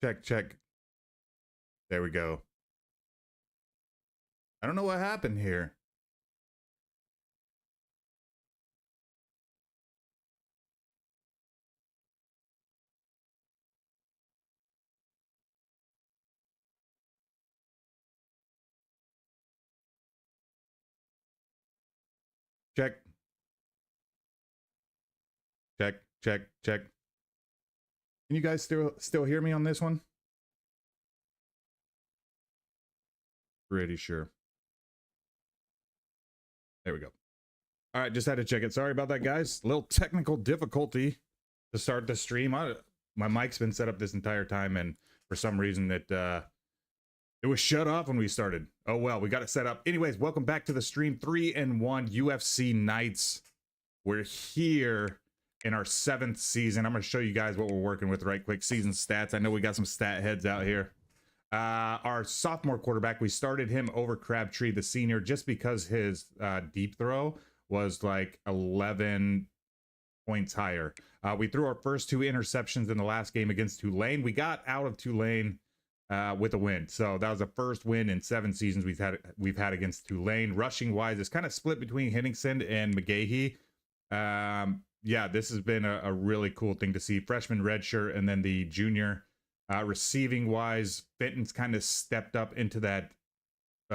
Check, check. There we go. I don't know what happened here. Check. Check, check, check. Can you guys still hear me on this one? Pretty sure. There we go. All right, just had to check it. Sorry about that, guys. A little technical difficulty to start the stream. My mic's been set up this entire time, and for some reason it was shut off when we started. Oh well, we got it set up. Anyways, welcome back to the stream. 3-1 UFC nights. We're here in our 7th season. I'm going to show you guys what we're working with right quick. Season stats. I know we got some stat heads out here. Our sophomore quarterback, we started him over Crabtree, the senior, just because his deep throw was like 11 points higher. We threw our first 2 interceptions in the last game against Tulane. We got out of Tulane with a win. So that was the first win in 7 seasons we've had against Tulane. Rushing wise, it's kind of split between Henningsen and McGahee. Yeah, this has been a really cool thing to see. Freshman redshirt, and then the junior. Receiving wise, Fenton's kind of stepped up into that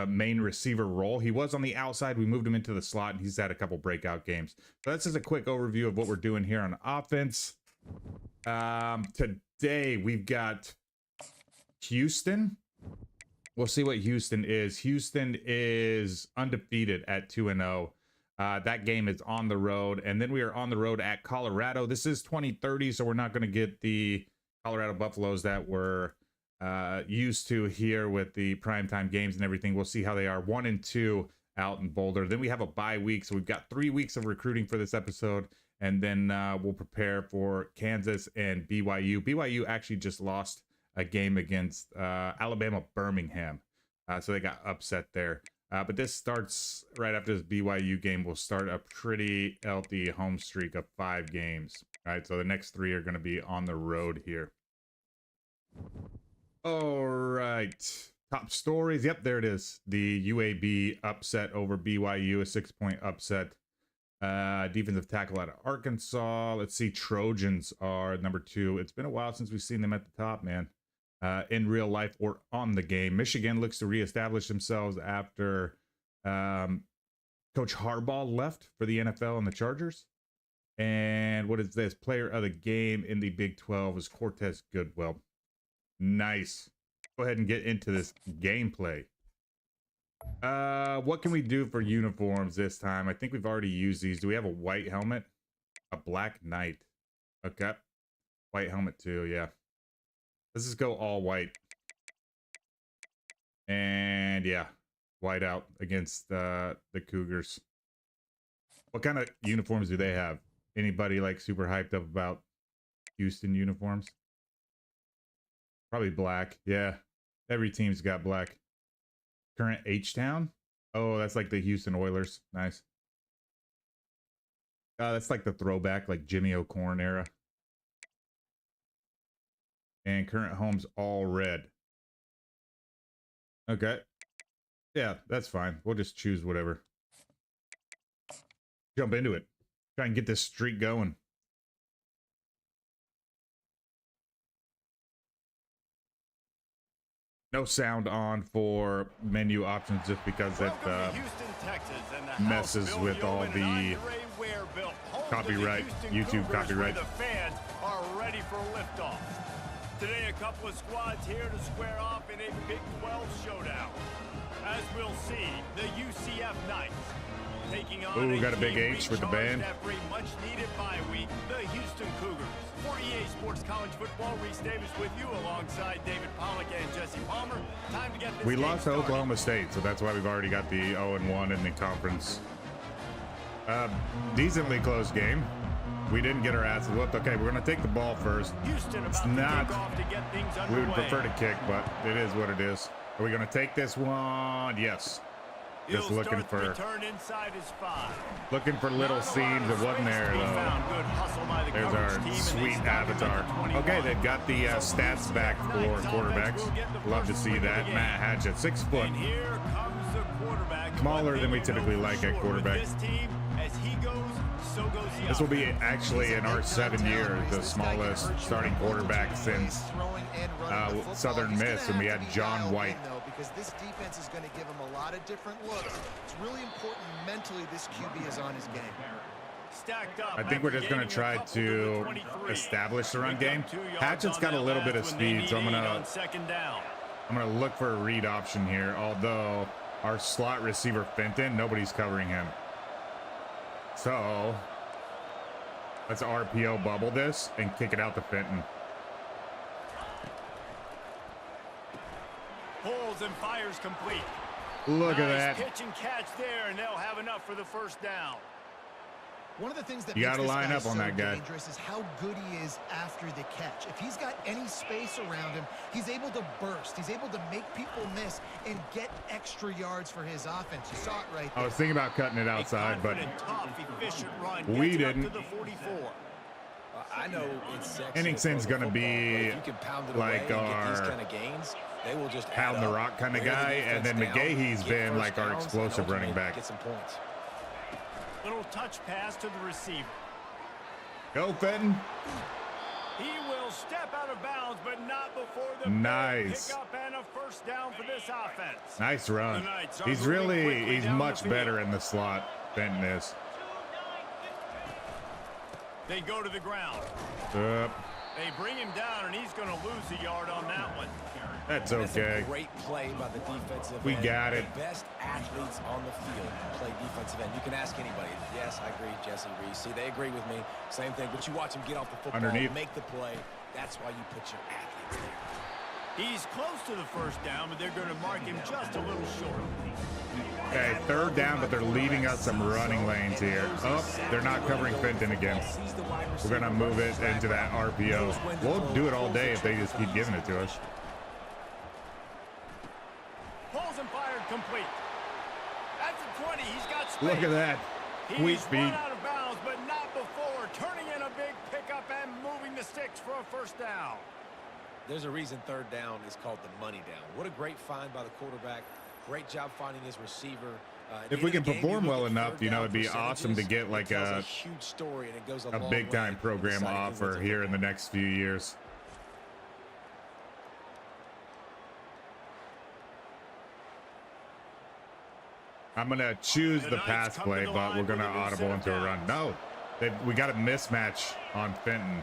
main receiver role. He was on the outside. We moved him into the slot, and he's had a couple breakout games. So that's just a quick overview of what we're doing here on offense. Today we've got Houston. We'll see what Houston is. Houston is undefeated at 2-0. That game is on the road, and then we are on the road at Colorado. This is 2030, so we're not going to get the Colorado Buffaloes that we're used to here with the primetime games and everything. We'll see how they are. 1-2 out in Boulder. Then we have a bye week, so we've got 3 weeks of recruiting for this episode, and then we'll prepare for Kansas and BYU. BYU actually just lost a game against Alabama Birmingham, so they got upset there. But this starts right after this BYU game. We'll start a pretty healthy home streak of 5 games. All right, so the next 3 are going to be on the road here. All right, top stories. Yep, there it is. The UAB upset over BYU, a 6-point upset. Defensive tackle out of Arkansas. Let's see, Trojans are number 2. It's been a while since we've seen them at the top, man. In real life or on the game. Michigan looks to reestablish themselves after Coach Harbaugh left for the NFL and the Chargers. And what is this? Player of the game in the Big 12 is Cortez Goodwell. Nice. Go ahead and get into this gameplay. What can we do for uniforms this time? I think we've already used these. Do we have a white helmet? A black knight. Okay. White helmet too, yeah. Let's just go all white. And yeah, white out against the Cougars. What kind of uniforms do they have? Anybody like super hyped up about Houston uniforms? Probably black. Yeah, every team's got black. Current H-Town? Oh, that's like the Houston Oilers. Nice. That's like the throwback, like Jimmy O'Korn era. And current home's all red. Okay. Yeah, that's fine. We'll just choose whatever. Jump into it. Try and get this streak going. No sound on for menu options just because that messes with all the copyright, YouTube copyright. The fans are ready for liftoff. Today, a couple of squads here to square off in a Big 12 showdown. As we'll see, the UCF Knights taking on we got a big H with the band. After a much-needed bye week, the Houston Cougars. For EA Sports College Football, Reese Davis with you alongside David Pollock and Jesse Palmer. Time to get this We lost to Oklahoma State, so that's why we've already got the 0-1 in the conference. Decently close game. We didn't get our asses whooped. Okay, we're going to take the ball first. Houston it's not. We would prefer to kick, but it is what it is. Are we going to take this one? Yes. Just looking for inside his 5. little seeds. It wasn't there though. There's our sweet avatar. Okay, they've got the stats back for quarterbacks. Love to see that. Matt Hatchett, 6 foot. And here comes the quarterback. Smaller than we typically like at quarterback. This team, as he goes, so goes the This will be offense. actually in our 7 years the smallest starting quarterback since Southern Miss, and we had John White. Because this defense is going to give him a lot of different looks. It's really important mentally this QB is on his game. Stacked up. I think we're just going to try to establish the run game. Hatchett's got a little bit of speed, so I'm gonna look for a read option here. Although our slot receiver Fenton, nobody's covering him. So let's RPO bubble this and kick it out to Fenton. Pulls and fires complete. Look at that. Pitch and catch there, and they'll have enough for the first down. One of the things that You makes gotta this line guy up on so that guy. dangerous is how good he is after the catch. If he's got any space around him, he's able to burst. He's able to make people miss and get extra yards for his offense. You saw it right there. I was thinking about cutting it outside, but Tough, efficient run. we Gets it up didn't. to the 44. I know it's sexy. Henningson's to throw gonna the football, be but if you can pound it like away and get these our kind of gains, they will just pound add the up, rock kind of wear the guy, and then defense down, McGahee's get been first like our downs, and explosive running ultimately back. Get some points. Little touch pass to the receiver. Go Fenton. He will step out of bounds, but not before the Nice. pick up and a first down for this offense. Nice run. The Knights are He's moving quickly he's down much the field. better in the slot. Fenton is. They go to the ground. They bring him down, and he's going to lose a yard on that one. That's That's a okay. great play by the defensive We end. got it. The best athletes on the field play defensive end. You can ask anybody. Yes, I agree, Jesse Reese. See, they agree with me. Same thing. But you watch them get off the football, Underneath. make the play. That's why you put your athletes there. He's close to the first down, but they're going to mark him just a little short. Okay, 3rd down, but they're leaving us some running lanes here. Oh, they're not covering Fenton again. We're gonna move it into that RPO. We'll do it all day if they just keep giving it to us. Pulls and fired complete. At the 20, he's got space. Look at that. Sweet He's speed. run out of bounds, but not before turning in a big pickup and moving the sticks for a first down. There's a reason 3rd down is called the money down. What a great find by the quarterback. Great job finding his receiver. If we can perform well enough, you know, it'd be awesome to get like a huge story, and it goes a big time program offer here in the next few years. I'm gonna choose the pass play, but we're gonna audible into a run. No, we got a mismatch on Fenton.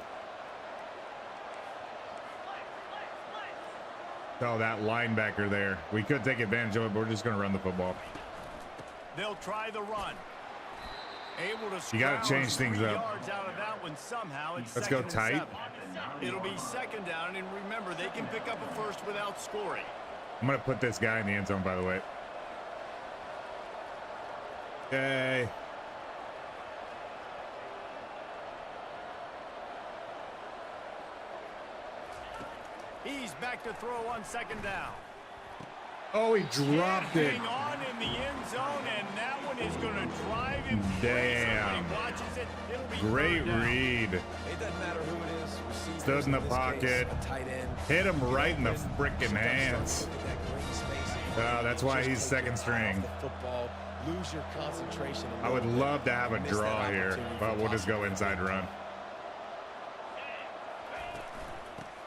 So that linebacker there, we could take advantage of it, but we're just gonna run the football. They'll try the run. Able to You gotta change things up. yards out of that one somehow. It's Let's go 2nd and tight. 7. It'll be 2nd down, and remember, they can pick up a first without scoring. I'm gonna put this guy in the end zone, by the way. Yay. He's back to throw on 2nd down. Oh, he dropped it. Hang on in the end zone, and that one is going to drive him Damn. crazy. When he watches it, it'll be Great 3rd down. read. It doesn't matter who it is. Receivers, Stood in the this pocket. case, a tight end. Hit him right in the freaking hands. Look at that green space. That's why Just he's take second your eye string. off the football, lose your concentration a I would little bit, love to have a miss draw that here, opportunity but for we'll just go possible inside run.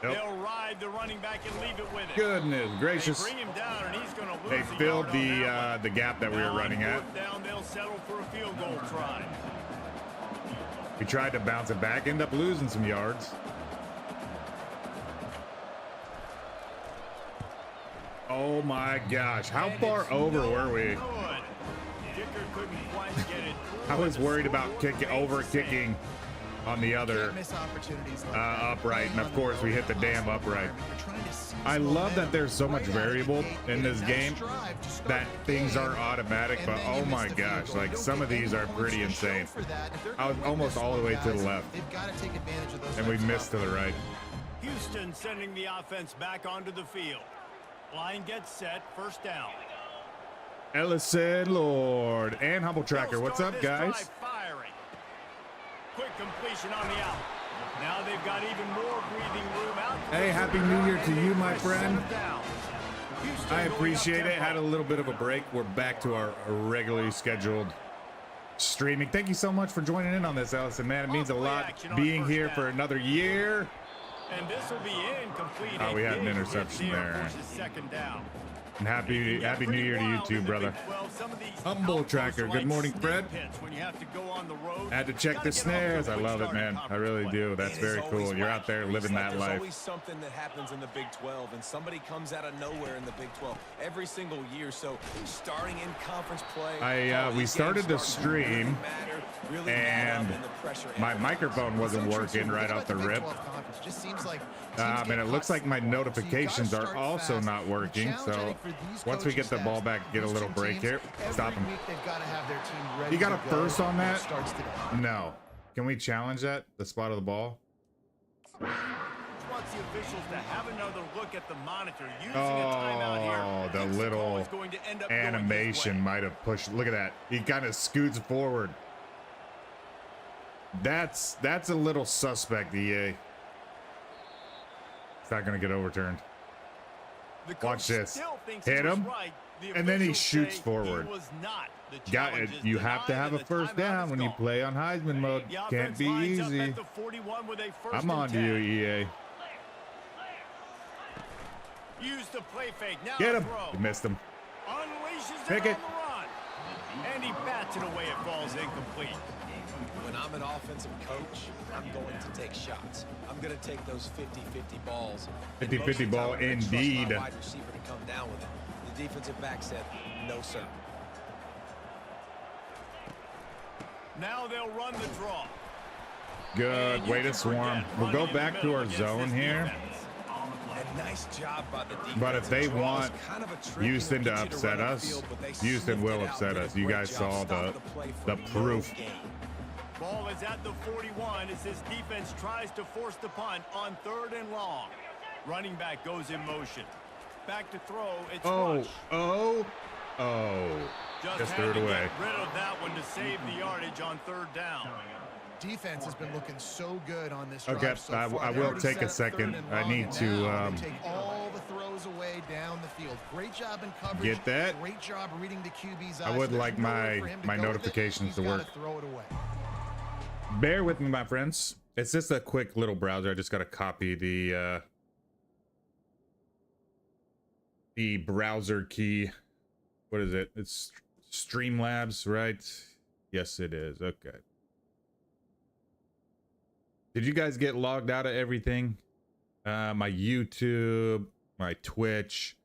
Yep. They'll ride the running back and leave it with him. Goodness They gracious. bring him down, and he's going to lose They a filled yard on that one. the gap that we were Now on running at. 4th down, they'll settle for a field goal try. We tried to bounce it back, end up losing some yards. Oh my gosh, how And far it's over no were we? good. Kicker couldn't quite get it through. I was The worried score about remains over the same. kicking on the other Can't miss opportunities like that. upright, and of Playing on course the we road hit the in a damn hostile upright. environment, you're trying to seize I love that momentum there's so much right out of the variable gate. in Get a this nice game drive to start that the things game, are automatic, and but then you oh miss my the field gosh, goal. like Don't some get of these any are points pretty to show insane. for that. If they're I was gonna win almost this all the one, way to the guys, left. They've got to take advantage of those And we types of missed to the right. Houston sending the offense back onto the field. Line gets set, 1st down. Ellison Lord and Humble Tracker. They'll What's start up, this guys? drive firing. Quick completion on the out. Now they've got even more breathing room out. Hey, Happy New Year to you, my friend. I appreciate it. Had a little bit of a break. We're back to our regularly scheduled streaming. Thank you so much for joining in on this, Ellison. Man, it means a lot being here for another year. And this will be incomplete. Oh, we had an interception there. Second down. And happy New Year to you too, brother. Humble Tracker. Good morning, Fred. Had to check the snares. I love it, man. I really do. That's very cool. You're out there living that life. There's always something that happens in the Big 12, and somebody comes out of nowhere in the Big 12 every single year. So starting in conference play, we started the stream, and my microphone wasn't working right off the rip. And it looks like my notifications are also not working. So once we get the ball back, get a little break here. Stop him. You got a first on that? No. Can we challenge that? The spot of the ball? Wants the officials to have another look at the monitor using a timeout here. Oh, the little animation might have pushed. Look at that. He kind of scoots forward. That's a little suspect, EA. It's not going to get overturned. Watch this. Hit him, and then he shoots forward. Got it. You have to have a first down when you play on Heisman mode. Can't be easy. I'm on to you, EA. Use the play fake. Now Get him. You missed him. Pick it. And he bats it away. It falls incomplete. When I'm an offensive coach, I'm going to take shots. I'm going to take those 50-50 balls. 50-50 ball indeed. Wide receiver to come down with it. The defensive back said, no, sir. Now they'll run the draw. Good. Way to swarm. We'll go back to our zone here. Nice job by the defense. But if they want Houston to upset us, Houston will upset us. You guys saw the proof. Ball is at the 41 as this defense tries to force the punt on 3rd and long. Running back goes in motion. Back to throw. It's Rush. Just threw it away. Get rid of that one to save the yardage on 3rd down. Defense has been looking so good on this drive. Okay, so I will take a second. I need to take all the throws away down the field. Great job in coverage. Get that? Great job reading the QB's eyes. I would like my notifications to work. Bear with me, my friends. It's just a quick little browser. I just got to copy the browser key. What is it? It's Streamlabs, right? Yes, it is. Okay. Did you guys get logged out of everything? My YouTube, my Twitch,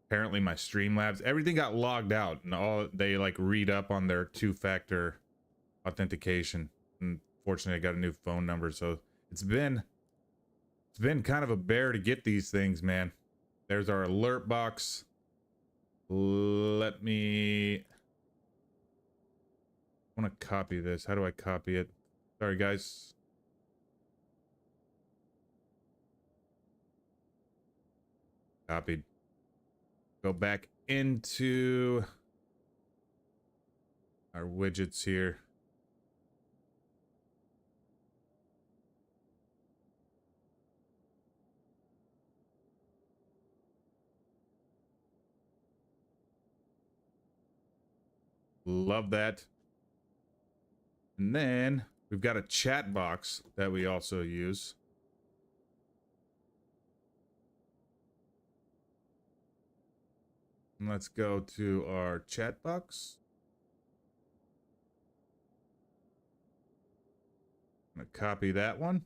apparently my Streamlabs, everything got logged out, and all they like read up on their 2-factor authentication. Unfortunately, I got a new phone number, so it's been kind of a bear to get these things, man. There's our alert box. Let me. I want to copy this. How do I copy it? Sorry, guys. Copied. Go back into our widgets here. Love that. And then we've got a chat box that we also use. And let's go to our chat box. I'm going to copy that one.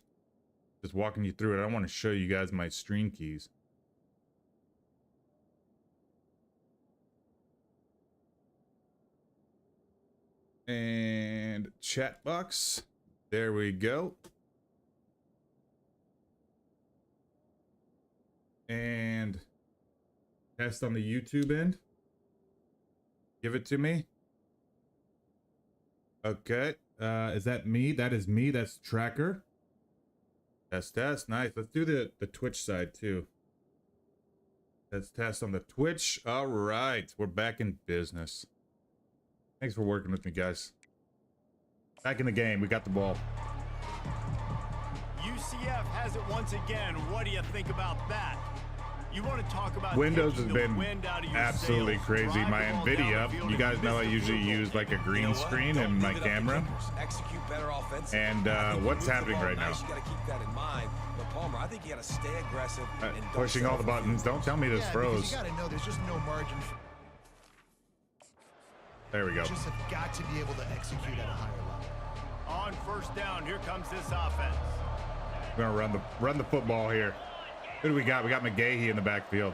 Just walking you through it. I want to show you guys my stream keys. And chat box. There we go. And test on the YouTube end. Give it to me. Okay. Is that me? That is me. That's Tracker. Test. Nice. Let's do the Twitch side too. Let's test on the Twitch. All right, we're back in business. Thanks for working with me, guys. Back in the game, we got the ball. UCF has it once again. What do you think about that? You want to talk about Windows has taking the been wind out of your absolutely sails, crazy. drive My the ball down the Nvidia, field you guys and know I miss the usually field goal use like a kick. green screen in my camera. Execute better offensively. And I think what's move the happening ball right now? nice. You got to keep that in mind. But Palmer, I think you got to stay aggressive and don't Pushing all the settle for buttons. field Don't tell me this Yeah, froze. because you got to know there's just no margin for. There we go. Just have got to be able to execute at a higher level. On first down, here comes this offense. We're gonna run the football here. Who do we got? We got McGahee in the backfield.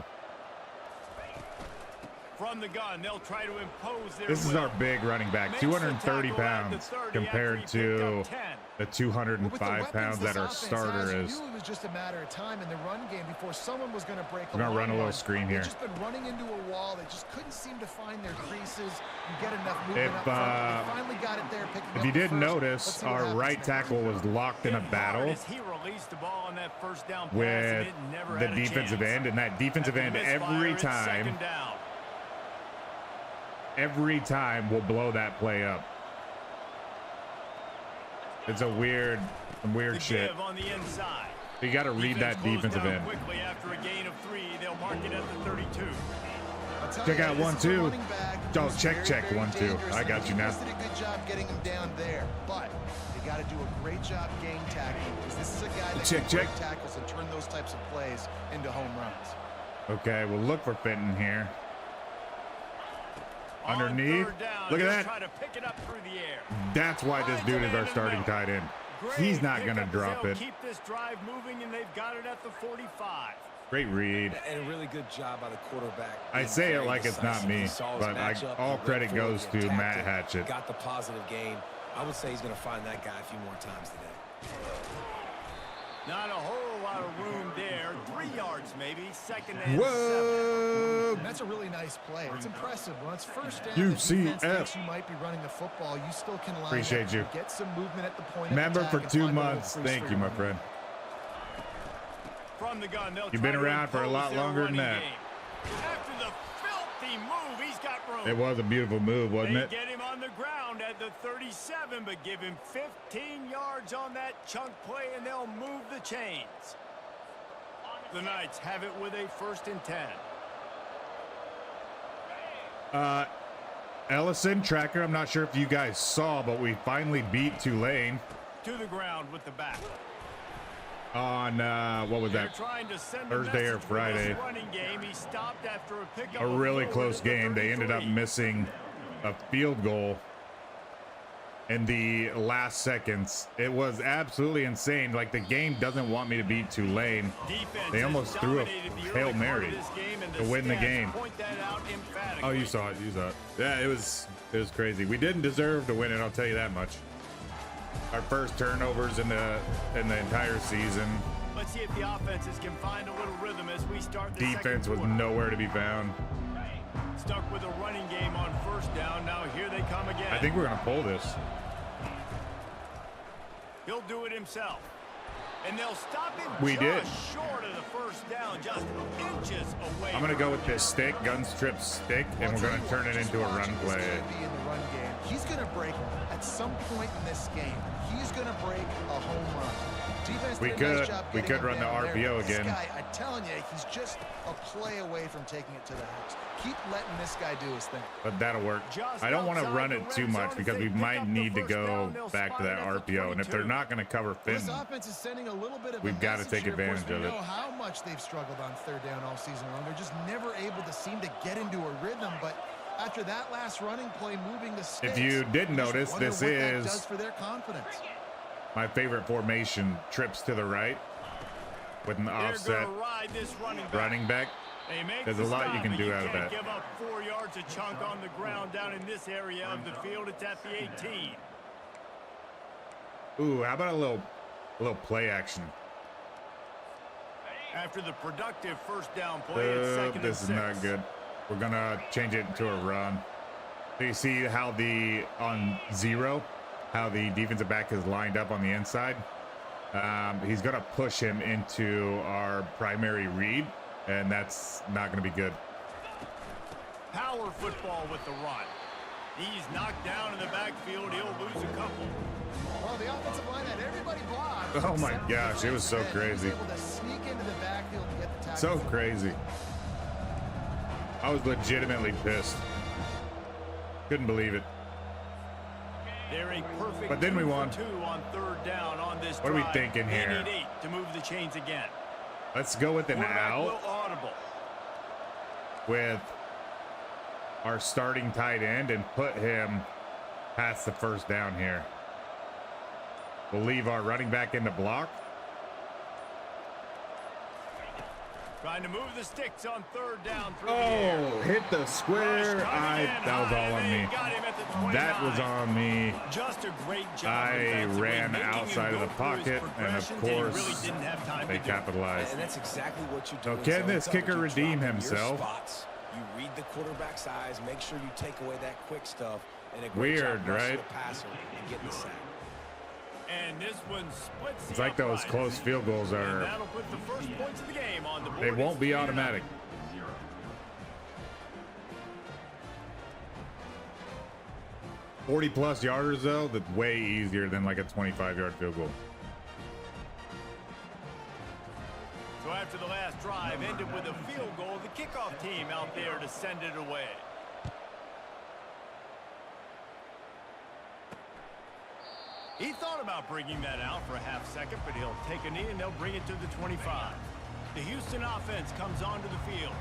From the gun, they'll try to impose their This is will. our big running back, Makes 230 the tackle at the pounds 30 compared after he picked to up 10. the But with the 205 weapons pounds this that our offense starter has, you is. knew it was just a matter of time in the run game before someone was going to break. We're gonna run a little line. screen They've here. just been running into a wall. They just couldn't seem to find their creases and get enough movement If, up front. They finally got it there, picking If up you the didn't first. Let's notice, see what our happens right next. tackle was locked in a Hit hard battle as he released the ball on that first down pass, with and it never the had a defensive chance. end, and that defensive After end misfire, every it's time second down. will blow that play up. It's a weird The shit. give on the inside. You got to read Defense that closed defensive down end. quickly after a gain of 3. They'll mark it at the 32. I'll tell Check you, out this 1, is a 2. running back Oh, who's check, very, check, very 1, 2. dangerous, I and got you now. Did a good job getting him down there, but they got to do a great job game tackling because this is a guy that Check, can check. break tackles and turn those types of plays into home runs. Okay, we'll look for Fenton here. On Underneath. third down, Look at they'll that. Try to pick it up through the air. That's why this dude is our starting tight end. He's not going to drop it. Keep this drive moving, and they've got it at the 45. Great read. And a really good job by the quarterback. I being say it very like it's not decisive. me, He saw his but matchup, all he credit went forward, goes he to attacked Matt it, Hatchett. Got the positive gain. I would say he's going to find that guy a few more times today. Not a whole lot of room there. 3 yards maybe. Second and 7. Whoa! And that's a really nice play. It's impressive. When it's first down, UCF. the defense thinks you might be running the football. You still can line Appreciate up, you. get some movement at the point Member of attack for and 2 find a little months. crease Thank for you, your my friend. From the gun, they'll You've try been to around for a impose lot their longer than running that. game. After the filthy move, he's got room. It was a beautiful move, wasn't They it? get him on the ground at the 37, but give him 15 yards on that chunk play, and they'll move the chains. The Knights have it with a 1st and 10. Ellison, Tracker, I'm not sure if you guys saw, but we finally beat Tulane To the ground with the back. on, what was They're that? trying to send a Thursday or message with Friday. this running game. He stopped after a pickup A of really forward close at the game. They ended up 33. missing a field goal in the last seconds. It was absolutely insane. Like, the game doesn't want me to beat Tulane. Defense They has almost threw a dominated the Hail early part Mary of this game, and to win the stats game. point that out emphatically. Oh, you saw it. You saw it. Yeah, it was crazy. We didn't deserve to win it. I'll tell you that much. Our first turnovers in the entire season. Let's see if the offenses can find a little rhythm as we start the Defense second was quarter. nowhere to be found. Stuck with a running game on first down. Now here they come again. I think we're gonna pull this. He'll do it himself. And they'll stop him We just did. short of the first down, just inches away. I'm gonna go with this stick, gun strip stick, and we're gonna turn it into a run play. Be in the run game. He's going to break at some point in this game. He's going to break a home run. Defense We did a nice could- job we getting could him run the down there. RPO This again. guy, I'm telling you, he's just a play away from taking it to the house. Keep letting this guy do his thing. But that'll work. Just I don't want to outside run the it red too zone. much If because they we pick might up the need to first go down, they'll back to spot that it at the RPO. And if they're 22. not gonna cover This Fenton, offense is sending a little bit of We've a gotta message take here. Of course, advantage of we it. know how much they've struggled on third down all season long. They're just never able to seem to get into a rhythm. But after that last running play, moving the sticks, you didn't you just notice, wonder this what that is- does for their confidence. my favorite formation, trips to the right with an They're offset gonna ride this running back. running back. They make There's the a lot you stop, can but do out of can't that. Give up 4 yards a chunk on the ground down in this area of the field. It's at the 18. Ooh, how about a little play action? After the productive first down play, it's second This is and 6. not good. We're gonna change it into a run. So you see how on 0, how the defensive back is lined up on the inside. He's gonna push him into our primary read, and that's not going to be good. Power football with the run. He's knocked down in the backfield. He'll lose a couple. Well, the offensive line had everybody blocked. Oh my gosh, it was so crazy. He was able to sneak into the backfield and get the tackle. So crazy. I was legitimately pissed. Couldn't believe it. They're a perfect But then we won. 2 on third down on this What are we drive. thinking They here? need 8 to move the chains again. Let's go with an Quarterback out will audible. with our starting tight end and put him past the first down here. We'll leave our running back in the block. Trying to move the sticks on third down through the air. Oh, hit the square. That was all on me. That was on me. Just a great job. I ran making outside him of the go through his pocket, and of progressions, and he course, really didn't have time they to do it. capitalized. And that's exactly what you do. So in can zone this coverage. kicker You redeem drop in your himself? spots, you read the quarterback's eyes, make sure you take away that quick stuff, and a great Weird, job rushing right? the passer and getting the sack. And this one splits It's the like those upright. close field goals And are, that'll put the first points of the game on the board. they won't It's be 3-0. automatic. 40-plus yarders, though, that's way easier than like a 25-yard field goal. So after the last drive ended with a field goal, the kickoff team out there to send it away. He thought about bringing that out for a half second, but he'll take a knee and they'll bring it to the 25. The Houston offense comes onto the field.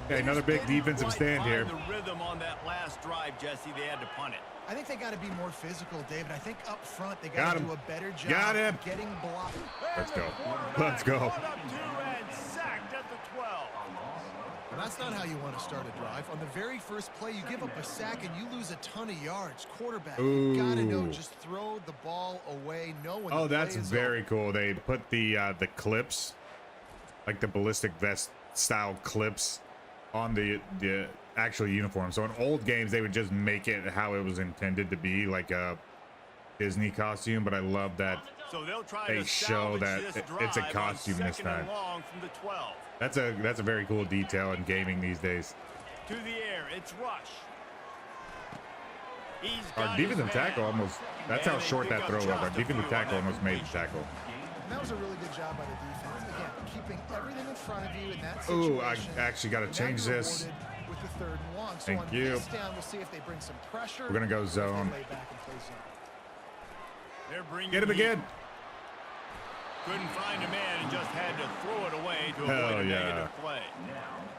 Okay, another big Didn't defensive quite stand find here. the rhythm on that last drive, Jesse. They had to punt it. I think they got to be more physical, David. I think up front they Got got to him. do a better job Got him. of getting blocked. Let's go. Quarterback Let's go. brought up 2 and sacked at the 12. And that's not how you want to start a drive. On the very first play, you give up a sack and you lose a ton of yards. Quarterback, you got to know, Ooh. just throw the ball away. Know when Oh, the play that's is very cool. They put the clips, like the ballistic vest style clips, on the actual uniform. So in old games, they would just make it how it was intended to be, like a Disney costume. But I love that So they'll try they to show salvage that this it's a drive costume on this 2nd time. and long from the 12. That's a very cool detail in gaming these days. To the air, it's Rush. He's Our got his defensive man. tackle almost, that's how And they short pick that up throw was. Our just a defensive few on tackle that almost made the completion. tackle. And that was a really good job by the defense. Again, keeping everything in front of you in that Ooh, situation. I actually got to Now change you're this. rewarded with the 3rd and long. So Thank on you. this down, we'll see if they bring some pressure. We're gonna go or if they zone. lay back and play zone. They're bringing Get him heat. again. Couldn't find a man and just had to throw it away to Hell avoid a yeah. negative play.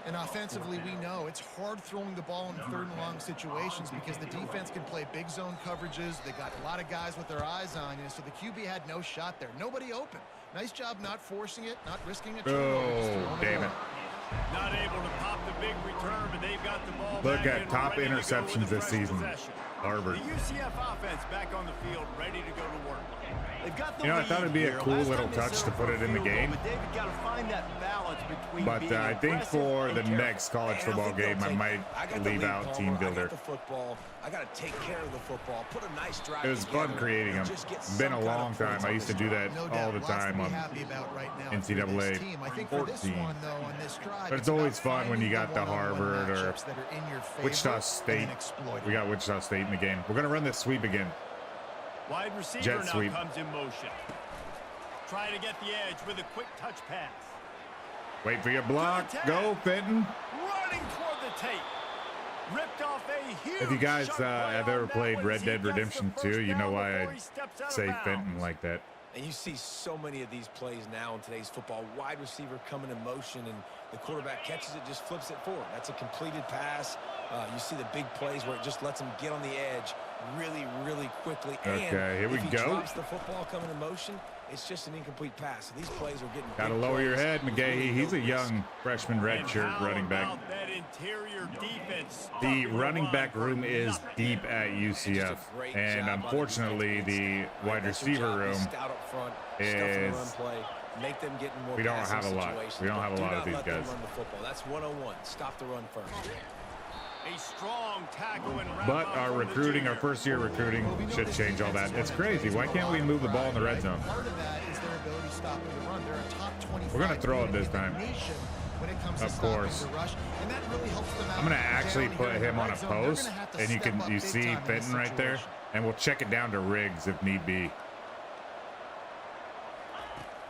And offensively, we know it's hard throwing the ball in 3rd and long situations because the defense can play big zone coverages. They got a lot of guys with their eyes on you, so the QB had no shot there. Nobody open. Nice job not forcing it, not risking a turnover. just Oh, throwing damn away. it. Not able to pop the big return, but they've got the ball Look back at and top ready to go interceptions with a this fresh season. possession. Harvard. The UCF offense back on the field, ready to go to work. They've got the You know, I lead thought it'd be a here. cool Last little time they touch set to up put for a it in the field goal, game. But David got to find that balance between But being I think aggressive for and the careful. next college And I football think they'll game, I take- might I got the leave lead, out Palmer. team I builder. got the football. I got to take care of the football. Put a nice drive. It was fun together, creating and them. just get Been some a kind of long time. points I on used to this do drive. that No all doubt, the lots to time be on happy about right now NCAA for this team. I think for this 14. one, though, on this drive, But it's about always fun when you finding got the one-on-one Harvard or matchups that are in your favor Wichita and State. then exploit We it. got Wichita State in the game. We're gonna run this sweep again. Wide receiver Jet now sweep. comes in motion. Trying to get the edge with a quick touch pass. Wait for your block. Go, Fenton. Running toward the tape. Ripped off a huge If you guys sharp play have on ever that played one Red as he Dead gets the Redemption first 2, you know down why before I he steps out of say bounds. Fenton like that. And you see so many of these plays now in today's football. Wide receiver coming in motion, and the quarterback catches it, just flips it forward. That's a completed pass. You see the big plays where it just lets him get on the edge really, really quickly. Okay, and here we if he go. drops the football coming in motion, it's just an incomplete pass. So these plays are getting Gotta big lower your plays head, with McGahee. really He's no a young freshman And redshirt how running back. about that interior defense The stuffing running run back for room is nothing. deep at UCF, great and job on the unfortunately, defense. the wide That's your receiver job. Be room stout up front, stuff in is- the run play, make them get in more we don't passing have a lot. situations, We don't but have a do lot of not these let them guys. run the football. That's 101. Stop the run first. A strong tackle and wrap But up our from the recruiting, our junior. first year recruiting, should change all that. It's crazy. Why can't we move the ball in the red zone? Part of that is their ability stopping the run. They're a top 25 We're gonna throw it team this in the time. nation when it comes to Of stopping course. the rush, and that really helps them out. I'm gonna actually down put here in him the on a red zone. They're post, gonna have to and step you up see big time in this Fenton right there, situation. and we'll check it down to Riggs if need be.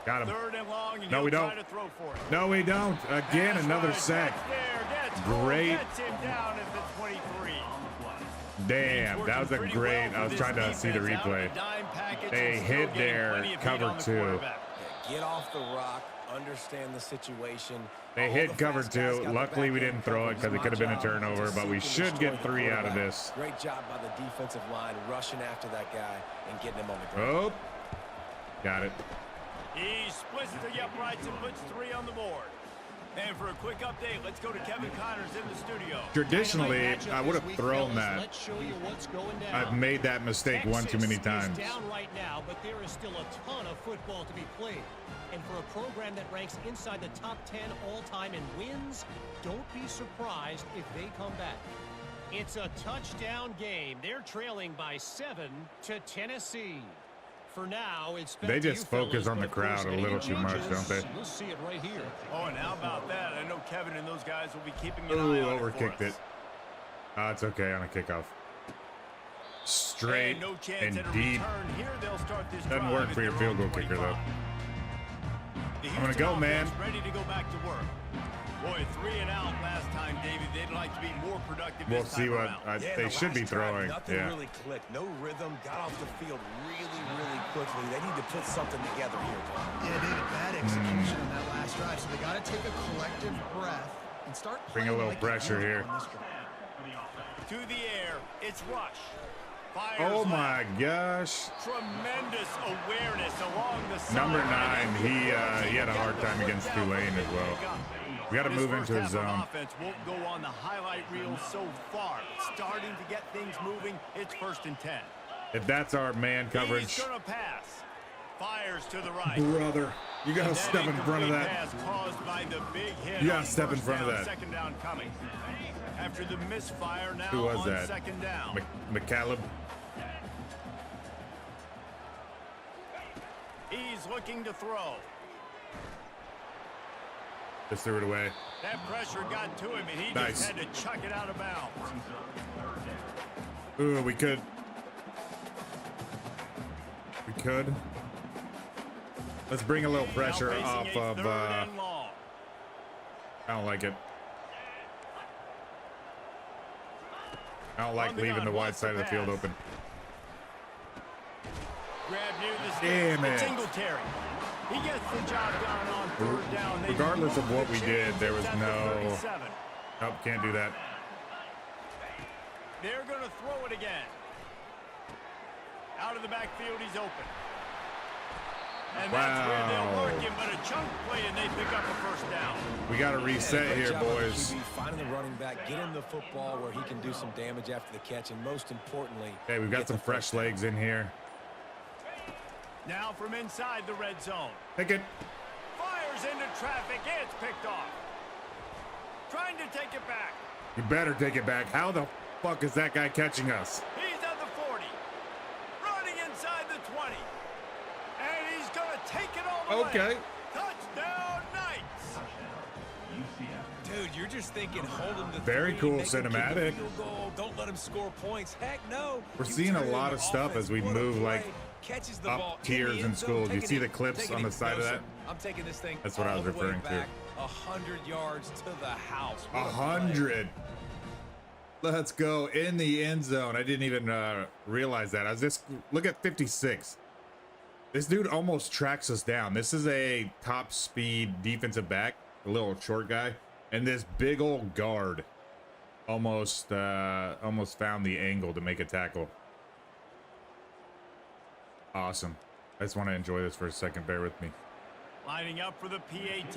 Got him. Third and long, and No, we he'll don't. try to throw for it. No, we don't. Again, That's another right, sack. that's there, gets home, Great. gets him down at the 23. Damn, that was a Working great. pretty well I was for trying to this see the defense. Out of replay. the dime package They and still hid getting their plenty of heat cover on the two. quarterback. Get off the rock, understand the situation. They All hit the cover fast guys two. got the Luckily, we back end didn't throw it covered. because it It's could have my been a job turnover, to but we seek and should destroy get the 3 out of quarterback. this. Great job by the defensive line, rushing after that guy and getting him on the ground. Oh, got it. He splits the uprights and puts 3 on the board. And for a quick update, let's go to Kevin Connors in the studio. Traditionally, I would have thrown that. Let's show you what's going down. I've made that mistake one too many times. Texas is down right now, but there is still a ton of football to be played. And for a program that ranks inside the top 10 all-time in wins, don't be surprised if they come back. It's a touchdown game. They're trailing by 7 to Tennessee. For now, it's back They to just you focus fellas, on but the of course, crowd a any little too much, changes, don't they? You'll see it right here. Oh, and how about that? I know Kevin and those guys will be keeping an Ooh, eye on overkicked it. It's okay on a kickoff. Straight And no chance and at a deep. return here. They'll start this Doesn't drive work at for your their field own goal kicker, 25. though. The I'm gonna Houston go, man. offense ready to go back to work. Boy, 3 and out last time, David. They'd like to be more productive We'll this see time what around. Yeah, they the should be last drive, throwing. Nothing Yeah. really clicked. No rhythm. Got off the field really, really quickly. They need to put something together here, Paul. Yeah, David, bad execution on that last drive. So they got to take a collective breath and start Bring a playing little like pressure you here. on this drive. To the air, it's Rush. Fires Oh left. my gosh. Tremendous awareness along the side. Number 9, he had a hard time against Tulane as well. We got to This move first into his half of zone. Offense won't go on the highlight reel so far. Starting to get things moving. It's 1st and 10. If that's our man coverage, He's gonna pass. Fires to the right. brother, you got to That step in front of incomplete that. pass caused by the big hit You gotta on step in first front of down, that. Second down coming. After the misfire, now Who was on that? 2nd down. McCallum. He's looking to throw. Just threw it away. That pressure got to him, and he Nice. just had to chuck it out of bounds. Ooh, we could. We could. Let's bring a little pressure Now off facing a of. 3rd and long. I don't like it. I don't like On the leaving gun, the wide wants side of to the field pass. open. Grab near the sticks. Damn It's it. Singletary. He gets the job done on 3rd down. They Regardless of move what the we did, chains there was at the no. 37. Nope, can't do that. They're going to throw it again. Out of the backfield, he's open. And that's where they'll Wow. work him, but a chunk play, and they pick up a 1st down. We got to reset Great here, job by the boys. QB, finding the running back, get him the football where he can do some damage after the catch, and most importantly, Hey, we've got get some the fresh first down. legs in here. Now from inside the red zone. Take it. Fires into traffic. It's picked off. Trying to take it back. You better take it back. How the fuck is that guy catching us? He's at the 40. Running inside the 20. And he's going to take it all the way. Okay. Touchdown Knights. Dude, you're just thinking, hold him to Very 3, cool make him kick a cinematic. field goal, don't let him score points. Heck no. We're You seeing a turn it lot into of stuff offense, as we put a move, play, like, catches the up ball tiers the in end zone, schools. take You it see in, the clips take it on in. the side of No, that? sir. I'm taking this thing That's what I was all the way referring to. back 100 yards to the house. What a play. 100. Let's go in the end zone. I didn't even realize that. I was just look at 56. This dude almost tracks us down. This is a top speed defensive back, a little short guy, and this big old guard almost found the angle to make a tackle. Awesome. I just want to enjoy this for a second. Bear with me. Lining up for the PAT.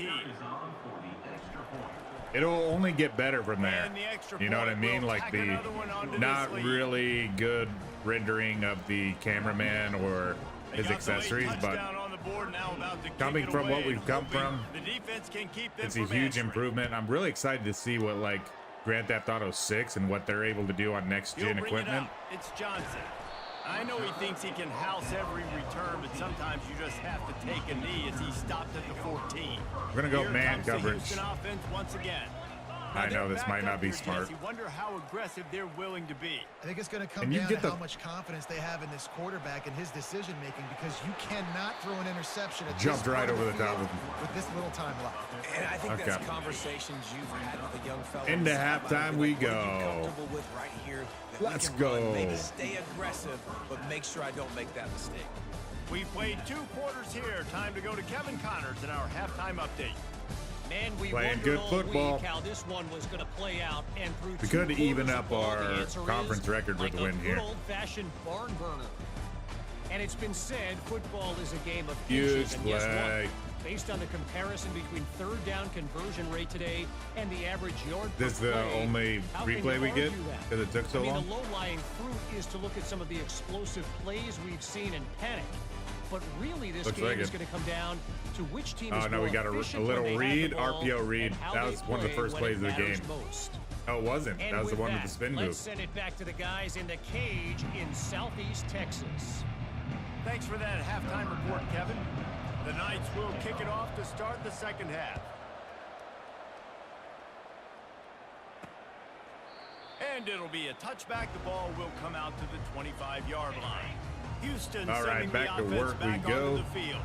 It'll only get better from there. And the extra You know what I point mean? will Like tack the another one onto not this lead. really good rendering of the cameraman or They his got the late accessories, but touchdown on the board, now about to kick coming it from what away we've and come hoping from, the defense can keep them it's a from huge answering. improvement. I'm really excited to see what like Grand Theft Auto 6 and what they're able to do on next He'll gen bring it equipment. out. It's Johnson. I know he thinks he can house every return, but sometimes you just have to take a knee as he stopped at the 14. We're going to go Here man comes the coverage. Houston offense once again. I know this might not be Here, smart. Jesse, wonder how aggressive they're willing to be. I think it's going to come down to how much confidence they have in this quarterback and his decision making, because you cannot throw an interception at Jumped right over the top of him with this little time left. And I think that's conversations you've had with a young fella. Into halftime we go. Comfortable with right here. Let's go. Maybe stay aggressive, but make sure I don't make that mistake. We've played 2 quarters here. Time to go to Kevin Connors in our halftime update. Man, we Playing wondered good all football. week how this one was going to play out, and through We 2 could even quarters up of ball, our the answer conference is record with like a win here. Good old-fashioned barn burner. And it's been said, football is a game of Huge inches, and guess play. what? Based on the comparison between third down conversion rate today and the average yard This is per the play, only how can replay you we get argue that? because it took so I mean, long. the low-lying fruit is to look at some of the explosive plays we've seen and panic. But really, this Looks game like is it. going to come down to which team is Oh, no, more we got a efficient little when they have read, the ball RPO read. and how That they was one of the play first when plays it of the matters game. most. Oh, it wasn't. And That was the with one with that, the spin let's move. send it back to the guys in the cage in Southeast Texas. Thanks for that halftime report, Kevin. The Knights will kick it off to start the second half. And it'll be a touchback. The ball will come out to the 25-yard line. Houston All right, sending back to the offense work we back go. onto the field.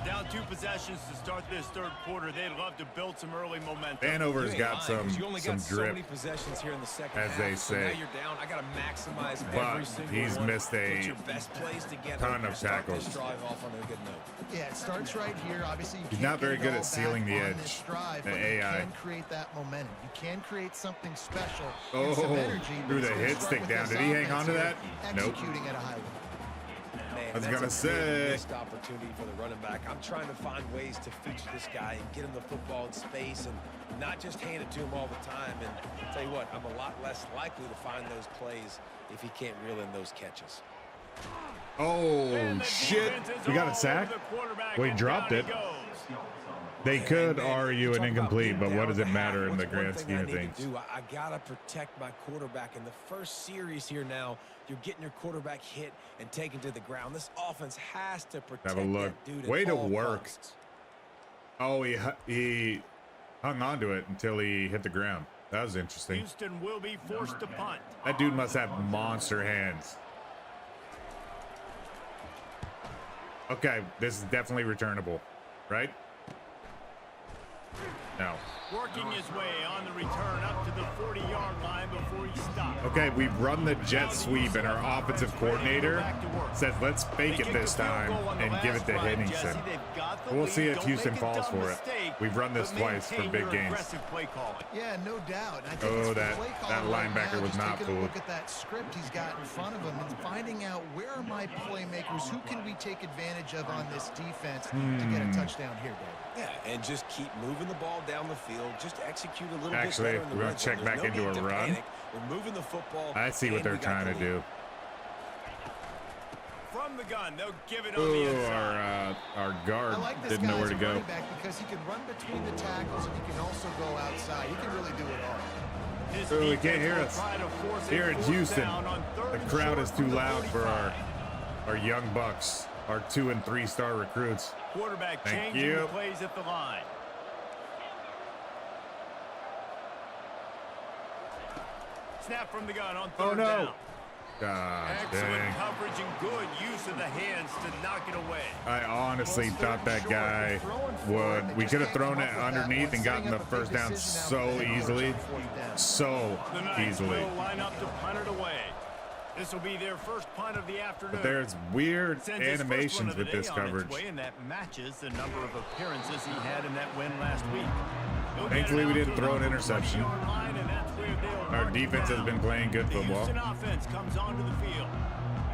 Down 2 possessions to start this third quarter. They'd love to build some early momentum. Vanover's got some So drip, many possessions here in the second as half, they so now say. you're down. I got to maximize But every single he's one. missed a Put your best plays together. ton of Start tackles. this drive off on a good note. Yeah, it starts right here. Obviously, you He's can't not very get it good all at sealing back the on edge, this drive, the but AI. You can create that momentum. You can create something special. Oh, and some energy, but threw it's the gonna hit start stick with down. this Did he hang on to offense that? here, Nope. Executing at a high level. Man, I was that's gonna a say. big missed opportunity for the running back. I'm trying to find ways to feature this guy and get him the football in space and not just hand it to him all the time. And I'll tell you what, I'm a lot less likely to find those plays if he can't reel in those catches. Oh, And the shit. defense is We got all a sack? over the quarterback, We and dropped down it. he goes. They could Man, argue you an talk about incomplete, being but what down does at it the half. matter in the What's one grand thing scheme I of need to things? do? I got to protect my quarterback. In the first series here now, you're getting your quarterback hit and taken to the ground. This offense has to protect Have a look. that dude at Way to all work. costs. Oh, he hung on to it until he hit the ground. That was interesting. Houston will be forced to punt. That dude must have monster hands. Okay, this is definitely returnable, right? No. Working his way on the return up to the 40-yard line before he stopped. Okay, we've run the jet sweep, and our offensive coordinator says, let's fake it this time and give it to Henningsen. We'll see if Houston falls for it. We've run this twice for big games. Yeah, no doubt. And I think Oh, it's the that- play that calling right linebacker now, was just not taking a look fooled. at that script he's got in front of him and finding out where are my playmakers, who can we take advantage of on this defense to get a touchdown here, Dave. Yeah, and just keep moving the ball down the field. Just execute a little Actually, bit better in the we're gonna red zone. check There's back no into need a to run. panic. We're moving the football. I see what and they're we got trying the to lead. do. From the gun, they'll give it on the Ooh, inside. our I guard like this didn't know where guy's to go. running back because he can run between the tackles and he can also go outside. He can really do it all. His Oh, we defense can't hear will us. try to force Here a in fourth Houston, down on third the and crowd short is too from the loud for 45. our young bucks, our 2- and 3-star recruits. Quarterback Thank changing you. the plays at the line. Snap from the gun on third Oh, no. down. God Excellent dang. coverage and good use of the hands to knock it away. I honestly thought that guy would. We could have thrown it underneath and gotten the first down so easily. So The Knights easily. will line up to punt it away. This will be their first punt of the afternoon. But there's weird Sends his first one animations of the with day this on its coverage. way, and that matches the number of appearances he had in that win last week. He'll get Thankfully, it we out didn't to throw an about the interception. 20-yard line, and that's where they'll Our mark it defense has down. been playing good The football. Houston offense comes onto the field.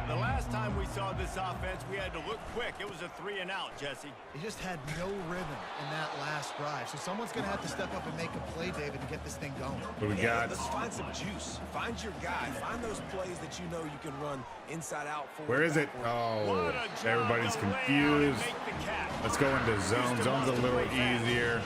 The last time we saw this offense, we had to look quick. It was a 3-and-out, Jesse. He just had no rhythm in that last drive. So someone's going to have to step up and make a play, David, and get this thing going. What we Yeah, got? let's find some juice. Find your guy. Find those plays that you know you can run inside out. Forward, Where is it? backward. Oh, What a job everybody's to lay out and confused. make the catch. Let's go into zone. Houston Zone's a wants to little play fast. easier.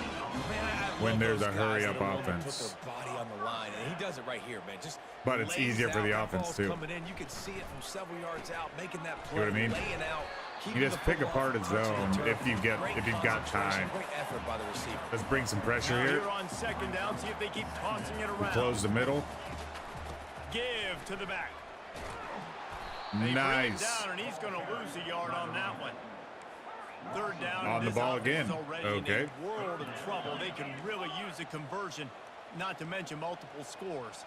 Man, I when love there's those a guys hurry that up are willing to offense. Put their body on the line. And And he does it right here, man. Just But it's lays easier for out the that offense, ball's too. Coming in, you can see it from several yards out, making that You play, know what I mean? laying out. You just pick apart his zone if you've got time. Great effort by the receiver. Let's bring some pressure Now here. here on second down, see if they keep tossing it around. Close the middle. Give to the back. They bring him Nice. down, and he's going to lose a yard on that one. Third down. On the this ball offense again. is already Okay. in a world of trouble. They can really use a conversion, not to mention multiple scores.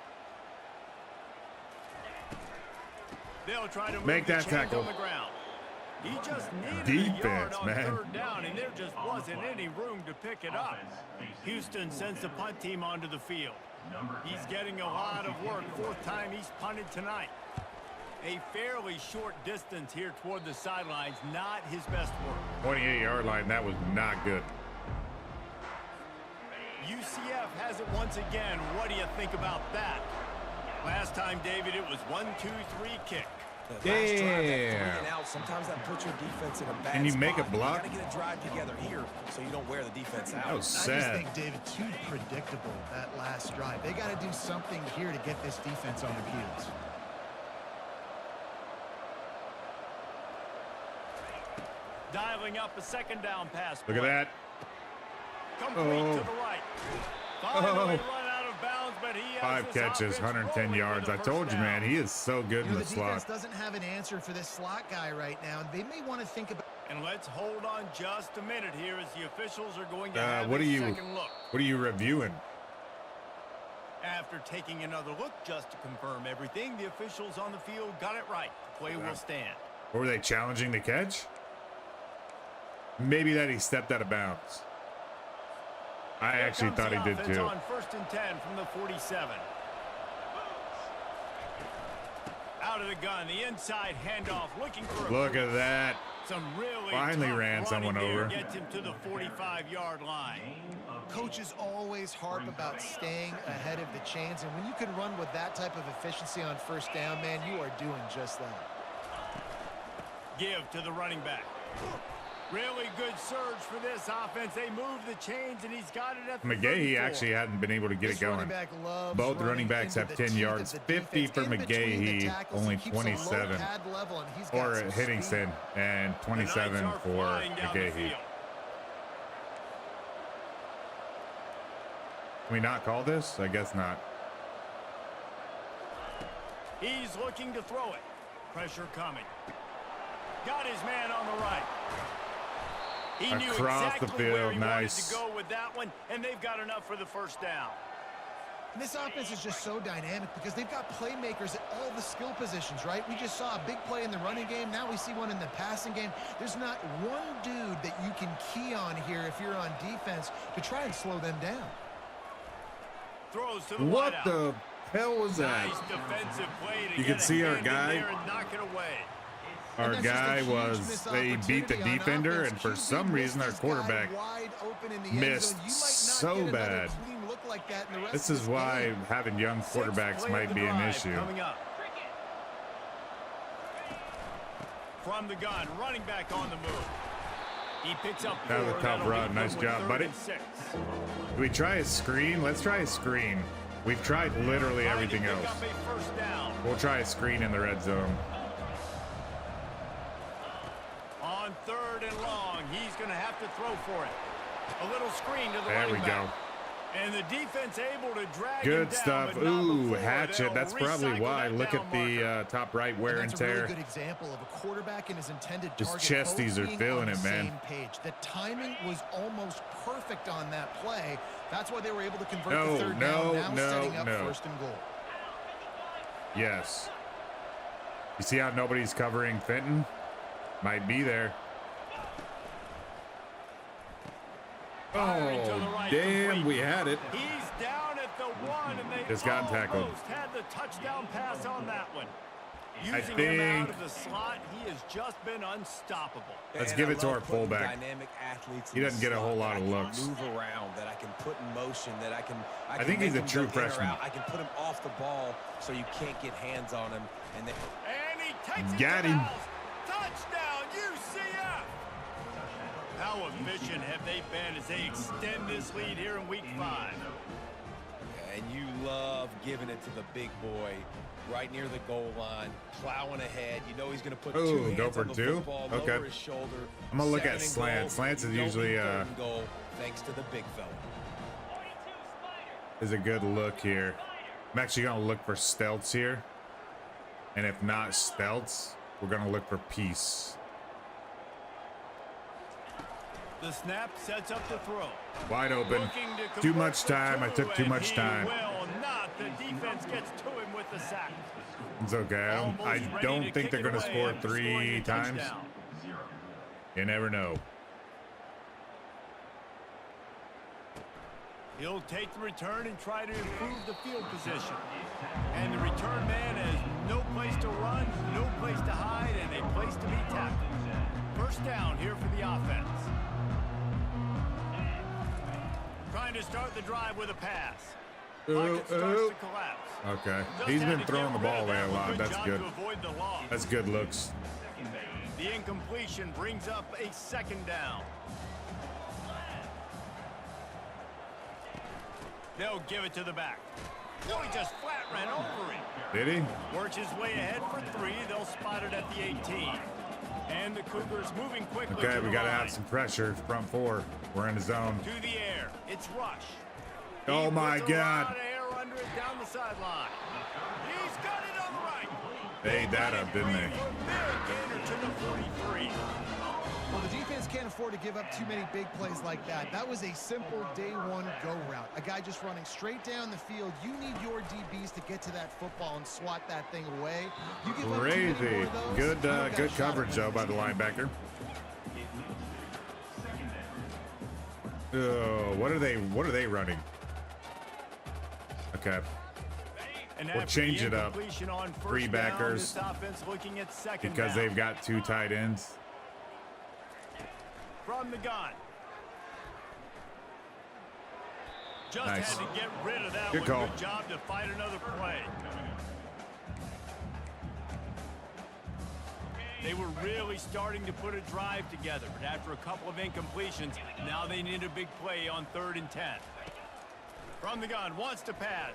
They'll try to move Make the that chains tackle. on the ground. He just needed Defense, a yard on man. third down, and there just wasn't any room to pick it up. Houston sends the punt team onto the field. He's getting a lot of work. Fourth time he's punted tonight. A fairly short distance here toward the sidelines, not his best work. 28-yard line, that was not good. UCF has it once again. What do you think about that? Last time, David, it was 1-2-3 kick. Last drive, that 3 Damn. and out, sometimes that puts your defense in a bad Can you make a spot. block? You got to get a drive together here so you don't wear the defense out. That was I just sad. think, David, too predictable, that last drive. They got to do something here to get this defense on their heels. Dialing up a second down pass. Look at that. Complete Oh. to the right. Finally run out of bounds, but he has 5 his catches, offense 110 rolling yards. with I a told first you, man, down. he is so good in The the defense slot. doesn't have an answer for this slot guy right now, and they may want to think about. And let's hold on just a minute here as the officials are going to have What a are you second look. reviewing? After taking another look just to confirm everything, the officials on the field got it right. The play will stand. Or were they challenging the catch? Maybe that he stepped out of bounds. I Here actually comes thought the he did offense too. on 1st and 10 from the 47. Out of the gun, the inside handoff, looking for a Look at that. some really Finally tough ran someone running gear over. gets him to the 45-yard line. Coaches always harp about staying ahead of the chains, and when you can run with that type of efficiency on first down, man, you are doing just that. Give to the running back. Really good surge for this offense. They move the chains, and he's got it at the McGahee 34. actually hadn't been able to get This it running going. back loves Both running running backs into have the 10 teeth yards. of the 50 defense. for In between the McGahee, tackles, only he keeps a low 27. pad level, and he's got Or some Hittingston, speed. and The 27 Knights are for flying down the McGahee. field. Can we not call this? I guess not. He's looking to throw it. Pressure coming. Got his man on the right. He knew Across the exactly where field, he nice. wanted to go with that one, and they've got enough for the first down. And this offense is just so dynamic because they've got playmakers at all the skill positions, right? We just saw a big play in the running game. Now we see one in the passing game. There's not one dude that you can key on here if you're on defense to try and slow them down. Throws to the What wideout. the hell was that? Nice defensive play to You get can a see our hand in guy. there and knock it away. Our And that's just a guy huge was, missed they beat the opportunity on defender, offense. and for QB some reason our missed his guy quarterback wide open in the end missed zone. You might not so get another bad. clean look like that in the rest This of is why game. having young Sixth quarterbacks play might of the be an drive issue. Coming up. From the gun, running back on the move. He picks up That was a 4. tough That'll run. leave Nice him with job, 3rd buddy. and 6. Do we try a screen? Let's try a screen. We've tried literally Trying to everything pick else. up a first down. We'll try a screen in the red zone. On 3rd and long, he's going to have to throw for it. A little screen to the There running we back. go. And the defense able to drag him Good down, stuff. but not Ooh, before. hatchet. They'll That's probably recycle why. that Look down at the top right wear and That's a really tear. good example of a quarterback and his intended His target chesties both are being feeling on it, the man. same page. The timing was almost perfect on that play. That's why they were able to convert No, the third no, down. Now no, setting up no. 1st and goal. Yes. You see how nobody's covering Fenton? Might be there. Firing to the Oh, right, damn, complete. we had it. He's down at the 1, and they Just got tackled. almost had the touchdown pass on that one. I Using him out think- of the slot, he has just been unstoppable. Let's And give I it to love our putting fullback. Dynamic athletes He in the doesn't get a slot whole lot that of I can looks. Move around, that I can put in motion, that I can think he's make a him true go in or freshman. out. I can put him off the ball so you can't get hands on him. And then And he takes it Got to him. the house. Touchdown, UCF! How efficient have they been as they extend this lead here in Week 5? and you love giving it to the big boy right near the goal line, plowing ahead. You know he's going to put two hands go for on the two? football, Okay. lower his shoulder. I'm gonna look at Second and slants. goal. Slants is You don't usually need third and goal, thanks to the big fella. is a good look here. I'm actually gonna look for stealths here, and if not stealths, we're gonna look for peace. The snap sets up the throw. Wide open. Looking to Too convert much the time. I two, took too and much he time. will not. The defense gets to him with the sack. It's okay. I Almost ready don't to think kick they're it gonna away score after 3 scoring a times. touchdown. You never know. He'll take the return and try to improve the field position. And the return man has no place to run, no place to hide, and a place to be tackled. First down here for the offense. Trying to start the drive with a pass. Pocket starts to collapse. Okay. Just He's had been to throwing the get rid ball of away that. a lot. That's job good. to avoid the loss. That's good looks. The incompletion brings up a second down. They'll give it to the back. Oh, he just flat ran over it. Did he? Works his way ahead for 3. They'll spot it at the 18. And the Cougars moving quickly Okay, to we the gotta line. have some pressure. Front 4. We're in the zone. To the air. It's Rush. Oh He my puts a lot God. of air under it down the sideline. He's got it on the right. They ate that up, didn't they? Big gainer to the 43. Well, the defense can't afford to give up too many big plays like that. That was a simple day one go route. A guy just running straight down the field. You need your DBs to get to that football and swat that thing away. You give up too many more Crazy. of those, Good, you don't got a good shot at coverage though by the linebacker. What are they running? Okay. And We'll after change the it up. incompletion on first 3 down, backers. this offense looking at second Because down. they've got 2 tight ends. From the gun. Just Nice. had to get rid of that Good one. call. Good job to fight another play. They were really starting to put a drive together, but after a couple of incompletions, now they need a big play on 3rd and 10. From the gun, wants to pass.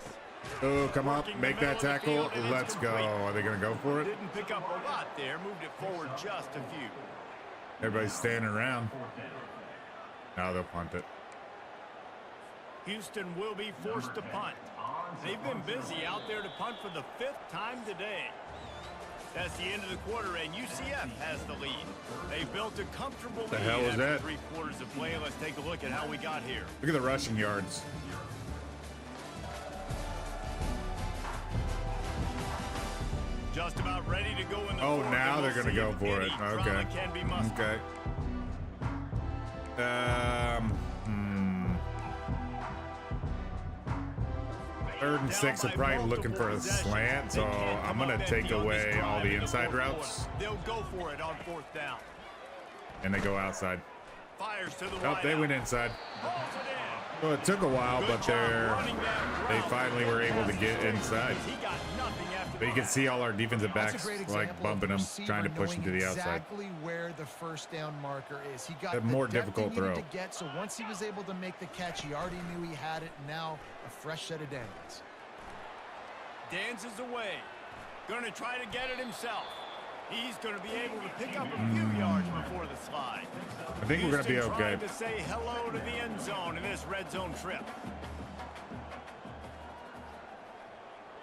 Oh, come up. Working the Make that middle of the tackle. field, and it's Let's go. complete. Are they going to go for it? Didn't pick up a lot there, moved it forward just a few. Everybody's standing around. Now they'll punt it. Houston will be forced to punt. They've been busy out there to punt for the 5th time today. That's the end of the quarter, and UCF has the lead. They built a comfortable The lead hell was after that? 3 quarters of play. Let's take a look at how we got here. Look at the rushing yards. Just about ready to go in the Oh, fourth, now and they're we'll going to see go if for any it. drama Okay. can be mustered. Okay. Third and 6 are probably looking for a slant, so I'm going to take away all the inside routes, They'll go for it on 4th down. and they go outside. Fires to the Nope, they wideout. went inside. Hauls it in. Well, it took a while, Good but job running that they route. finally were able to get inside. He got nothing after But you the can see all our defensive That's backs a great like example of bumping the him, receiver trying to push him to knowing the outside. exactly where the first down marker is. He got A the more depth difficult he needed throw. to get, so once he was able to make the catch, he already knew he had it. Now a fresh set of downs. dances away. Going to try to get it himself. He's going to be able to pick up a few yards before the slide. I think we're going to be Houston okay. trying to say hello to the end zone in this red zone trip.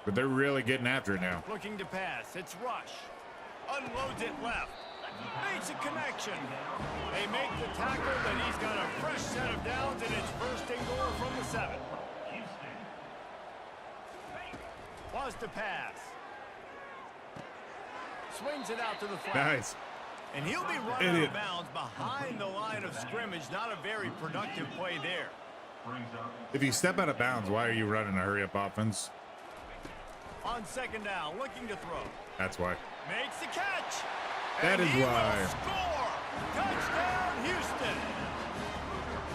But they're really getting after it now. Looking to pass. It's Rush. Unloads it left. Makes a connection. They make the tackle, and he's got a fresh set of downs, and it's 1st and goal from the 7. Was to pass. Swings it out to the flat. Nice. And he'll be running out Idiot. of bounds behind the line of scrimmage. Not a very productive play there. If you step out of bounds, why are you running a hurry-up offense? On 2nd down, looking to throw. That's why. Makes the catch. That And is he why. will score. Touchdown, Houston.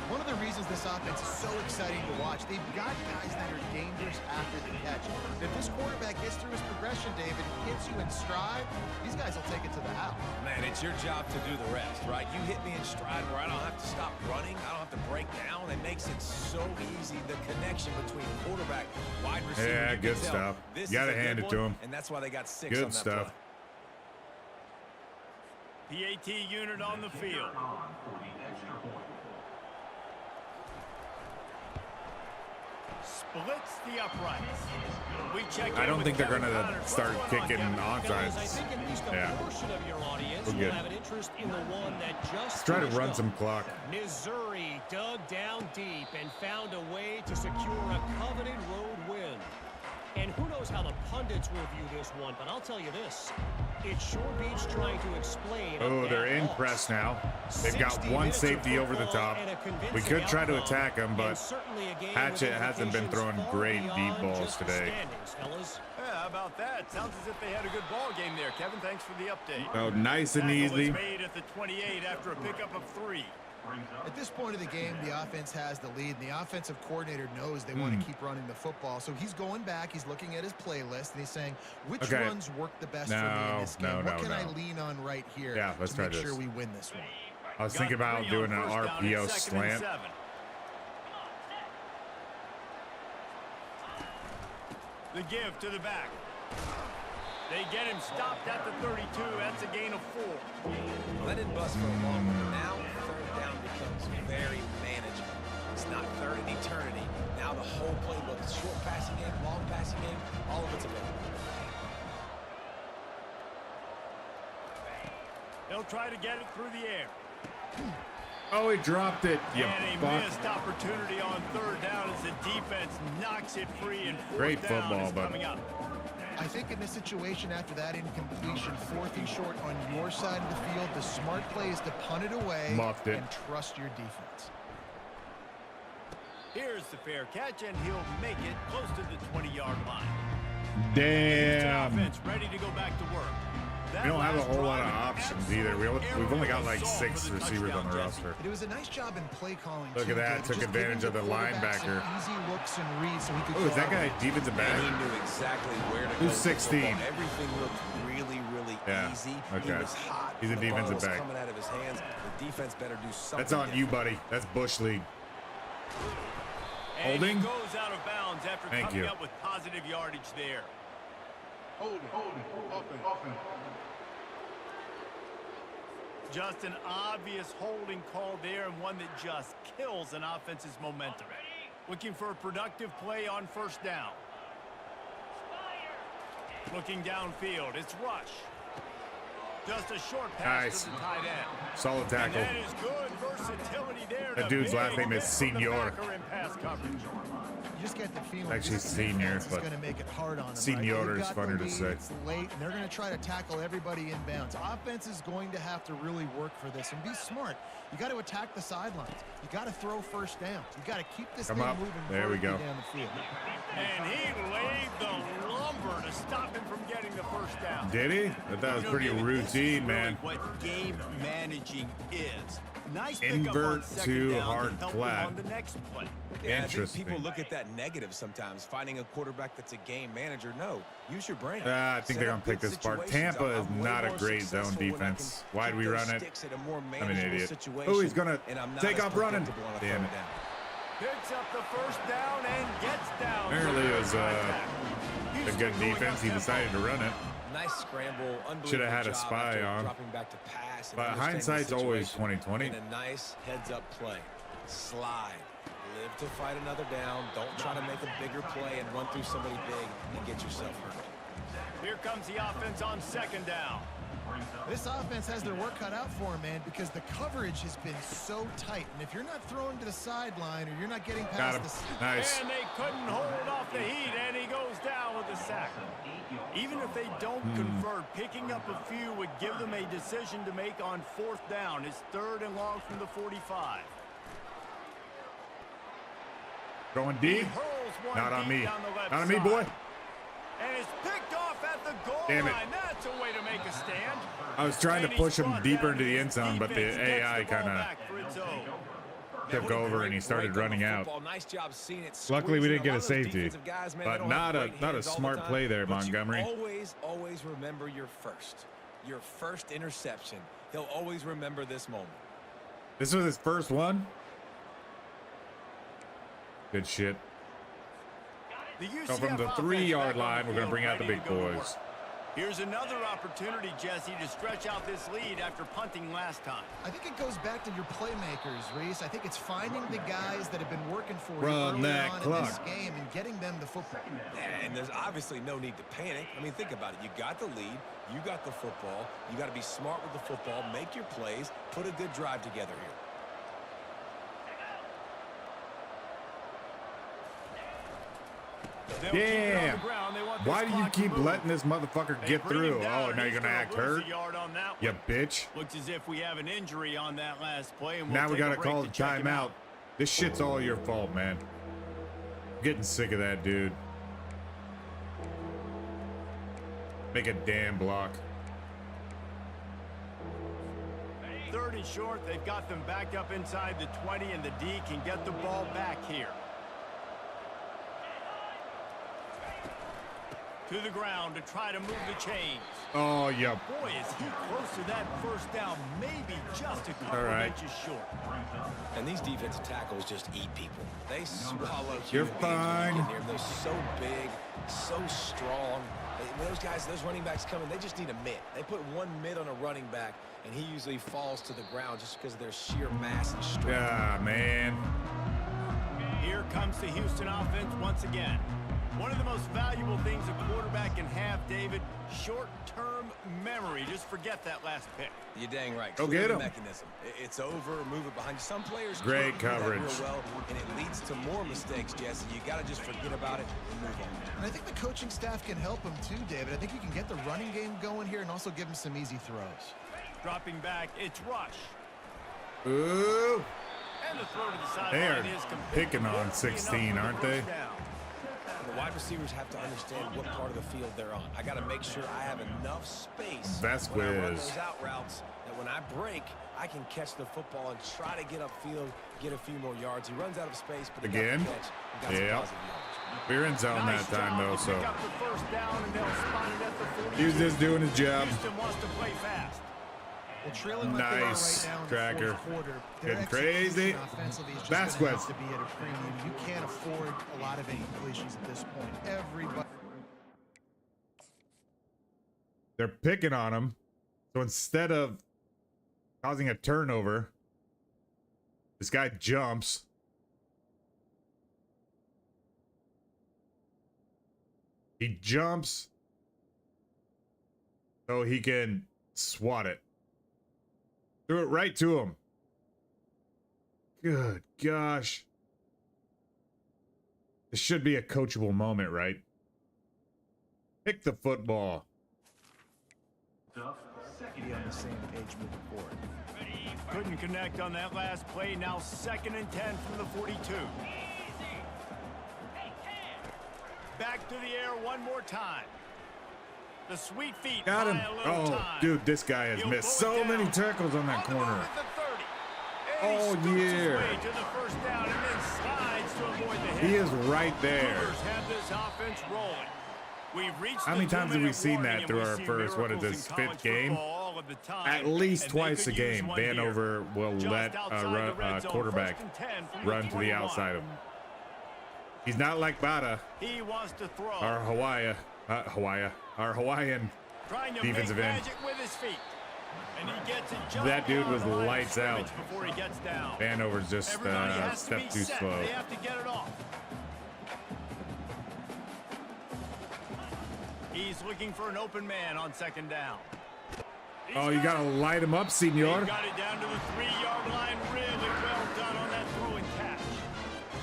One of the reasons this offense is so exciting to watch, they've got guys that are dangerous after the catch. If this quarterback gets through his progression, question, David, hits you in stride, these guys will take it to the house. Man, it's your job to do the rest, right? You hit me in stride where I don't have to stop running. I don't have to break down. It makes it so easy. The connection between quarterback, wide receiver. Yeah, good stuff. You got to hand it to him. And that's why they got 6 Good on that stuff. play. PAT unit on the field. Splits the uprights. We check I don't with think they're Kevin going to Connors. start What's going on, kicking Kevin? Guys, I onside. think at least a Yeah. portion of your audience We're will good. have an interest in the one that just Let's try to finished run up. some clock. Missouri dug down deep and found a way to secure a coveted road win. And who knows how the pundits will view this one, but I'll tell you this. It sure beats trying to explain. Oh, they're in loss. press now. They've got 60 one minutes of safety over the football top. and a convincing We could try to outcome, attack them, but and certainly a game with Hatchet hasn't been implications throwing far great deep beyond balls just the today. standings, fellas. Yeah, how about that? Sounds as if they had a good ball game there, Kevin. Thanks for the update. Oh, nice and Tackle was easy. made at the 28 after a pickup of 3. At this point of the game, the offense has the lead, and the offensive coordinator knows they want to keep running the football. So he's going back, he's looking at his playlist, and he's saying, which Okay. runs work the best for me in this game? What can I lean on right here Yeah, let's to try make this. sure we win this one? I was Got thinking about 3 doing on an first down and RPO 2nd and slant. 7. The give to the back. They get him stopped at the 32. That's a gain of 4. Well, that didn't bust for a long one. Now, 3rd down becomes very manageable. It's not 3rd and eternity. Now the whole playbook, short passing game, long passing game, all of it's available. They'll try to get it through the air. Oh, he dropped it. You And a fuck. missed opportunity on 3rd down as the defense knocks it free, and 4th Great down football, is but- coming up. I think in this situation, after that incompletion, 4th and short on your side of the field, the smart play is to punt it away Muffed it. and trust your defense. Here's the fair catch, and he'll make it close to the 20-yard line. Damn. Offense ready to go back to work. We don't have a whole lot of options either. We've only got like 6 receivers on the roster. It was a nice job in play calling. Look too, at that, David. took Just advantage giving of the quarterback some linebacker. Easy looks and reads so he could Oh, is that go guy out. defensive And he back? knew exactly where to go. Who's with the 16? football. Everything looked really Yeah, easy. okay. He was hot. He's a The ball defensive was back. coming out of his hands. The defense better do something. That's on you, different. buddy. That's Bush League. And Holding? he goes out of bounds after Thank coming you. up with positive yardage there. Just an obvious holding call there, and one that just kills an offense's momentum. Looking for a productive play on 1st down. Looking downfield, it's Rush. Just a short pass Nice. to the tight end. Solid And tackle. that is good versatility there. That The dude's last big name is hit from the Senior. backer in pass coverage. You just get the feeling Actually, this senior, defense is but going to make it hard on them. senior right? is They've got funner the to lead, say. It's late, and they're going to try to tackle everybody inbounds. Offense is going to have to really work for this and be smart. You got to attack the sidelines. You got to throw 1st downs. You got to keep this Come thing up. moving. There we vertically go. Down the field. And he laid the lumber to stop him from getting the 1st down. Did he? That was pretty David, this is routine, really man. what game managing is. Nice Invert pickup on 2nd to down hard help him flat. on the next play. Yeah, I think Interesting. people look at that negative sometimes. Finding a quarterback that's a game manager. No, use your brain. I think they're Set going up to pick good this part. situations. Tampa is I'm way not a more great zone successful when I can defense. Why'd keep we those run it? sticks at a more I'm an manageable idiot. situation, Oh, he's going to and I'm not take as off running. predictable on a Damn third it. down. Picks up the 1st down and gets down. Apparently it was a Houston good going defense. He up-tempo. decided to run it. Nice scramble. Shoulda had a job spy after on. dropping back to pass and But understanding the hindsight's always situation. 20/20. And a nice heads-up play. Slide. Live to fight another down. Don't try to make a bigger play and run through somebody big and get yourself hurt. Here comes the offense on 2nd down. This offense has their work cut out for them, man, because the coverage has been so tight. And if you're not throwing to the sideline or you're not getting Got past him. the Nice. And they couldn't hold off the heat, and he goes down with a sack. Even if they don't convert, picking up a few would give them a decision to make on 4th down. It's 3rd and long from the 45. Going He deep. hurls one Not on deep me. down the left Not on me, side. boy. And it's picked off at the goal Damn it. line. That's a way to make a stand. I was trying to And he's push him brought deeper down into the his end zone, but the defense gets AI the ball kind of back for its own. took over and he started running out. Nice job seeing it. Luckily, we didn't get a lot of those safety, defensive guys, man, they but don't have not great a hands all the smart time, play there, but you Montgomery. always remember your first interception. He'll always remember this moment. This was his first one. Good shit. So from the 3-yard line, we're going to bring out the big boys. Here's another opportunity, Jesse, to stretch out this lead after punting last time. I think it goes back to your playmakers, Reese. I think it's finding the guys that have been working for you Run early that on clock. in this game and getting them the football. And there's obviously no need to panic. I mean, think about it. You got the lead. You got the football. You got to be smart with the football. Make your plays. Put a good drive together here. Damn. Why do you keep letting this motherfucker get through? Oh, now you're going to act hurt? You bitch. Looks as if we have an injury on that last play. And Now we got to to call the timeout. This shit's all your fault, man. I'm getting sick of that, dude. Make a damn block. 3rd and short. They've got them backed up inside the 20, and the D can get the ball back here. To the ground to try to move the chains. Oh, yeah. Boy, is he close to that first down. Maybe just a couple inches short. And these defensive tackles just eat people. They swallow. You're fine. They're so big, so strong. When those guys, those running backs come in, they just need a mid. They put one mid on a running back, and he usually falls to the ground just because of their sheer mass and strength. Yeah, man. Here comes the Houston offense once again. One of the most valuable things a quarterback can have, David, short-term memory. Just forget that last pick. You're dang right. Go get him. Mechanism. It's over. Move it behind you. Some players great do that coverage. real well, and it leads to more mistakes, Jesse. You got to just forget about it and move on. And I think the coaching staff can help him too, David. I think you can get the running game going here and also give him some easy throws. Dropping back, it's Rush. Ooh. And the throw to the They are sideline is complete. picking on 16, aren't they? The wide receivers have to understand what part of the field they're on. I got to make sure I have enough space when I run those out routes that when I break, I can catch the football and try to get upfield, get a few more yards. He runs out of space, but he Again? got the catch and got some Yeah. positive yards. We were in zone Nice that time, job though, to so pick up the first down, and they'll spot it at the 42. he was just doing his job. Houston wants to play fast. Well, trailing like they are Nice right now in tracker. the fourth quarter, their Getting crazy. execution offensively is just Vasquez. gonna have to be at a premium. You can't afford a lot of incompletions at this point. Everybody. They're picking on him. So instead of causing a turnover, this guy jumps. He jumps so he can swat it. Threw it right to him. Good gosh. This should be a coachable moment, right? Pick the football. Be on the same page moving forward. Couldn't connect on that last play. Now 2nd and 10 from the 42. Back to the air one more time. The sweet feet. Got him. buy a little Oh, time. dude, this guy has He'll missed pull it so down. many tackles on that On the move corner. at the 30. Oh, And he scoots his yeah. way to the first down and then slides to avoid the hit. He is right there. Cougars have this offense rolling. We've reached How the many times have we 2-minute seen warning, that and through we our see first, what is miracles this, in fifth college game? football all of the time, At least and they twice a could use game, one here. Vanover will Just let outside the red zone, quarterback 1st and 10 from the run to the 21. outside of him. He's not like Bada, He wants to throw. our Hawaiian Trying to defensive make end. magic with his feet. And he gets it just That dude beyond was the line of lights out. scrimmage before he gets down. Vanover's just Everybody has to step be too set. slow. They have to get it off. He's looking for an open man on 2nd down. Oh, you gotta light him up, He senor. got it down to the 3-yard line. Really well done on that throw and catch.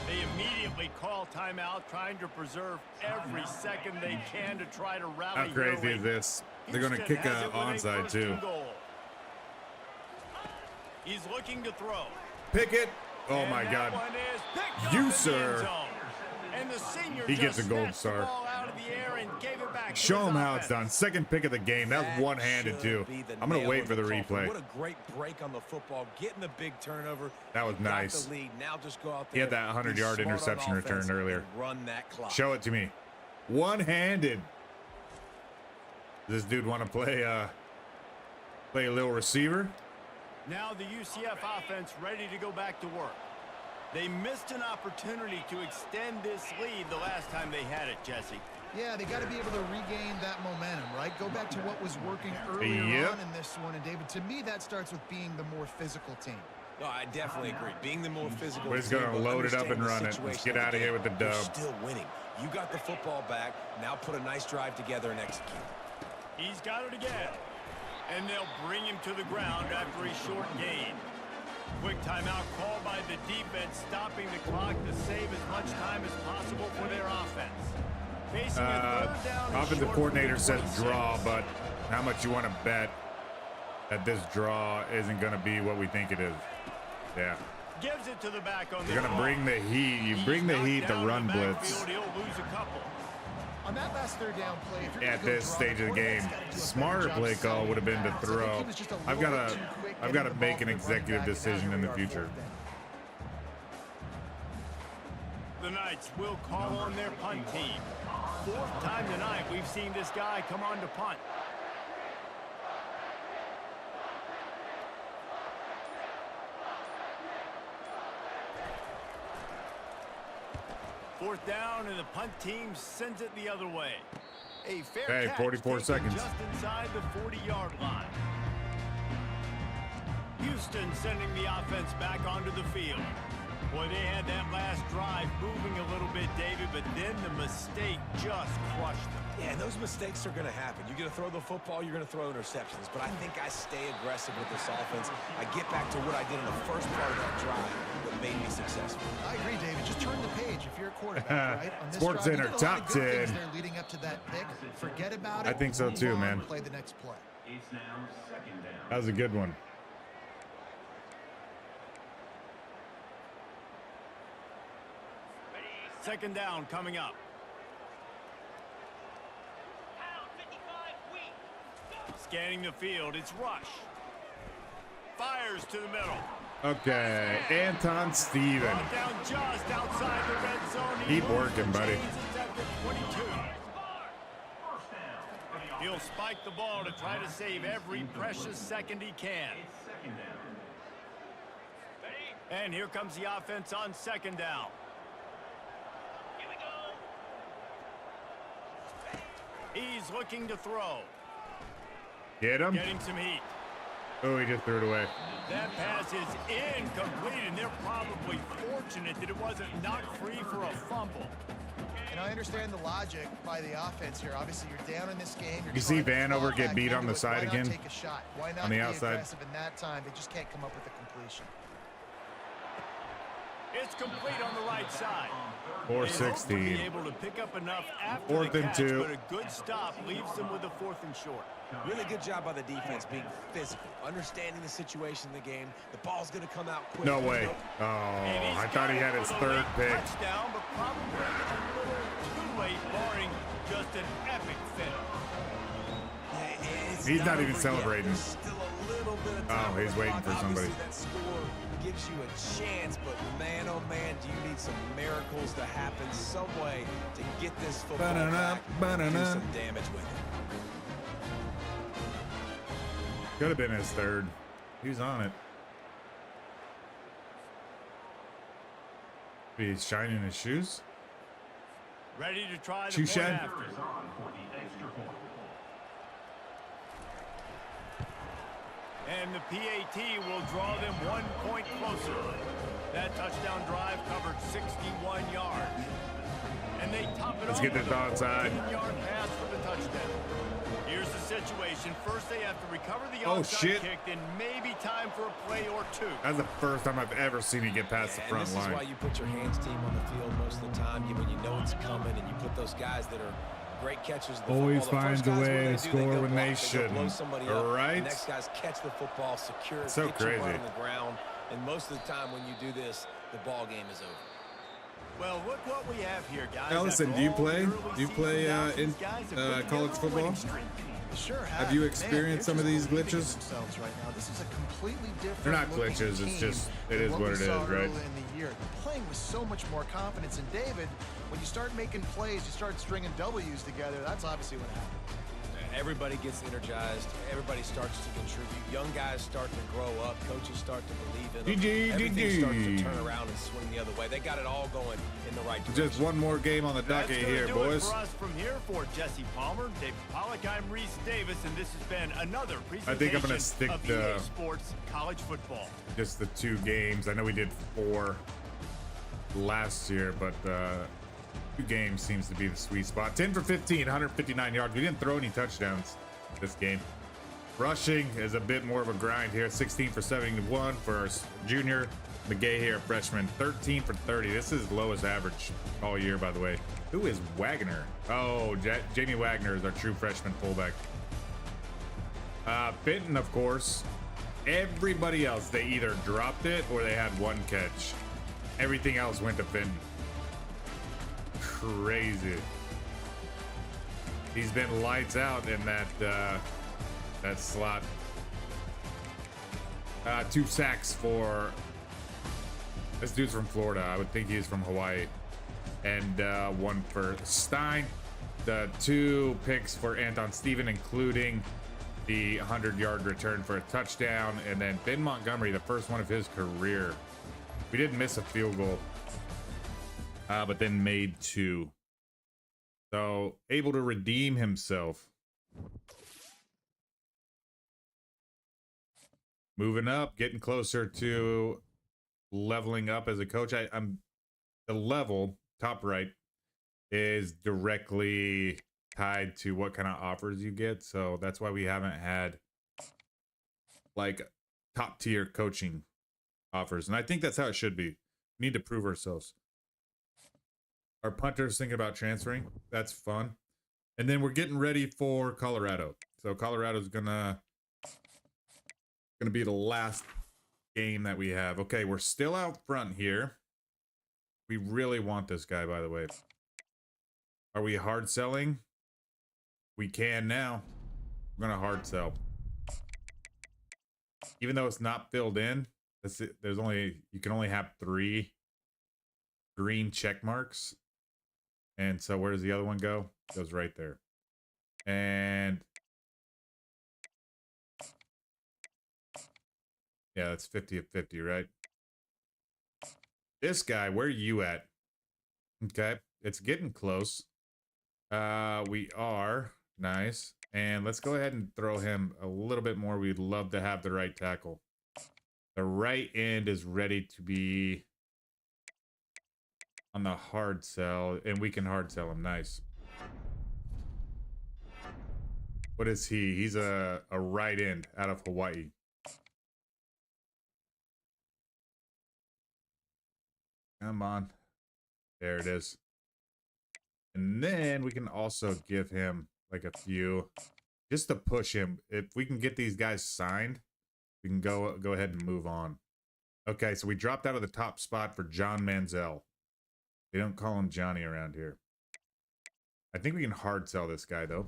They immediately call timeout, trying to preserve every second they can to try to rally. How crazy is this? They're gonna Houston kick has a it with a onside 1st too. and goal. He's looking to throw. Pick it. Oh And my that God. one is picked up You, in the end sir. zone. And the senior He gets just a gold snatched star. the ball out of the air and gave it back to Show his him how it's offense. done. Second pick of the game. That was one-handed too. I'm gonna wait for the replay. What a great break on the football, getting the big turnover. That was You got nice. the lead. Now just go out He there. had that 100-yard be smart on interception offense return earlier. and run that clock. Show it to me. One-handed. Does this dude want to play a little receiver? Now the UCF offense ready to go back to work. They missed an opportunity to extend this lead the last time they had it, Jesse. Yeah, they got to be able to regain that momentum, right? Go back to what was working earlier on in this one. And, David, to me, that starts with being the more physical team. No, I definitely agree. Being the more physical We're just team, gonna but load it up and understanding the run it. Let's situation get of the out of here game. with the You're dub. still winning. You got the football back. Now put a nice drive together and execute. He's got it again. And they'll bring him to the ground after a short gain. Quick timeout called by the defense, stopping the clock to save as much time as possible for their offense. Facing a third down and Offensive short coordinator from says 26. draw, but how much you want to bet that this draw isn't going to be what we think it is? Yeah. Gives it to the back on the You're going to bring the heat. You bring the heat to run blitz. He'll lose a couple. On that last third down play, if you're At gonna go this draw, stage of the game, quarterback's gotta do a better smarter job play call selling would have been to backs. I think throw. he was just a I've little got too to quick I've getting got the to ball make to an the executive running back, and now decision here in we the are, future. fourth down. The Knights will call on their punt team. Fourth time tonight we've seen this guy come on to punt. Fourth down, and the punt team sends it the other way. A fair Hey, catch 44 taken seconds. just inside the 40-yard line. Houston sending the offense back onto the field. Boy, they had that last drive moving a little bit, David, but then the mistake just crushed them. Yeah, and those mistakes are going to happen. You're going to throw the football, you're going to throw interceptions. But I think I stay aggressive with this offense. I get back to what I did in the first part of that drive that made me successful. I agree, David. Just turn the page if you're a quarterback, right? On this Sports drive, you Center, did a lot of top good things 10. there leading up to that pick. Forget about it. I think so Move too, on, man. Play the next play. It's now second down. That was a good one. Second down coming up. Scanning the field, it's Rush. Fires to the middle. Okay, Anton Steven. Brought down just outside the red zone. He Keep moves working, the buddy. chains. It's at the 22. First down for the He'll offense. spike the ball to try to save every precious second he can. It's second down. And here comes the offense on second down. He's looking to throw. Get him. Getting some heat. Oh, he just threw it away. That pass is incomplete, and they're probably fortunate that it wasn't knocked free for a fumble. And I understand the logic by the offense here. Obviously, you're down in this game. You're You see trying to Vanover claw get back beat on into the it. side Why not again? take a shot? Why not On the be outside? aggressive in that time? They just can't come up with a completion. It's complete on the right side. 4-16. They hope to be able to pick up enough after Fourth the and catch, 2. but a good stop leaves them with a fourth and short. Really good job by the defense being physical, understanding the situation in the game. The ball's going to come out quick. No way. Oh, And he's I thought he got had it his for the third late pick. touchdown, but probably a little too late, barring just an epic finish. It's He's not over even yet. celebrating. There's still a little bit of Oh, time on he's the waiting clock. for somebody. Obviously, that score gives you a chance, but man, oh man, do you need some miracles to happen some way to get this football Ba-da-da, back and do ba-da-da. some damage with it. Could have been his third. He was on it. He's shining his shoes. Ready to try the Shoe point shine. after. Is on for the extra point. And the PAT will draw them 1 point closer. That touchdown drive covered 61 yards. And they top it Let's off get with this a onside. 14-yard pass for the touchdown. Here's the situation. First, they have to recover the Oh, onside shit. kick, then maybe time for a play or two. That's the first time I've ever seen it get past the And front this is why line. you put your hands team on the field most of the time. When you know it's coming, and you put those guys that are great catchers of the Always football. The finds first a guys, way what to do? score go when they block, go blow shouldn't. somebody up. Right? The next guys catch the football, secure it, So get your butt crazy. on the ground. And most of the time when you do this, the ball game is over. Well, look what we have here, guys. Allison, After do you all the play? early Do you seasons play out, in these guys have put college together a football? winning streak. Sure Have you experienced some of these glitches? Themselves right now. This is a completely different. They're not looking glitches, it's team just- it than is what we it is, saw right? early in the year. They're playing with so much more confidence. And David, when you start making plays, you start stringing W's together. That's obviously what happened. Everybody gets energized. Everybody starts to contribute. Young guys start to grow up. Coaches start to believe in them. Everything starts to turn around and swing the other way. They got it all going in the right direction. Just one more game on the That's docket gonna here, do boys. it for us from here. For Jesse Palmer, David Pollack, I'm Reese Davis, and this has been another presentation I think I'm gonna stick of to EA Sports College Football. just the 2 games. I know we did 4 last year, but 2 games seems to be the sweet spot. 10 for 15, 159 yards. We didn't throw any touchdowns this game. Rushing is a bit more of a grind here. 16 for 71 for our junior. McGay here, freshman. 13 for 30. This is lowest average all year, by the way. Who is Wagner? Oh, Jamie Wagner is our true freshman fullback. Fenton, of course. Everybody else, they either dropped it or they had 1 catch. Everything else went to Fenton. Crazy. He's been lights out in that slot. 2 sacks for this dude's from Florida. I would think he's from Hawaii. And 1 for Stein. The 2 picks for Anton Stephen, including the 100-yard return for a touchdown. And then Ben Montgomery, the first one of his career. We didn't miss a field goal, but then made 2. So able to redeem himself. Moving up, getting closer to leveling up as a coach. I'm the level top right is directly tied to what kind of offers you get. So that's why we haven't had like top tier coaching offers. And I think that's how it should be. We need to prove ourselves. Our punter's thinking about transferring. That's fun. And then we're getting ready for Colorado. So Colorado's gonna be the last game that we have. Okay, we're still out front here. We really want this guy, by the way. Are we hard selling? We can now. We're gonna hard sell. Even though it's not filled in, you can only have 3 green check marks. And so where does the other one go? It goes right there. And yeah, that's 50 of 50, right? This guy, where are you at? Okay, it's getting close. We are nice. And let's go ahead and throw him a little bit more. We'd love to have the right tackle. The right end is ready to be on the hard sell, and we can hard sell him. Nice. What is he? He's a right end out of Hawaii. Come on. There it is. And then we can also give him like a few just to push him. If we can get these guys signed, we can go ahead and move on. Okay, so we dropped out of the top spot for John Manziel. They don't call him Johnny around here. I think we can hard sell this guy though.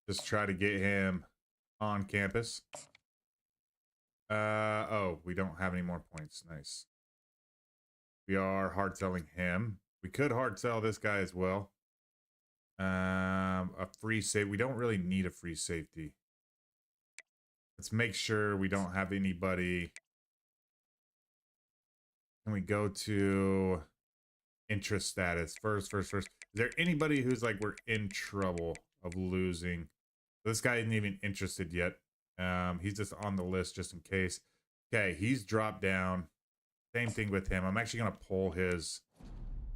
Just try to get him on campus. Oh, we don't have any more points. Nice. We are hard selling him. We could hard sell this guy as well. A free safety. We don't really need a free safety. Let's make sure we don't have anybody. Can we go to interest status first? Is there anybody who's like we're in trouble of losing? This guy isn't even interested yet. He's just on the list just in case. Okay, he's dropped down. Same thing with him. I'm actually gonna pull his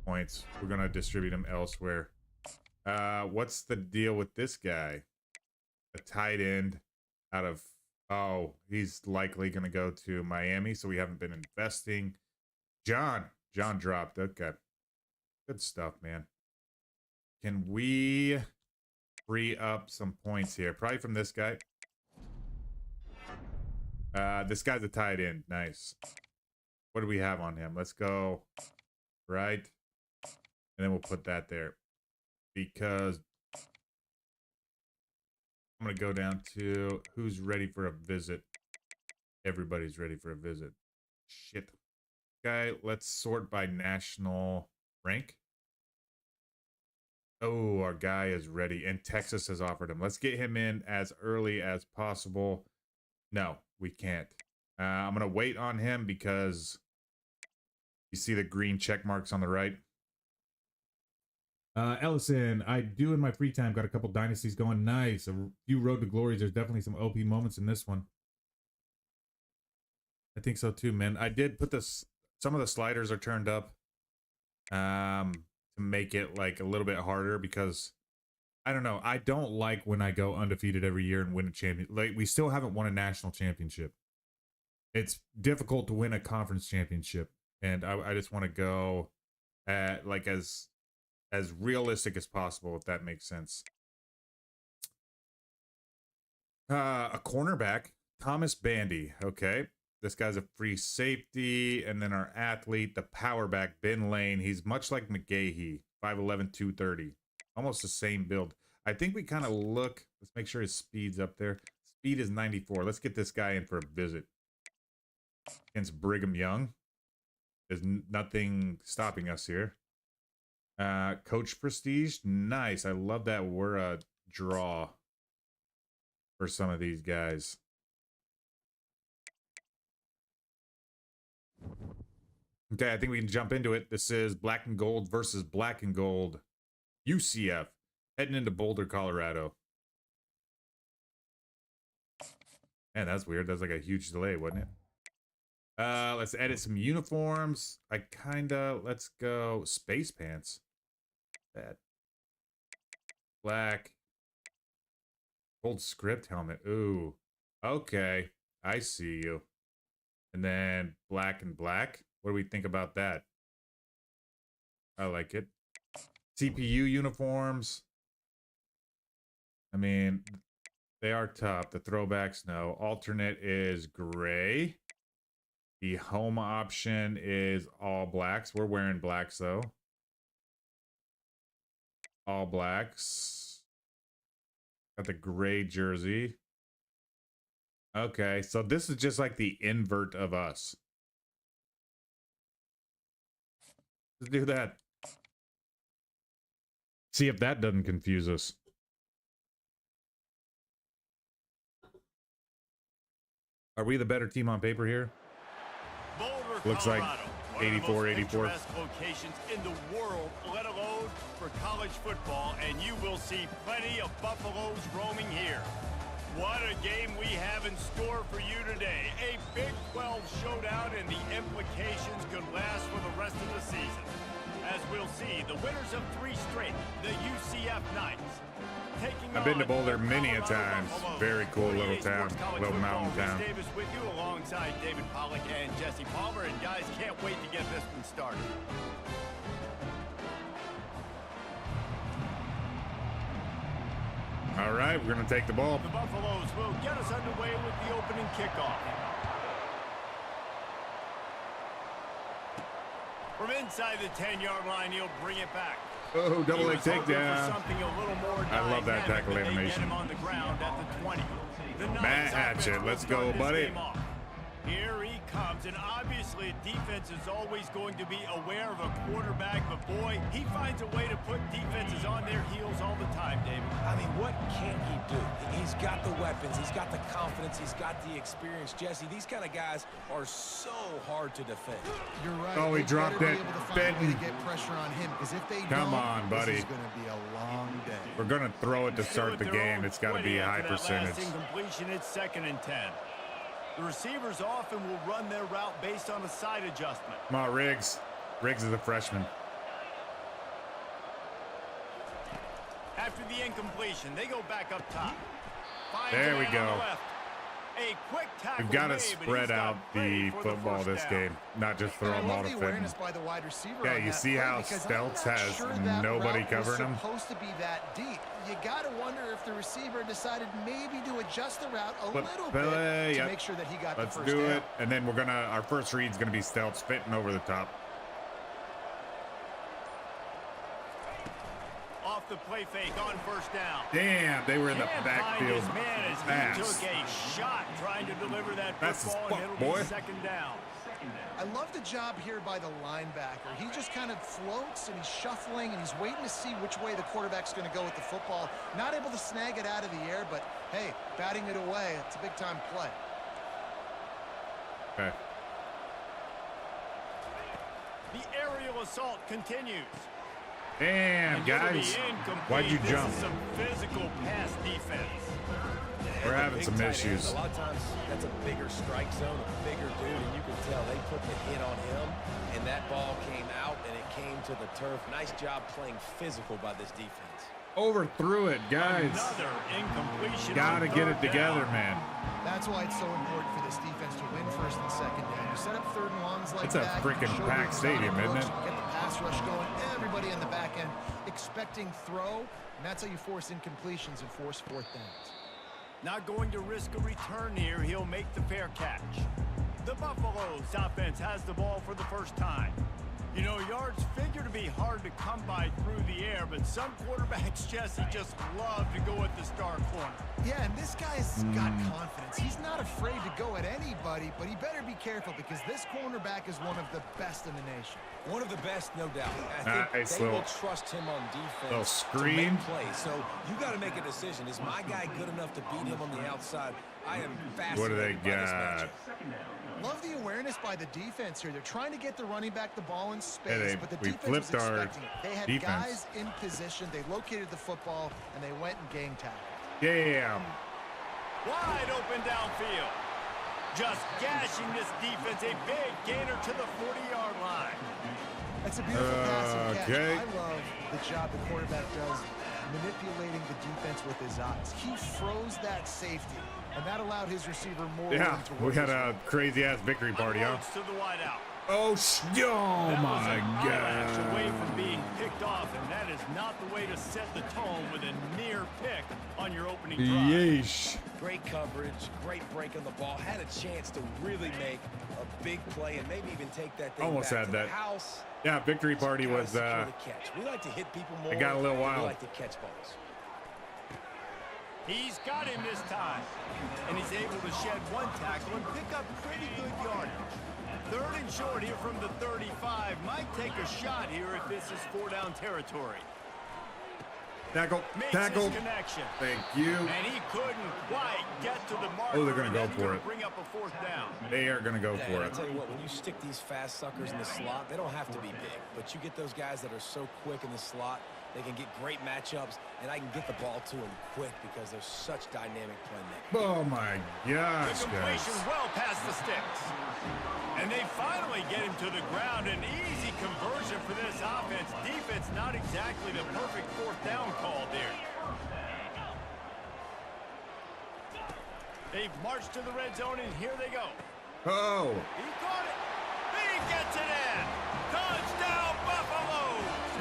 points. We're gonna distribute him elsewhere. What's the deal with this guy? A tight end out of, oh, he's likely gonna go to Miami, so we haven't been investing. John dropped. Okay, good stuff, man. Can we free up some points here? Probably from this guy. This guy's a tight end. Nice. What do we have on him? Let's go right. And then we'll put that there. Because I'm going to go down to who's ready for a visit. Everybody's ready for a visit. Shit. Okay, let's sort by national rank. Oh, our guy is ready. And Texas has offered him. Let's get him in as early as possible. No, we can't. I'm going to wait on him because you see the green check marks on the right. Ellison, I do in my free time. Got a couple dynasties going. Nice. A few road to glories. There's definitely some OP moments in this one. I think so too, man. I did put this. Some of the sliders are turned up to make it like a little bit harder because I don't know. I don't like when I go undefeated every year and win a champion. Like we still haven't won a national championship. It's difficult to win a conference championship, and I just want to go at like as realistic as possible, if that makes sense. A cornerback, Thomas Bandy. Okay. This guy's a free safety. And then our athlete, the power back, Ben Lane. He's much like McGahee, 5'11", 230. Almost the same build. I think we kind of look. Let's make sure his speed's up there. Speed is 94. Let's get this guy in for a visit. Against Brigham Young. There's nothing stopping us here. Coach Prestige. Nice. I love that we're a draw for some of these guys. Okay, I think we can jump into it. This is Black and Gold versus Black and Gold. UCF. Heading into Boulder, Colorado. Man, that's weird. That's like a huge delay, wasn't it? Let's edit some uniforms. Let's go space pants. That. Black. Gold script helmet. Ooh. Okay. I see you. And then black and black. What do we think about that? I like it. CPU uniforms. I mean, they are tough. The throwbacks, no. Alternate is gray. The home option is all blacks. We're wearing blacks, though. All blacks. Got the gray jersey. Okay, so this is just like the invert of us. Let's do that. See if that doesn't confuse us. Are we the better team on paper here? Boulder, Looks like Colorado, 84-84. best locations in the world, let alone for college football, and you will see plenty of Buffaloes roaming here. What a game we have in store for you today. A Big 12 showdown, and the implications could last for the rest of the season. As we'll see, the winners of 3 straight, the UCF Knights. I've been to Boulder many a times. Very cool little town, little mountain town. Davis with you alongside David Pollack and Jesse Palmer, and guys, can't wait to get this one started. All right, we're going to take the ball. The Buffaloes will get us underway with the opening kickoff. From inside the 10-yard line, he'll bring it back. Oh, double leg takedown. I love that tackle animation. Him on the ground at the 20. Matt Hatchett, let's go, buddy. Here he comes, and obviously defense is always going to be aware of a quarterback, but boy, he finds a way to put defenses on their heels all the time, David. I mean, what can he do? He's got the weapons, he's got the confidence, he's got the experience. Jesse, these kind of guys are so hard to defend. You're right. Oh, he dropped it. Benton. To get pressure on him, because if they Come on, buddy. This is going to be a long day. We're going to throw it to start the game. It's got to be a high percentage. Incompletion, it's 2nd and 10. The receivers often will run their route based on a side adjustment. Come on, Riggs. Riggs is a freshman. After the incompletion, they go back up top. There we go. A quick tackle We've got to made, but he's spread not out ready the for football first this down. game, not just throw And I them all love to the fit. awareness by the wide receiver. Yeah, on you that see play, how because Stelz I'm not has sure that nobody route was covering him? supposed to be that deep. You got to wonder if the receiver decided maybe to adjust the route a little bit to yep. make sure that he got Let's the first do down. it. And then our first read's gonna be Stelz fitting over the top. Off the play fake on first down. Damn, they were in the Can't backfield find his man as he fast. took a shot trying to deliver that Fast as football, fuck, and it'll boy. be second down. I love the job here by the linebacker. He just kind of floats and he's shuffling and he's waiting to see which way the quarterback's going to go with the football. Not able to snag it out of the air, but hey, batting it away, it's a big-time play. Okay. The aerial assault continues. Damn, And it'll be guys. incomplete. Why'd you This jump? is some physical pass defense. We're having Big some tight ends, issues. A lot of times that's a bigger strike zone, a bigger dude, and you can tell they put the hit on him, and that ball came out, and it came to the turf. Nice job playing physical by this defense. Overthrew it, guys. Another incompletion. Gotta on get it third together, down. man. That's why it's so important for this defense to win first and second down. You set up third and longs like It's a that. freaking show packed your exotic stadium, isn't looks, it? Get the pass rush going. Everybody in the back end expecting throw, and that's how you force incompletions and force fourth downs. Not going to risk a return here. He'll make the fair catch. The Buffaloes offense has the ball for the first time. You know, yards figure to be hard to come by through the air, but some quarterbacks, Jesse, just love to go at the star corner. Yeah, and this guy's got confidence. He's not afraid to go at anybody, but he better be careful because this cornerback is one of the best in the nation. One of the best, no doubt. I think Nice they will little- trust him on defense little to screen. make plays. So you got to make a decision. Is my guy good enough to beat him on the outside? I am fascinated What do they by this got? matchup. Love the awareness by the defense here. They're trying to get the running back the ball in space, they- but the we defense was flipped our expecting it. They had defense. guys in position. They located the football, and they went and game tackled. Damn. Wide open downfield. Just gashing this defense. A big gainer to the 40-yard line. That's a beautiful pass and catch. Okay. I love the job the quarterback does manipulating the defense with his eyes. He froze that safety, and that allowed his receiver more Yeah, room to we work had his a crazy-ass victory party, huh? Unloads to the wideout. Oh, oh That was my an eyelash away from God. being picked off, and that is not the way to set the tone with a near pick on your opening drive. Yeesh. Great coverage, great break on the ball. Had a chance to really make a big play and maybe even take that thing Almost back had to that. the house. Yeah, victory party Gotta was, secure the catch. We like to hit people more. got a little than wild. We like to catch balls. He's got him this time, and he's able to shed one tackle and pick up pretty good yardage. Third and short here from the 35. Might take a shot here if this is four-down territory. Tackle, Makes tackle. his connection. Thank you. And he couldn't quite get to the marker. Oh, they're gonna and go that's for gonna it. Bring up a fourth down. They are going to go Yeah, for and I it. tell you what, when you stick these fast suckers in the slot, they don't have to be big. But you get those guys that are so quick in the slot, they can get great matchups, and I can get the ball to them quick because they're such dynamic playmakers. Oh, my The gosh, completion guys. well past the sticks. And they finally get him to the ground. An easy conversion for this offense. Defense not exactly the perfect fourth down call there. They've marched to the red zone, and here they go. Oh, He caught it. He gets it in. Touchdown, Buffaloes.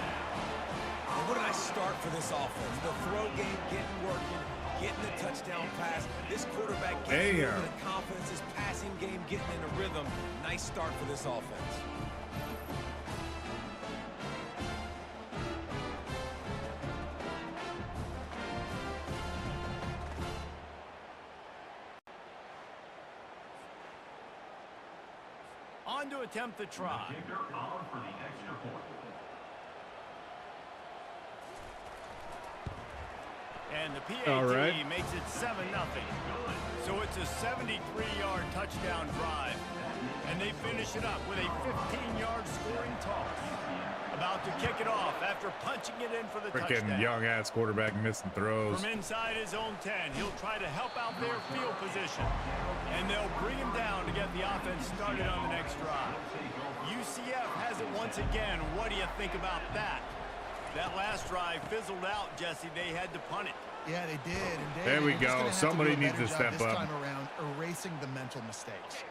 And what a nice start for this offense. The throw game getting working, getting the touchdown pass. This quarterback getting a little bit of confidence. His passing game getting in a rhythm. Nice start for this offense. On to attempt the try. Kicker on for the extra point. And the PAT All right. makes it 7-0. So it's a 73-yard touchdown drive. And they finish it up with a 15-yard scoring toss. About to kick it off after punching it in for the freaking touchdown. young-ass quarterback missing throws. From inside his own 10, he'll try to help out their field position. And they'll bring him down to get the offense started on the next drive. UCF has it once again. What do you think about that? That last drive fizzled out, Jesse. They had to punt it. Yeah, they did. And Dave, There we they're just go. gonna have to Somebody do a needs better to job step this up. time around, erasing the mental mistakes.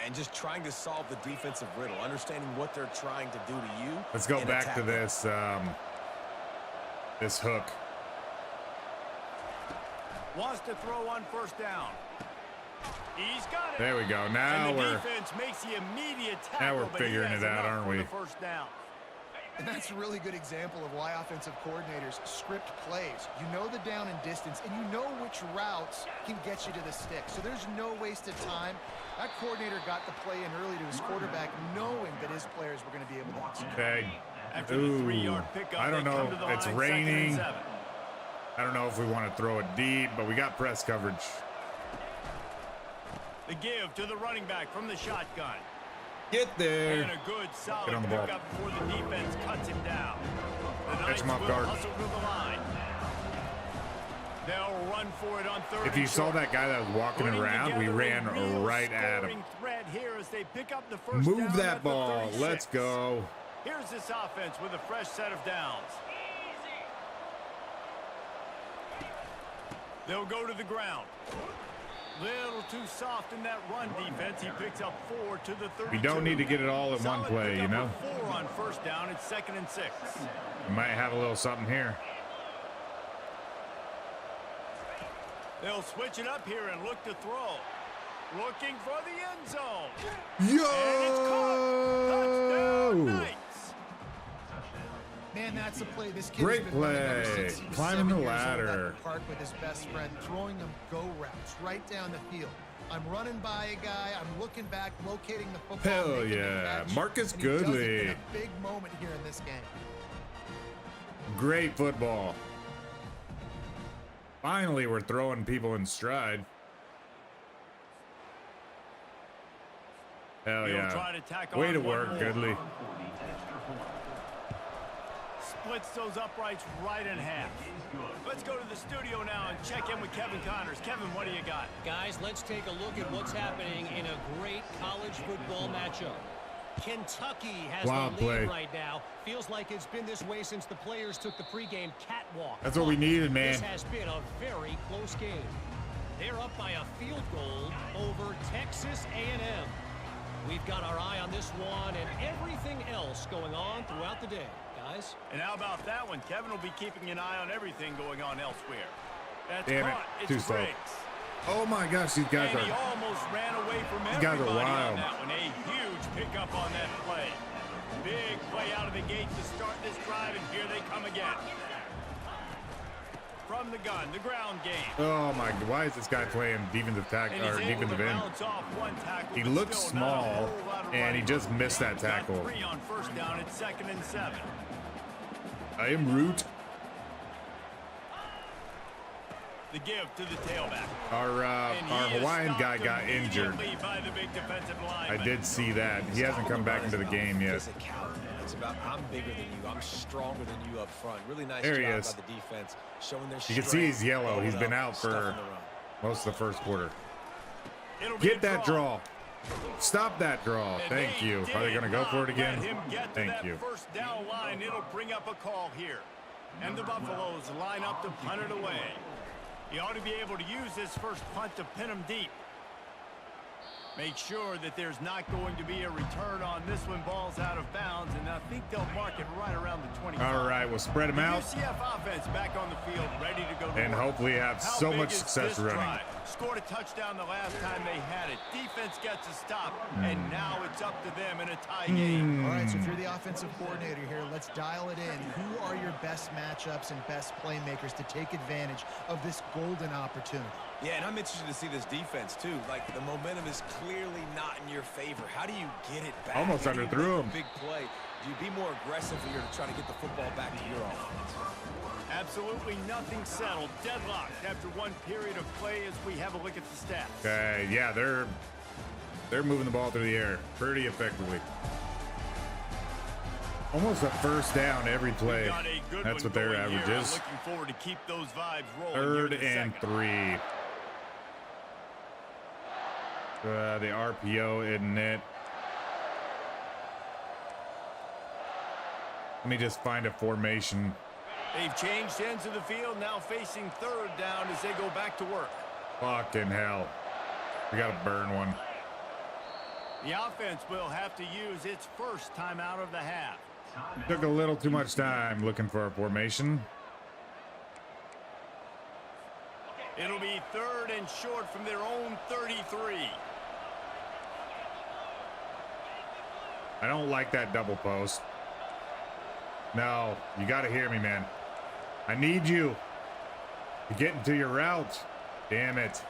And just trying to solve the defensive riddle, understanding what they're trying to do to you. Let's go and back attack to them. this this hook. Wants to throw on first down. He's got it. There we go. Now And the we're defense makes the immediate tackle, now we're but he figuring has it out, enough aren't for we? the first down. And that's a really good example of why offensive coordinators script plays. You know the down and distance, and you know which routes can get you to the stick. So there's no wasted time. That coordinator got the play in early to his quarterback, knowing that his players were going to be able to execute. okay. After the Ooh, 3-yard pickup, I don't they come know. to the It's line, raining. 2nd and 7. I don't know if we want to throw it deep, but we got press coverage. The give to the running back from the shotgun. Get there. And a good solid Get on the ball. pickup before the defense cuts him down. The Catch Knights him off will guard. hustle to the line. They'll run for it on 3rd If you and saw short. that guy that was walking Putting around, we together a ran real right at him. scoring threat here as they pick up the first Move down that at the ball. 36. Let's go. Here's this offense with a fresh set of downs. They'll go to the ground. Little too soft in that run defense. He picks up 4 to the 32. We don't need to get it all in one Solid play, you pickup know? of 4 on first down. It's 2nd and 6. We might have a little something here. They'll switch it up here and look to throw. Looking for the end zone. Yo! And it's caught. Touchdown, Knights. Man, that's a play. This kid Great has been running ever play. since he was Climbing 7 the years old at ladder. the park with his best friend, throwing them go routes right down the field. I'm running by a guy. I'm looking back, locating the football. Hell making the yeah. catch, Marcus and he does it Goodley. in a big moment here in this game. Great football. Finally, we're throwing people in stride. Hell He'll yeah. try to tack Way on to one work, more. Goodley. Splits those uprights right in half. Let's go to the studio now and check in with Kevin Connors. Kevin, what do you got? Guys, let's take a look at what's happening in a great college football matchup. Kentucky has Wild the lead play. right now. Feels like it's been this way since the players took the pregame catwalk. That's what we needed, This man. has been a very close game. They're up by a field goal over Texas A&M. We've got our eye on this one and everything else going on throughout the day, guys. And how about that one? Kevin will be keeping an eye on everything going on elsewhere. That's Damn it. caught. Too It's slow. Briggs. Oh my gosh, these guys And he are. almost ran away from These guys are everybody on wild. that one. A huge pickup on that play. Big play out of the gate to start this drive, and here they come again. From the gun, the ground game. Oh my, why is this guy playing defensive tackle And he's or able to defensive end? bounce off one tackle, He but looks still not a small, whole lot of and he running just room. missed that He's got tackle. 3 on first down. It's 2nd and 7. I am root. The give to the tailback. Our And he is Hawaiian guy stopped got injured. immediately by the big defensive I lineman. did see that. He hasn't come back into the game yet. Physicality. It's about I'm bigger than you. I'm stronger than you up front. Really nice There he job is. by the defense, showing their You can see he's strength, yellow. blowing He's been up, out stuffing for the run. most of the first quarter. It'll be Get a that draw. Stop that draw. And Thank they you. Are they did going to go for it not again? let him get to Thank that you. first down line. It'll bring up a call here. And the Buffaloes line up to punt it away. He ought to be able to use this first punt to pin him deep. Make sure that there's not going to be a return on this one. Ball's out of bounds, and I think they'll mark it right around the 25. All right, we'll spread them out UCF offense back on the field, ready to go to and work. hopefully have How so big much is success this running. drive? Scored a touchdown the last time they had it. Defense gets a stop, and now it's up to them in a tie game. All right, so if you're the offensive coordinator here, let's dial it in. Who are your best matchups and best playmakers to take advantage of this golden opportunity? Yeah, and I'm interested to see this defense, too. Like, the momentum is clearly not in your favor. How do you get it back? Almost How do you underthrew make a him. big play. Do you be more aggressive here to try to get the football back to your offense? Absolutely nothing settled. Deadlocked after one period of play as we have a look at the stats. Okay, yeah, they're moving the ball through the air pretty effectively. Almost a first down every play. Got a good That's one what their going average here. is. I'm looking forward to keep those vibes rolling. Third here in the and second. 3. The RPO, isn't it? Let me just find a formation. They've changed ends of the field, now facing third down as they go back to work. Fucking hell. We got to burn one. The offense will have to use its first timeout of the half. Took a little too much time looking for a formation. It'll be third and short from their own 33. I don't like that double post. No, you got to hear me, man. I need you. You're getting to your route. Damn it.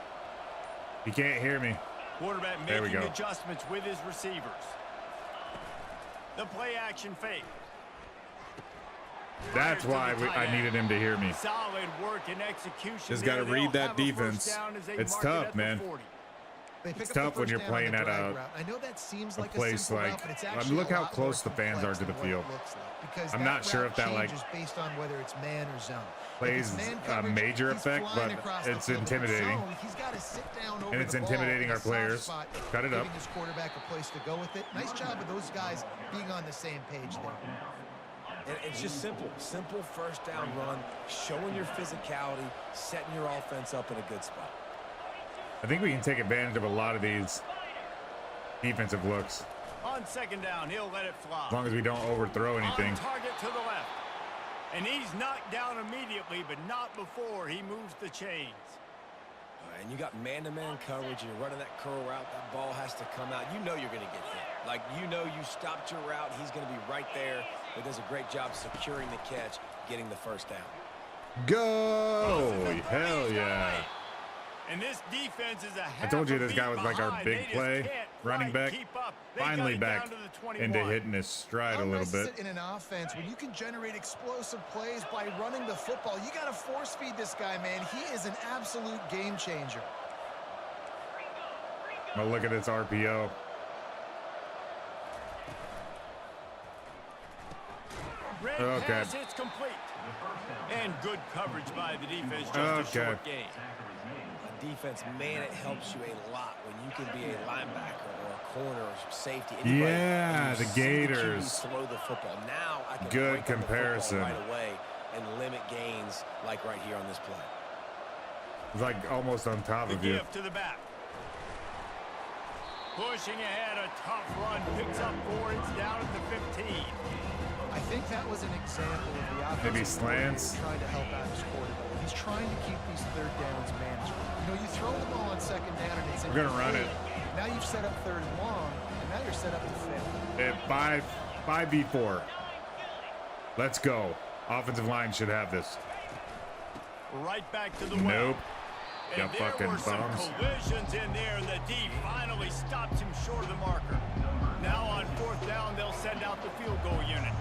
You can't hear me. Quarterback There we making go. adjustments with his receivers. The play action fake. That's why I needed him to hear me. Solid work and execution. Just got to there. read They'll that have a first defense. down as they It's mark it tough, at the man. 40. They pick It's up the tough when first you're down on playing the at drag a route. I know that seems a like a place simple like- route, but it's I mean, actually look a how lot close more the fans are to the complex than field. what it looks like, because I'm that not sure route if that, like, changes based on whether it's man or zone. If plays it's man a coverage, major he's effect, flying but across the it's field. If intimidating. zone, he's got to sit down over And it's the ball intimidating in a our soft players. spot, Cut it up. giving his quarterback a place to go with it. Nice job of those guys being on the same page there. And it's just simple. Simple first down run, showing your physicality, setting your offense up in a good spot. I think we can take advantage of a lot of these defensive looks. On second down, he'll let it fly. As long as we don't overthrow anything. On target to the left. And he's knocked down immediately, but not before he moves the chains. All right, and you got man-to-man coverage, and you're running that curl route, that ball has to come out. You know you're going to get hit. Like, you know you stopped your route, he's going to be right there. He does a great job securing the catch, getting the first down. Go! Hell yeah. And this defense is a I told you this guy was like our big play running back. Finally back into hitting his stride a How little nice is bit. it in an offense when you can generate explosive plays by running the football? You got to force feed this guy, man. He is an absolute game changer. Oh, look at this RPO. Red Okay. pass, it's complete. And good coverage by the defense, just a Okay. short gain. On defense, man, it helps you a lot when you can be a linebacker or a corner or safety. Yeah, and you the see Gators. QB throw the football. Now I can Good break up the football comparison. right away and limit gains like right here on this play. It's like almost on top The of you. give to the back. Pushing ahead, a tough run, picks up 4, it's down at the 15. I think that was an example of the offense. Maybe slants. Trying to help out his quarterback. He's trying to keep these third downs manageable. You know, you throw the ball on second down and it's We're gonna run it. Now you've set up third and long, and now you're set up to fail. At 5v4. Let's go. Offensive line should have this. Right back to the Nope. well. Got And there fucking were some bums. collisions in there, and the D finally stops him short of the marker. Now on fourth down, they'll send out the field goal unit.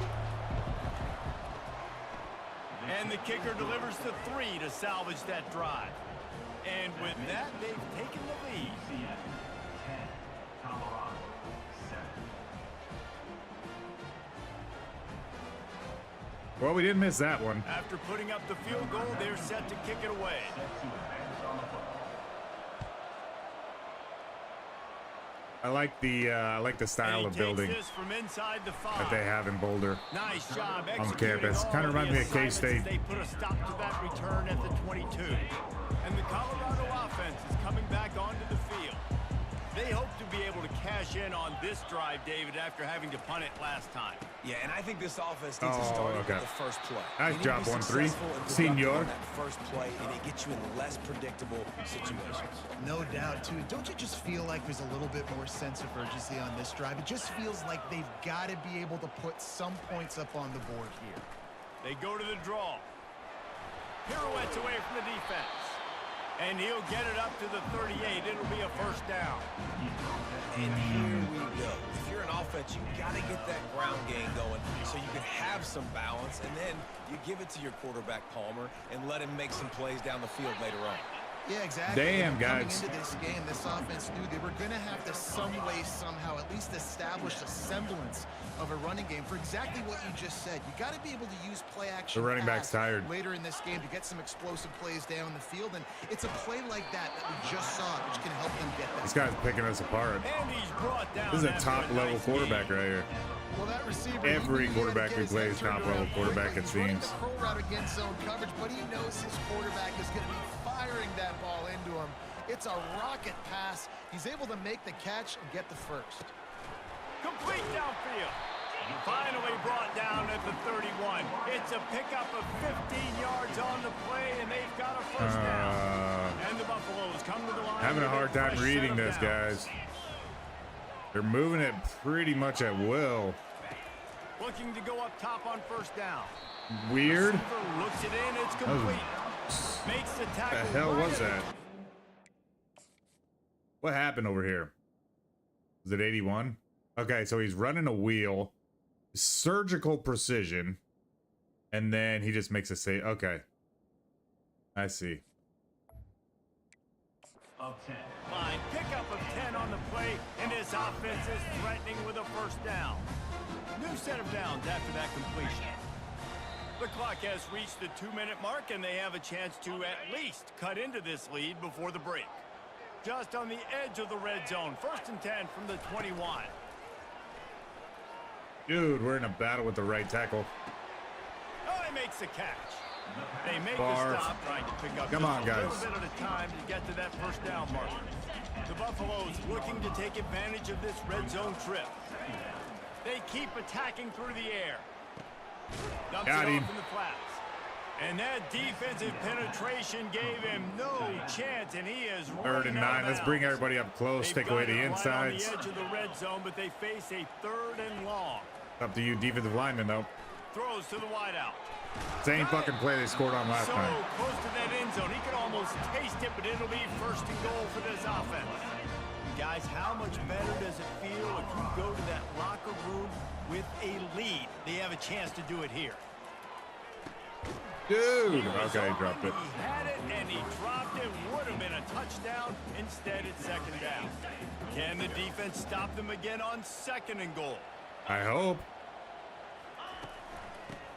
And the kicker delivers the 3 to salvage that drive. And with that, they've taken the lead. UCF 10, Colorado 7. Well, we didn't miss that one. After putting up the field goal, they're set to kick it away. Set to advance on the football. I like the style And of he building takes this from inside the 5. that they have in Boulder. Nice job on executing campus. all Kinda of reminds the me of K-State. assignments as They put a stop to that return at the 22. And the Colorado offense is coming back onto the field. They hope to be able to cash in on this drive, David, after having to punt it last time. Yeah, and I think this offense needs to Oh, start okay. with the first play. Nice You need job, to be 1-3. successful and productive Senior. on that first play, and it gets you in less predictable situations. No doubt, too. Don't you just feel like there's a little bit more sense of urgency on this drive? It just feels like they've got to be able to put some points up on the board here. They go to the draw. Pirouettes away from the defense. And he'll get it up to the 38. It'll be a first down. And here we go. If you're an offense, you got to get that ground game going so you can have some balance, and then you give it to your quarterback, Palmer, and let him make some plays down the field later on. Yeah, exactly. Damn, And guys. coming into this game, this offense knew they were going to have to some way, somehow, at least establish a semblance of a running game for exactly what you just said. You got to be able to use play action. The running back's tired later in this game to get some explosive plays down the field, and it's a play like that we just saw, which can help them get that. This guy's picking us apart. And he's brought down. This is a top-level quarterback right here. Well, that receiver, Every quarterback we play is top-level quarterback, it seems. Pro route against zone coverage, but he knows his quarterback is going to be firing that ball into him. It's a rocket pass. He's able to make the catch and get the first. Complete downfield. Finally brought down at the 31. It's a pickup of 15 yards on the play, and they've got a first down. And the Buffaloes come to the line. Having a hard time reading this, downs. guys. They're moving it pretty much at will. Looking to go up top on first down. Weird. Receiver looks it in. It's complete. Makes the tackle. The hell right was at that? What happened over here? Was it 81? Okay, so he's running a wheel, surgical precision, and then he just makes a save. Okay, I see. Of 10. Fine. Pickup of 10 on the play, and this offense is threatening with a first down. New set of downs after that completion. The clock has reached the 2-minute mark, and they have a chance to at least cut into this lead before the break. Just on the edge of the red zone. 1st and 10 from the 21. Dude, we're in a battle with the right tackle. Oh, he makes the catch. They make Barf. the stop, trying to pick up Come just on, a guys. little bit at a time to get to that first down mark. The Buffaloes looking to take advantage of this red zone trip. They keep attacking through the air. Dumps Got it him. off in the flats. And that defensive penetration gave him no chance, and he is 3rd and 9. Let's bring everybody up close. They've Take away got the it right insides. on the edge of the red zone, but they face a 3rd and long. Up to you, defensive lineman, though. Throws to the wideout. Same fucking play they scored on last So time. close to that end zone. He can almost taste it, but it'll be 1st and goal for this offense. Guys, how much better does it feel if you go to that locker room with a lead? They have a chance to do it here. Dude. Okay, he dropped it. He had it, and he dropped it. Would have been a touchdown. Instead, it's 2nd down. Can the defense stop them again on 2nd and goal? I hope.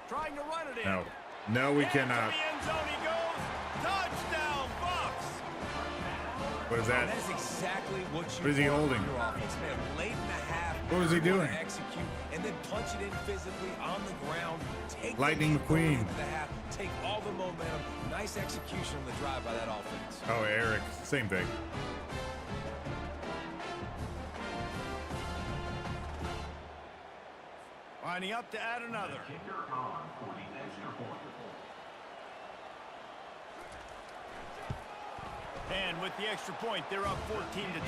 Trying to run it in. No. No, we And cannot. to the end zone he goes. Touchdown, Bucks! What is that? That's exactly what you What is he want holding? from your offense, man. Late in the half. What was he you wanna doing? Execute and then punch it in physically on the ground. Take the Lightning lead going McQueen. into the half. Take all the momentum. Nice execution on the drive by that offense. Oh, Eric. Same thing. Lining up to add another. Kicker on for the extra point. And with the extra point, they're up 14 to 10.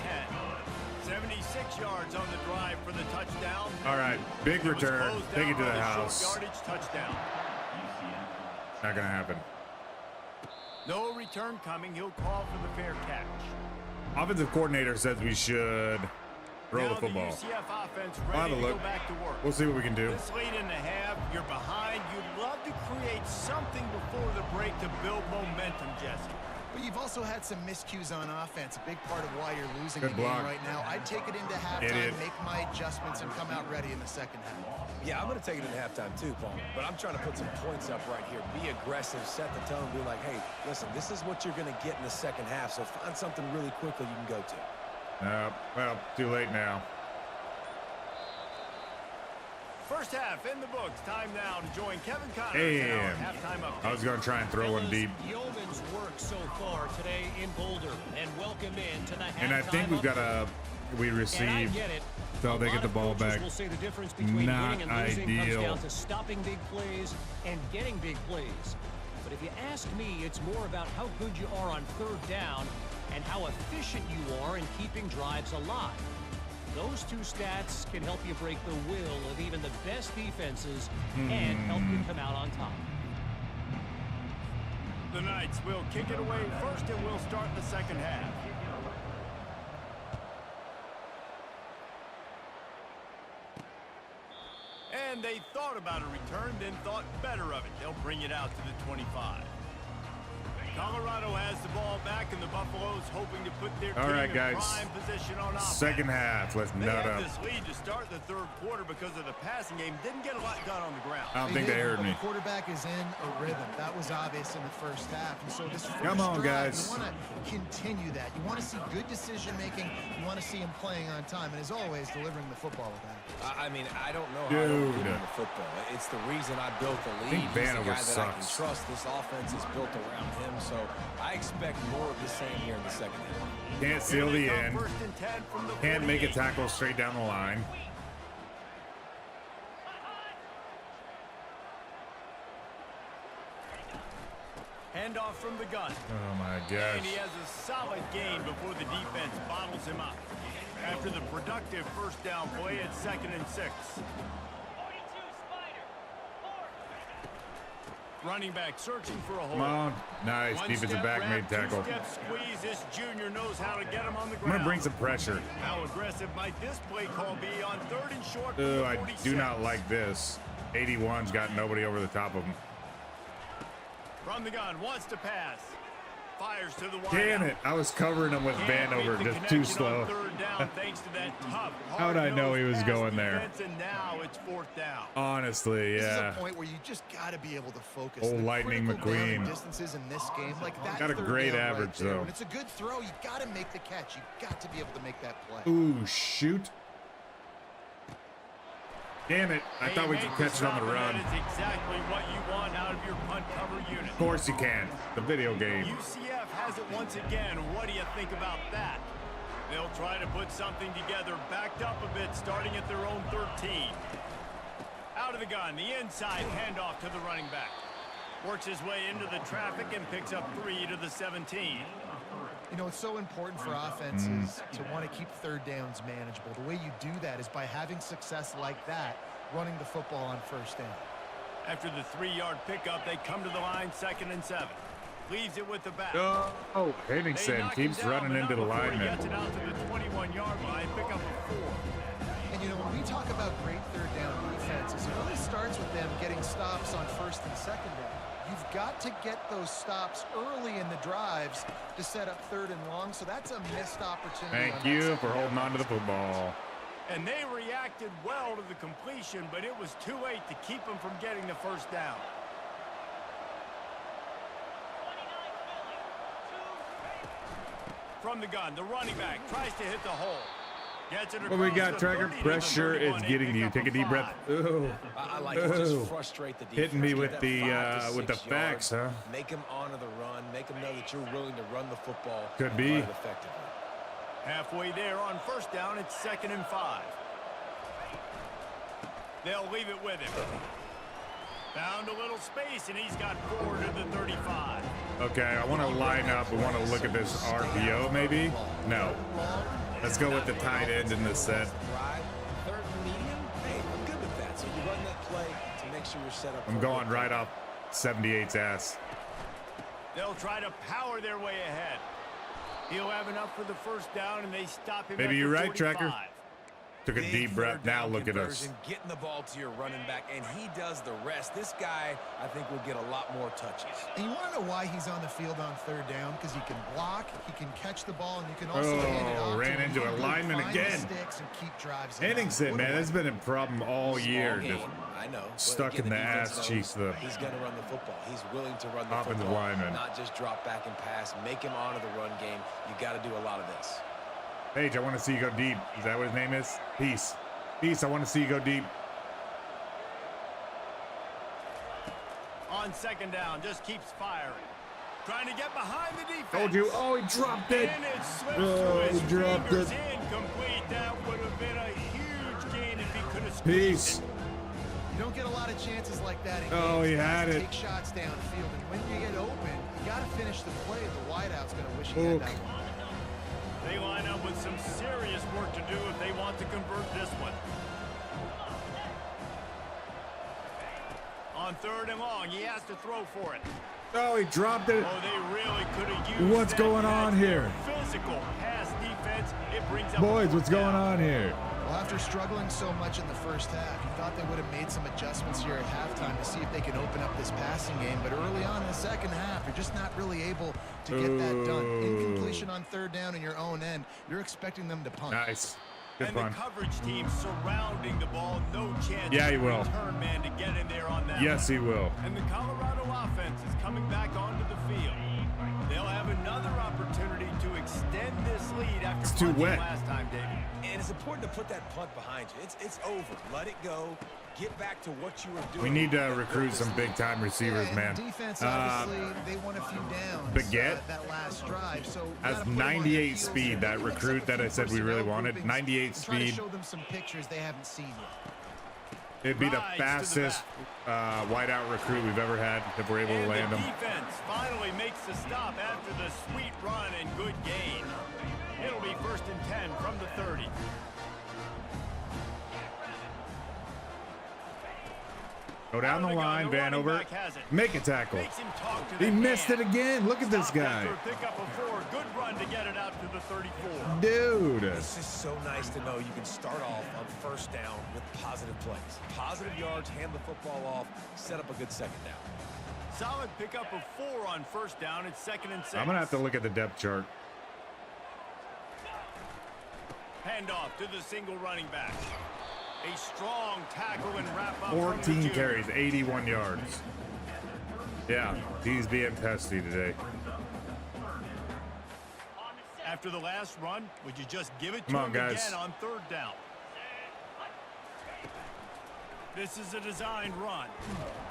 76 yards on the drive for the touchdown. All right. Big It was return. closed Take out it to by the short house. Yardage touchdown. Not going to happen. No return coming. He'll call for the fair catch. Offensive coordinator says we should throw Now the football. UCF offense We'll have ready a to look. go back to work. We'll see what we can do. This late in the half, you're behind. You'd love to create something before the break to build momentum, Jesse. But you've also had some miscues on offense, a big part of why you're losing Good the game block. right now. I'd take it into halftime, Idiot. make my adjustments, and come out ready in the second half. Yeah, I'm going to take it in halftime too, Paul. But I'm trying to put some points up right here. Be aggressive, set the tone, be like, hey, listen, this is what you're going to get in the second half, so find something really quickly you can go to. Well, too late now. First half in the books. Time now to join Kevin Connors in our Damn. halftime update. I was going to try and throw one deep. Yeoman's work so far today in Boulder, and welcome in to the halftime. And I think we've got update. we And I received. get it. So they A get lot the of ball coaches back. will say the difference between Not winning and losing ideal. comes down to stopping big plays and getting big plays. But if you ask me, it's more about how good you are on 3rd down and how efficient you are in keeping drives alive. Those two stats can help you break the will of even the best defenses and help you come out on top. The Knights will kick it away first, and we'll start the second half. And they thought about a return, then thought better of it. They'll bring it out to the 25. Comes Colorado has the ball back, and the Buffaloes hoping to put their All team right, in guys. prime position on offense. Second half. Let's They nut had up. this lead to start the third quarter because of the passing game. Didn't get a lot done on the ground. I don't think they heard but me. The quarterback is in a rhythm. That was obvious in the first half. And so this first Come on, drive, guys. you want to continue that. You want to see good decision making. You want to see him playing on time. And as always, delivering the football with that. I mean, I don't know how to Dude. give him the football. It's the reason I built the league. think He's the Vanover guy that I can sucks. trust. This offense is built around him, so I expect more of the same here in the second half. Can't seal the end. First and 10 from the Can't make a 48. tackle straight down the line. Handoff from the gun. Oh my And gosh. he has a solid gain before the defense bottles him up. After the productive first down play at 2nd and 6. Running back searching for a hole. Come on. Nice. One Defensive step back wrap, made tackle. two-step squeeze. This junior knows how to get him on the I'm ground. gonna bring some pressure. How aggressive might this play call be on 3rd and short? from Oh, the I 46? do not like this. 81's got nobody over the top of him. From the gun, wants to pass. Fires to the wide. Damn it. I was covering him with Can't Vanover, make the just too connection slow. on 3rd down thanks to that tough, How'd I know he was hard-nosed going pass there? defense, and now it's 4th down. Honestly, This yeah. is a point where you just got to be able to focus. Old The Lightning critical down McQueen. distances in this game, like that. Got a 3rd great down average, right there. though. When it's a good throw, you got to make the catch. You got to be able to make that play. Ooh, shoot. Damn it. I thought we could catch it on the run. That is exactly what you want out of your punt cover unit. Of course you can. The video game. UCF has it once again. What do you think about that? They'll try to put something together, backed up a bit, starting at their own 13. Out of the gun, the inside handoff to the running back. Works his way into the traffic and picks up 3 to the 17. You know, it's so important for offenses to want to keep 3rd downs manageable. The way you do that is by having success like that, running the football on 1st down. After the 3-yard pickup, they come to the line, 2nd and 7. Leaves it with the back. Oh, They Henningsen knock him keeps down, running but into the not before he lineman. gets it out to the 21-yard line, pick up a 4. And, you know, when we talk about great 3rd down defenses, it really starts with them getting stops on 1st and 2nd down. You've got to get those stops early in the drives to set up 3rd and long, so that's a missed opportunity. Thank on that you 2nd for down. holding on to the football. And they reacted well to the completion, but it was too late to keep them from getting the 1st down. From the gun, the running back tries to hit the hole. Gets it What we across got, the Tracker? 30 to the Pressure is 31. getting to you. Pick Take a up deep breath. 5. Ooh. I like to Ooh. just frustrate the defense. Hitting me Get with that the 5 to with the 6 facts, yards. huh? Make them honor the run. Make them know that you're willing to run the football. Could and be. run it effectively. Halfway there on 1st down, it's 2nd and 5. They'll leave it with him. Found a little space, and he's got 4 to the 35. Okay, I want to line up. We want to look at this RPO, maybe? No. Let's go with the tight end in this set. Drive, 3rd and medium. Hey, I'm good with that. So you run that play to make sure you're set up. I'm for a going good right play. off 78's ass. They'll try to power their way ahead. He'll have enough for the 1st down, and they stop him. Maybe at you're the right, 45. Tracker. Took a Big deep breath. 3rd Now down look at us. conversion, getting the ball to your running back, and he does the rest. This guy, I think, will get a lot more touches. And you want to know why he's on the field on 3rd down? Because he can block, he can catch the ball, and you can also hand it off. ran to him. into He a can lineman find the again. sticks and keep drives alive. Henningsen, What a man, that's weapon. been a problem all Small year. game, Just I know. but stuck again, in the defense ass knows cheeks of the he's going to run the football. He's willing to run the offensive football, lineman. not just drop back and pass. Make him honor the run game. You got to do a lot of this. Paige, I want to see you go deep. Is that what his name is? Peace. Peace, I want to see you go deep. On 2nd down, just keeps firing. Trying to get behind the defense. Told you. Oh, he dropped it. And it slips Oh, through his he dropped fingers. it. Incomplete. That would have been a huge gain if he could have squeezed Peace. it. You don't get a lot of chances like that in Oh, games. he Guys had it. Take shots downfield, and when you get open, you got to finish the play. The wideout's going to wish he had Ook. that one. They line up with some serious work to do if they want to convert this one. On 3rd and long, he has to throw for it. Oh, he dropped it. Oh, they really could have used What's that going on catch. here? Physical pass defense. It brings up a Boys, 4th what's going down. on here? Well, after struggling so much in the 1st half, you thought they would have made some adjustments here at halftime to see if they can open up this passing game. But early on in the 2nd half, You're just not really able to get that done. Incompletion on third down in your own end. You're expecting them to punt. Nice. Good And punt. the coverage team surrounding the ball, no chance. Yeah, for he the will. return man to get in there on that. Yes, he will. And the Colorado offense is coming back onto the field. They'll have another opportunity to extend this lead after It's too punting wet. last time, David. And it's important to put that punt behind you. It's over. Let it go. Get back to what you were doing. We need to recruit some big-time receivers, Yeah, man. Defense, obviously, they won a few downs. Baguette that last drive. So you has gotta put them on their 98 heels speed, here. that Maybe mix recruit up that a I few said we really personnel wanted. groupings 98 and try to speed. show them some pictures they haven't seen yet. It'd be the Rides to the fastest wideout recruit we've ever had if we're able to And land the him. defense finally makes the stop after the sweet run and good gain. It'll be 1st and 10 from the 30. Go down the line, Vanover. Make a tackle. Makes him talk to He the missed it man. again. Look at this Stopped guy. after a pickup of 4. Good run to get it out to the 34. Dude. It's just so nice to know you can start off on first down with positive plays. Positive yards, hand the football off, set up a good second down. Solid pickup of 4 on 1st down. It's 2nd and 6. I'm going to have to look at the depth chart. Handoff to the single running back. A strong tackle and wrap up. 14 carries, 81 yards. Yeah, he's being pesty today. After the last run, would you just give it to Come on, him guys. again on 3rd down? This is a designed run.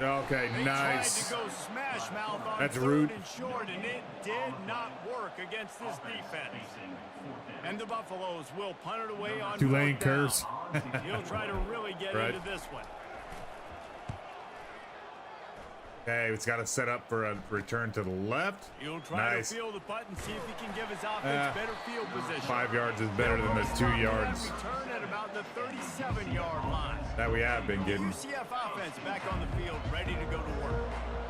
Okay, They nice. tried to go smash mouth on That's 3rd rude. and short, and it did not work against this defense. And the Buffaloes will punt it away on Tulane 4th down. curse. He'll try to really get Right. into this one. Okay, it's got to set up for a return to the left. He'll try Nice. to field the punt and see if he can give his offense better field position. 5 yards is better than the 2 yards Return at about the 37-yard line. that we have been getting. UCF offense back on the field, ready to go to work.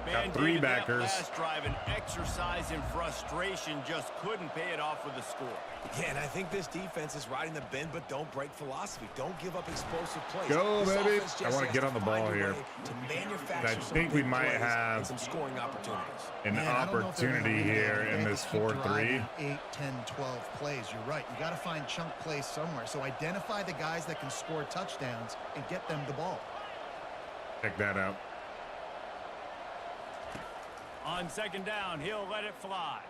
Man, Got 3 David, that backers. last drive, an exercise in frustration, just couldn't pay it off with a score. Yeah, and I think this defense is riding the bend but don't break philosophy. Don't give up explosive plays. Go, This baby. offense I just wanna has get to on the find ball a here. way to manufacture I some think we big might plays have and some scoring opportunities. an Man, I don't know if they're gonna opportunity do that. here They in have to this keep 4-3. driving 8, 10, 12 plays. You're right. You got to find chunk plays somewhere. So identify the guys that can score touchdowns and get them the ball. Check that out. On 2nd down, he'll let it fly.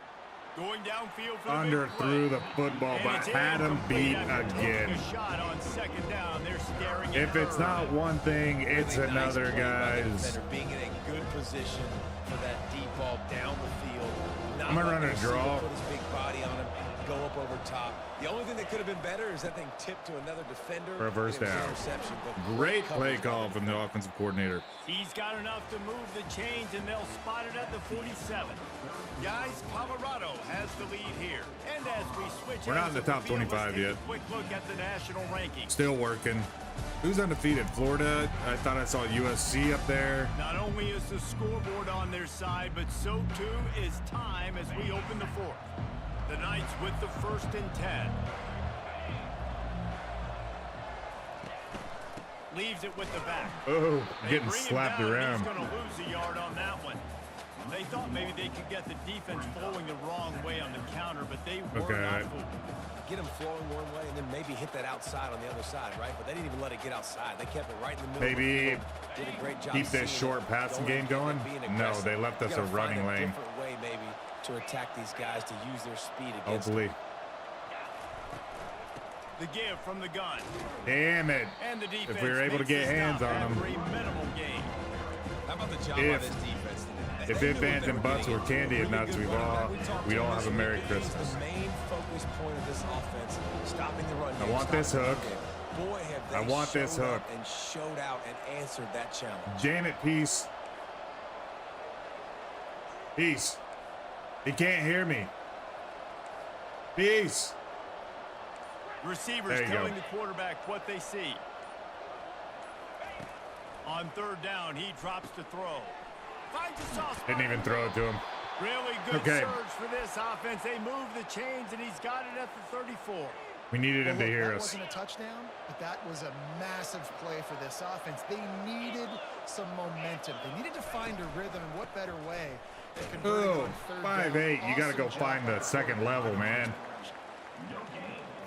Going downfield for Under the big play. through the football, And but it's had him incomplete beat after taking again. A shot on 2nd down. They're staring If at it's her. not one thing, it's Really nice another, play by the guys. defender, being in a good position for that deep ball down the field. Not I'm gonna letting run a the receiver draw. Put his big body on him, go up over top. The only thing that could have been better is that thing tipped to another defender. For a first and it was an down. interception, but Great play coverage by call the from the offensive coordinator. He's got enough to move the chains, and they'll spot it at the 47. Guys, Colorado has the lead here. And as we switch, We're not ends in the of top field, let's 25 take yet. A quick look at the national rankings. Still working. Who's undefeated? Florida. I thought I saw USC up there. Not only is the scoreboard on their side, but so too is time as we open the 4th. The Knights with the 1st and 10. Leaves it with the back. Oh, They getting bring him slapped down. around. He's going to lose a yard on that one. They thought maybe they could get the defense flowing the wrong way on the counter, but they were Okay. not fooled. Get him flowing one way and then maybe hit that outside on the other side, right? But they didn't even let it get outside. They kept it right in the middle. Maybe of the field. Did a great job keep this seeing short it, passing going game going? being No, aggressive. they left You us a gotta find running lane. different way maybe to attack these guys to use their speed against Hopefully. them. The give from the gun. Damn it. And the defense If we were able to makes get the hands stop on them. after a minimal gain. How about the job by If- this defense today? if They if knew what Vans they and were Butts getting were into. candy and Really nuts, good we'd running all- back. We talked we'd about all have this a week. Merry It is Christmas. the main focus point of this offense, stopping the run. I game, want this stopping the hook. run game. Boy, have they I want this showed hook. up and showed out and answered that challenge. Damn it, Peace. Peace. He can't hear me. Peace. Receivers There you go. telling the quarterback what they see. On 3rd down, he drops to throw. Finds a soft spot. Didn't even throw it to him. Really good Okay. surge for this offense. They move the chains, and he's got it at the 34. We needed him Well, to look, hear that us. wasn't a touchdown, but that was a massive play for this offense. They needed some momentum. They needed to find a rhythm, and what better way They converted Oh, on third 5'8". down. You got to go Awesome find job the by second level, man.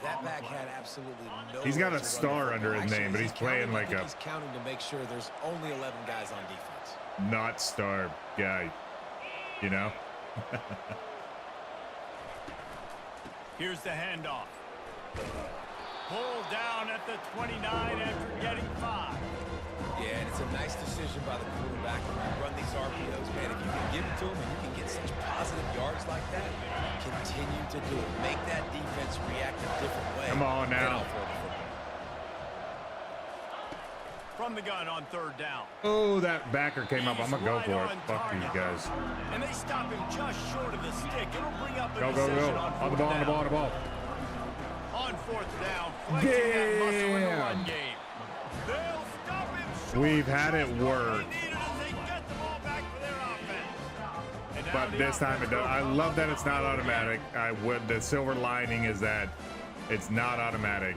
That back had absolutely no. He's got a way to run the star football. under his Actually, name, but is he's he playing counting? I like think a he's counting to make sure there's only 11 guys on defense. not star guy, you know? Here's the handoff. Pulled down at the 29 after getting 5. Yeah, and it's a nice decision by the quarterback when you run these RPOs, man. If you can give it to him and you can get such positive yards like that, continue to do it. Make that defense react a different way. Come on Then now. I'll throw the football. From the gun on third down. Oh, that backer came up. He's I'm going to go right for it. on Fuck these target. guys. And they stop him just short of the stick. It'll bring up a Go, go, decision go. on On the fourth ball, on the down. ball, on the ball. On fourth down, flexing that muscle in the Damn. run game. They'll stop him short. We've had it Just what work. they needed as they get the ball back for their offense. And now But the this time, offense it does. I goes love that on it's not third automatic. The silver lining is that it's not automatic.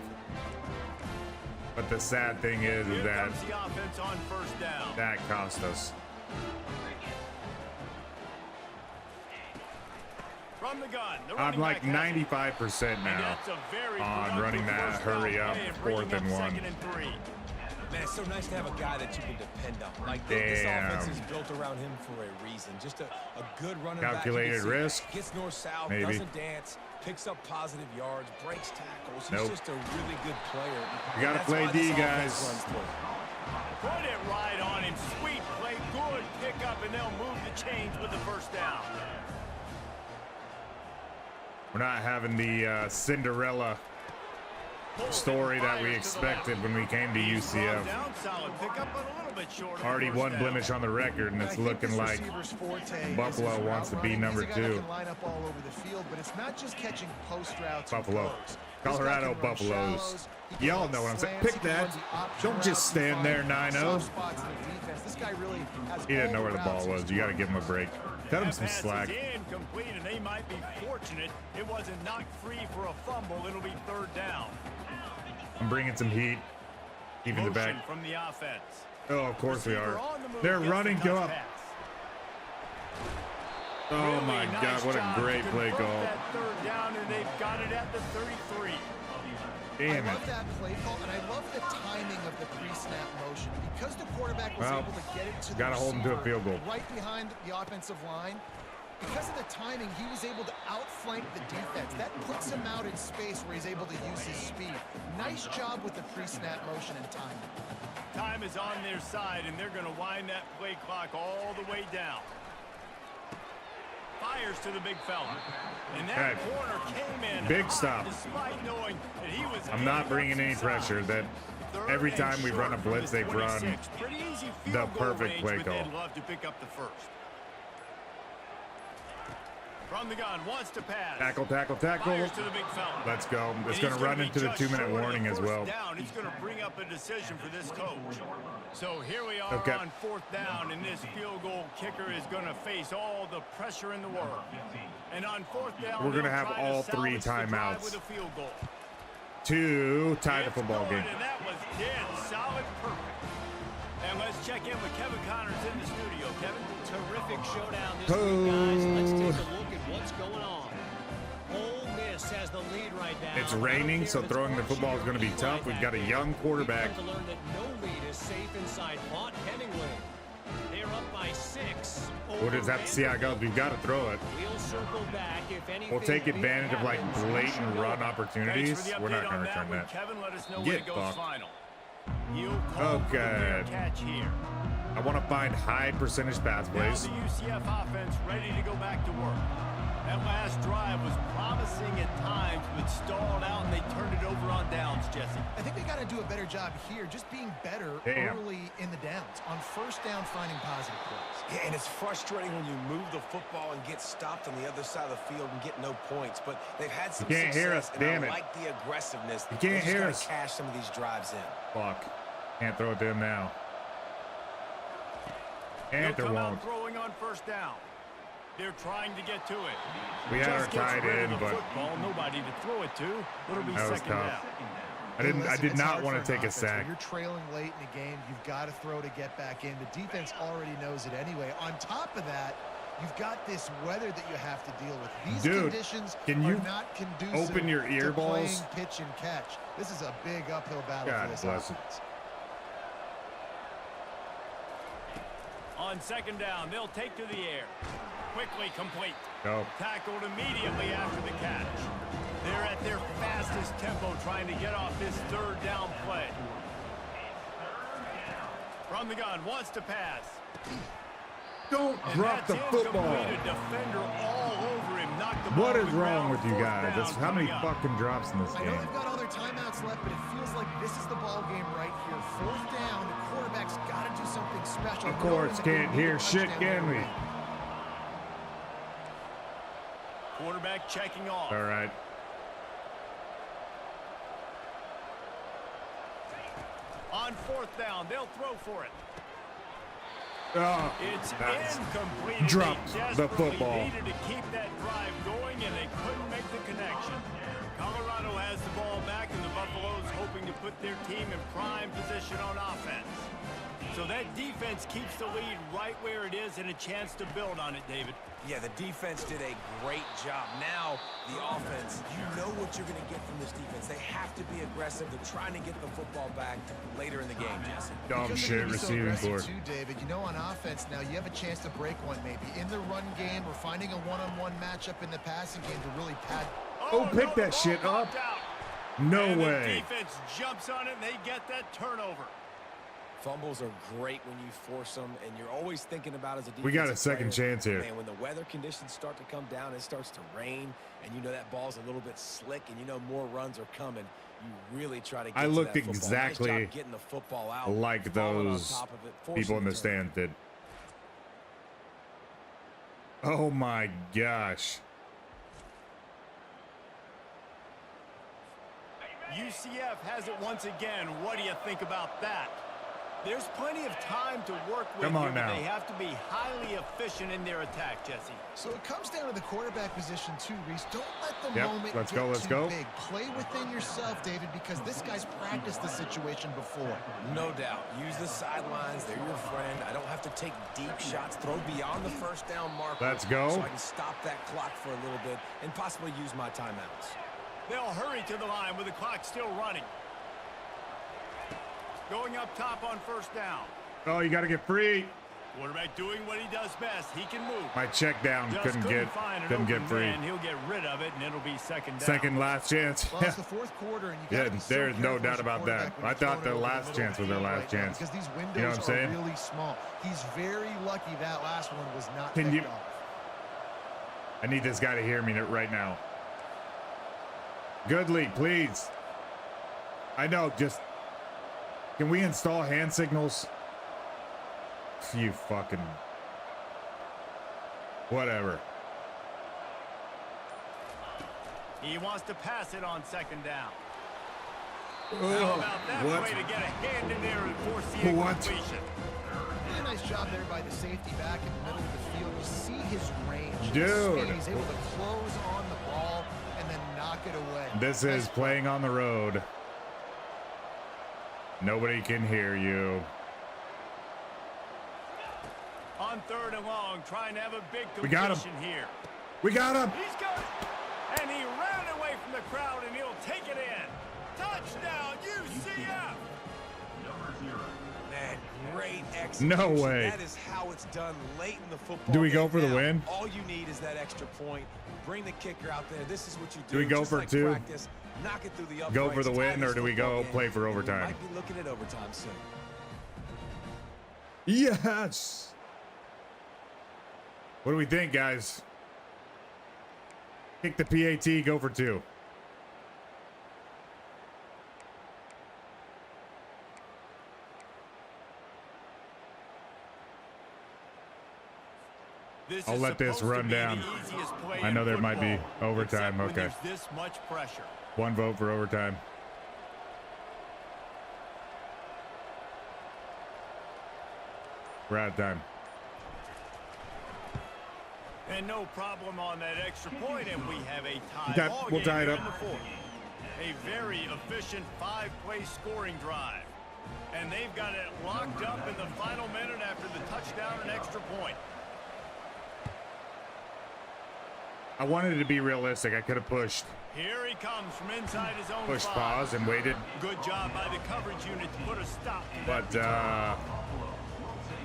But the sad thing is Here that comes the offense on first down. that cost us. From the gun, the I'm running like back has it. 95% And now that's a very on productive running that first down hurry up play and bringing 4th and up 1. 2nd and 3. Man, it's so nice to have a guy that you can depend on. Like this Damn. offense is built around him for a reason. Just a good running Calculated back. You can see risk. Gets north-south, Maybe. doesn't dance, picks up positive yards, breaks tackles. He's Nope. just a really good player. You gotta And that's play why D, this offense guys. runs through. Put it right on him. Sweet play, good pickup, and they'll move the chains with the first down. We're not having the Cinderella story that we expected when we came to UCF. Down, solid pickup, but a little bit short of Already the first one down. blemish on the record, and I it's think looking this like receiver's forte is Buffalo his wants to route be running. number He's a guy that 2. can line up all over the field, but it's not just catching post routes. and Buffalo. goes. This guy Colorado can run Buffaloes. shallows, he can Y'all run know what I'm saying. slants, Pick he can that. run the option Don't just routes, stand he there finds 9-0. soft spots in the defense. This guy really has He didn't all know where the routes ball in his was. You got to give him a break. Cut him That some pass slack. is incomplete, and they might be fortunate it wasn't knocked free for a fumble. It'll be third down. I'm bringing some heat. Keeping the Motion back. from the offense. Oh, of course we Receiver are. on the move They're gets the running. touch Go up. pass. Oh Really my nice God, what a job great to play convert call. That third down, and they've got it at the 33. Damn I it. love that play call, and I love the timing of the pre-snap motion because the quarterback was Well, able to get it to the gotta hold him to a receiver field goal. right behind the offensive line. Because of the timing, he was able to outflank the defense. That puts him out in space where he's able to use his speed. Nice job with the pre-snap motion and timing. Time is on their side, and they're going to wind that play clock all the way down. Fires to the big fella. And that Okay. corner came in Big hot, stop. despite knowing that he was I'm not giving up bringing some any size. pressure. That Third every and time we run a short from blitz, the they've run 26. Pretty easy the field goal perfect range, play but call. they'd love to pick up the first. From the gun, wants to pass. Tackle, tackle, tackle. Fires to the big fella. Let's go. And It's he's going to run be into the just 2-minute short of warning the as first well. Down. It's going to bring up a decision for this coach. So here we are Okay. on fourth down, and this field goal kicker is going to face all the pressure in the world. And on fourth down, We're gonna they'll have try all to 3 salvage the drive timeouts with a field goal. To tie the It's football good, game. And that was dead solid, perfect. And let's check in with Kevin Connors in the studio. Kevin? Terrific showdown this week, guys. Let's take a look at what's going on. Ole Miss has the lead right now. It's raining, so I don't care throwing the if it's football is going to be Archie tough. We've got a young quarterback. We've come to learn that no lead is safe inside Vaught Hemingway. They're up by 6. We'll just have to see how it goes. We've got to throw it. We'll circle back if anything. We'll take big advantage of like happens. blatant run Thanks opportunities. for the We're not update going on to return one. that. Kevin, let us know Get when it goes fucked. final. He'll call for the fair Okay. catch here. I want to find high percentage pass Now plays. the UCF offense ready to go back to work. That last drive was promising at times, but stalled out, and they turned it over on downs, Jesse. I think they got to do a better job here, just being better Damn. early in the downs. On first down, finding positive plays. Yeah, and it's frustrating when you move the football and get stopped on the other side of the field and get no points. But they've had some You can't hear success, us, and damn I it. like the aggressiveness. You can't They just hear gotta us. cash some of these drives in. Fuck. Can't throw it to him now. He'll And there come won't. out throwing on first down. They're trying to get to it. We had our Just gets tight rid of end, the but football, nobody to throw it to. It'll be that was second tough. down. I Listen, did it's not hard want for to an take a offense. When sack. you're trailing late in the game, you've got to throw to get back in. The defense already knows it anyway. On top of that, You've got this weather that you have to deal with. These Dude, conditions can you are not conducive open your ear to balls? playing pitch and catch. This is a big uphill battle God for this bless it. offense. On second down, they'll take to the air. Quickly complete. Go. Tackled immediately after the catch. They're at their fastest tempo trying to get off this third down play. From the gun, wants to pass. Don't And drop the that's football. incomplete. A defender all over him. Knocked the What ball is to the wrong ground. with you Fourth guys? down That's how many coming up. fucking drops in this I know game. they've got all their timeouts left, but it feels like this is the ball game right here. Fourth down, the quarterback's got to do something special. Of course, knowing that they can't need a hear shit, touchdown can to we? win. Quarterback checking off. All right. On fourth down, they'll throw for it. Oh, It's that's incomplete. They dropped the desperately football. needed to keep that drive going, and they couldn't make the connection. Colorado has the ball back, and the Buffaloes hoping to put their team in prime position on offense. So that defense keeps the lead right where it is and a chance to build on it, David. Yeah, the defense did a great job. Now, the offense, you know what you're going to get from this defense. They have to be aggressive. They're trying to get the football back later in the game, Jesse. dumb Because shit they're gonna be so receiving aggressive court. too, David. You know, on offense now, you have a chance to break one maybe in the run game or finding a one-on-one matchup in the passing game to really pad. Oh, pick the that ball shit up. popped out. No And way. The defense jumps on it, and they get that turnover. Fumbles are great when you force them, and you're always thinking about as a defensive We got a second player, chance here. Man, when the weather conditions start to come down, it starts to rain, and you know that ball's a little bit slick, and you know more runs are coming. You really try to get I to looked that football. exactly Nice job getting the football out, like falling on those top of it, forcing people in the turnover. stand did. Oh my gosh. UCF has it once again. What do you think about that? There's plenty of time to work with Come on here, but now. they have to be highly efficient in their attack, Jesse. So it comes down to the quarterback position too, Reese. Don't let the Yep, moment let's get go, let's too go. big. Play within yourself, David, because this guy's practiced the situation before. No doubt. Use the sidelines. They're your friend. I don't have to take deep shots. Throw beyond the first down marker. Let's go. So I can stop that clock for a little bit and possibly use my timeouts. They'll hurry to the line with the clock still running. Going up top on first down. Oh, you got to get free. Quarterback doing what he does best. He can move. My check down Just couldn't get open free. man. He'll get rid of it, and it'll be second down. Second last chance. Well, it's the fourth quarter, and you Yeah, gotta be so there's no careful doubt as a about that. quarterback when I you're thought throwing the it over last middle chance was of the their field last right now chance. because these windows You know what I'm saying? are really small. He's very lucky that last one was not Can picked you- off. I need this guy to hear me right now. Goodly, please. I know, just... Can we install hand signals? You fucking... Whatever. He wants to pass it on second down. How Oh, about that what? way to get a hand in there and force the What? incompletion? Really nice job there by the safety back in the middle of the field. You see his range. Dude. His speed. He's able to close on the ball and then knock it away. This Nice is play. playing on the road. Nobody can hear you. On third and long, trying to have a big We got him. completion here. We got him. He's got it. And he ran away from the crowd, and he'll take it in. Touchdown, UCF. Number 0. Man, great execution. No way. That is how it's done late in the football Do we game. go for the Now, win? All you need is that extra point. Bring the kicker out there. This is what you do. Do we go Just for like two? Practice. Knock it through the uprights. Go for the Tie win, this or do we football go game. play for We overtime? might be looking at overtime soon. Yes. What do we think, guys? Kick the PAT, go for 2. This I'll is let this supposed to run be down. the easiest play I know in there might be football, overtime, except when okay. there's this much pressure. 1 vote for overtime. We're out of time. And no problem on that extra point, and we have a tie Okay, ball we'll game tie it here up. in the fourth. A very efficient 5-play scoring drive. And they've got it locked up in the final minute after the touchdown and extra point. I wanted it to be realistic. I could have pushed Here he comes from inside his own pushed 5. pause and waited, Good job by the coverage unit to put a stop to but that.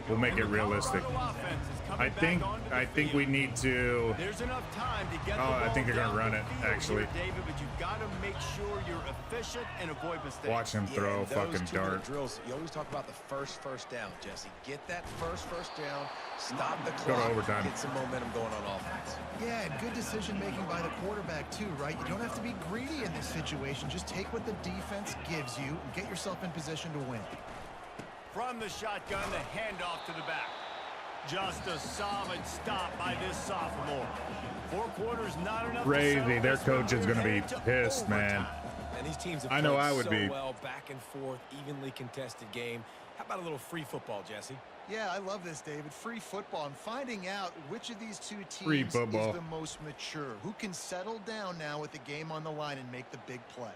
we'll make it The realistic. Colorado offense is coming I think back onto the I think field. we need to. There's enough time to get the Oh, ball I think they're gonna down run the it, field actually. here, David, but you've got to make sure you're efficient and avoid mistakes. Watch him Yeah, throw a and those fucking 2-minute dart. drills, you always talk about the first down, Jesse. Get that first down, stop the Go to clock, overtime. get some momentum going on offense. Yeah, and good decision making by the quarterback too, right? You don't have to be greedy in this situation. Just take what the defense gives you and get yourself in position to win. From the shotgun, the handoff to the back. Just a solid stop by this sophomore. 4 quarters, not enough. Crazy. To Their settle coach this is one. gonna be Headed to pissed, man. overtime. And these teams have I know played I would so be. well, back and forth, evenly contested game. How about a little free football, Jesse? Yeah, I love this, David. Free football and finding out which of these two Free teams football. is the most mature. Who can settle down now with the game on the line and make the big play.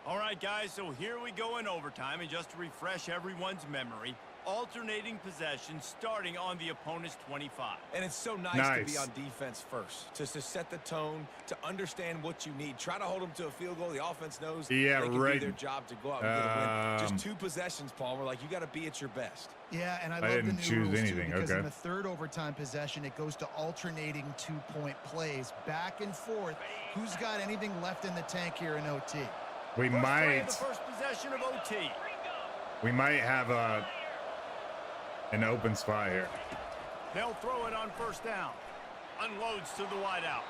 All right, guys, so here we go in overtime. And just to refresh everyone's memory, alternating possession starting on the opponent's 25. And it's so nice to be on defense first, to set the tone, to understand what you need. Try to hold them to a field goal. The offense knows Yeah, they can right. do their job to go out and get a win. Just 2 possessions, Palmer. Like, you got to be at your best. Yeah, and I love didn't the new choose rules anything, too, because okay. in the third overtime possession, it goes to alternating 2-point plays back and forth. Who's got anything left in the tank here in OT? We First play of might the first possession of OT. have an open spot here. They'll throw it on first down. Unloads to the wideout.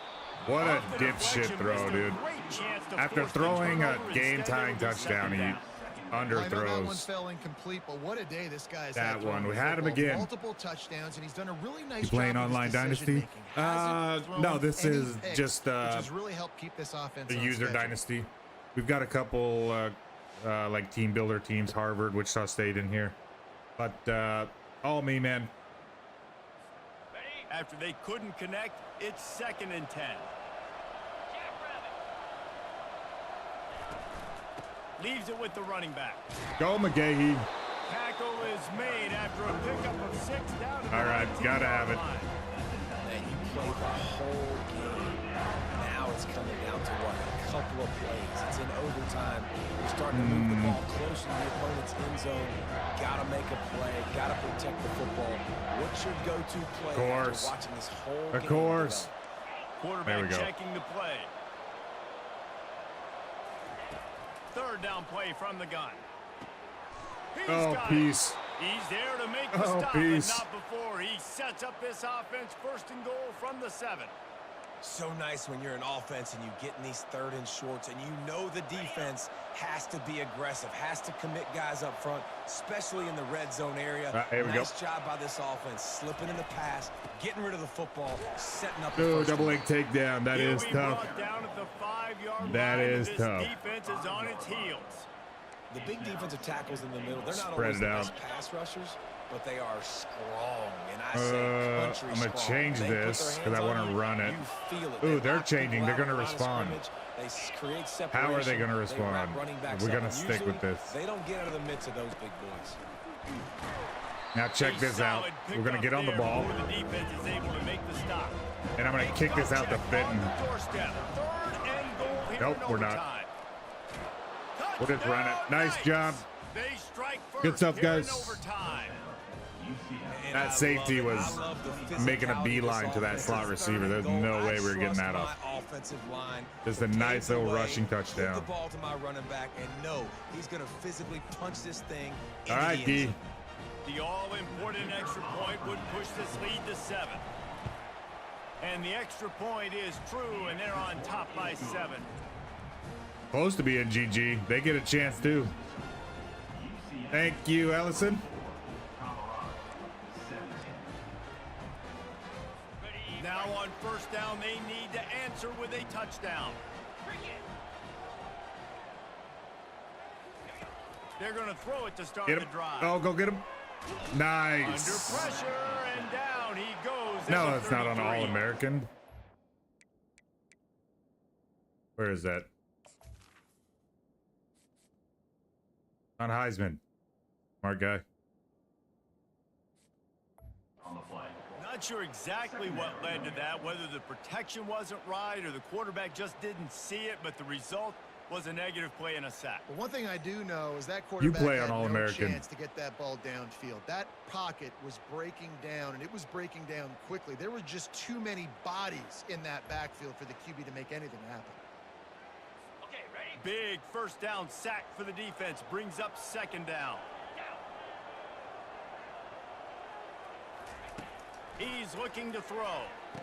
What a Off the dipshit deflection, throw, missed a dude. great chance to After force the throwing a turnover. game-tying Instead, it'll be touchdown, second he down. I know that one underthrows. fell incomplete, but what a day this guy's That had throwing one. We the had him football. again. Multiple touchdowns, and he's done a really nice You playing job with his online Dynasty? decision-making. Hasn't thrown No, this any is picks, just which has really helped keep this offense the on user schedule. dynasty. We've got a couple like team builder teams, Harvard, Wichita State in here, but all me, man. After they couldn't connect, it's 2nd and 10. Leaves it with the running back. Go McGahee. Tackle is made after a pickup of 6 down. To the All right, 19 gotta have it. line. And you play the whole game. Now it's coming down to what? A couple of plays. It's in overtime. You're starting to move the ball closer to the opponent's end zone. Got to make a play. Got to protect the football. What's your go-to play Course. after watching this whole Of game course. develop? Quarterback There we go. checking the play. 3rd down play from the gun. He's Oh, got it. peace. He's there to make the Oh, stop, peace. but not before. He sets up this offense 1st and goal from the 7. So nice when you're an offense and you get in these 3rd and shorts and you know the defense has to be aggressive, has to commit guys up front, especially in the red zone area. Here we go. Nice job by this offense, slipping in the pass, getting rid of the football, setting up the Ooh, first double and leg takedown. That He'll is be tough. brought down at the 5-yard That line, is and tough. This defense is on its heels. The big defensive tackles in the middle, they're not Spread always it the out. best pass rushers, but they are strong. And I say country I'm gonna strong. change They put their this hands 'cause I on wanna you, run it. You feel it. Ooh, They they're lock people changing. out They're of gonna the line of respond. scrimmage. They create separation. How are they gonna They respond? wrap running backs We're up, gonna and stick with usually this. They don't get out of the midst of those big boys. Now check A this out. solid We're gonna pickup get on the there ball, before the defense is able to make the stop. and I'm gonna kick this out to Check on Fitton. the doorstep. 3rd and goal here Nope, in we're not. overtime. We'll just run it. Touchdown, Nice job. They strike first Good stuff, here in guys. overtime. And That I safety love it. was I love the making a physicality of beeline this to that offense. slot It's receiver. 3rd There's and goal. no way I we're getting trust that off. my offensive line Just a to nice pave the little way, rushing give touchdown. the ball to my running back and know he's going to physically punch this thing into All right, the end D. zone. The all-important extra point would push this lead to 7. And the extra point is true, and they're on top by 7. Supposed to be a GG. They get a chance too. Thank you, Ellison. Now on 1st down, they need to answer with a touchdown. They're going to throw it to start Get the him. drive. Oh, go get him. Under Nice. pressure, and down he goes. at No, the that's not on 33. All-American. Where is that? On Heisman. Smart guy. On the play. Not Not sure exactly what led to that, whether the protection wasn't right or the quarterback just didn't see it, but the result was a negative play and a sack. But one thing I do know is that quarterback play on had no All-American. chance to get that ball downfield. That pocket was breaking down, and it was breaking down quickly. There were just too many bodies in that backfield for the QB to make anything happen. Big first down sack for the defense, brings up second down. He's looking to throw.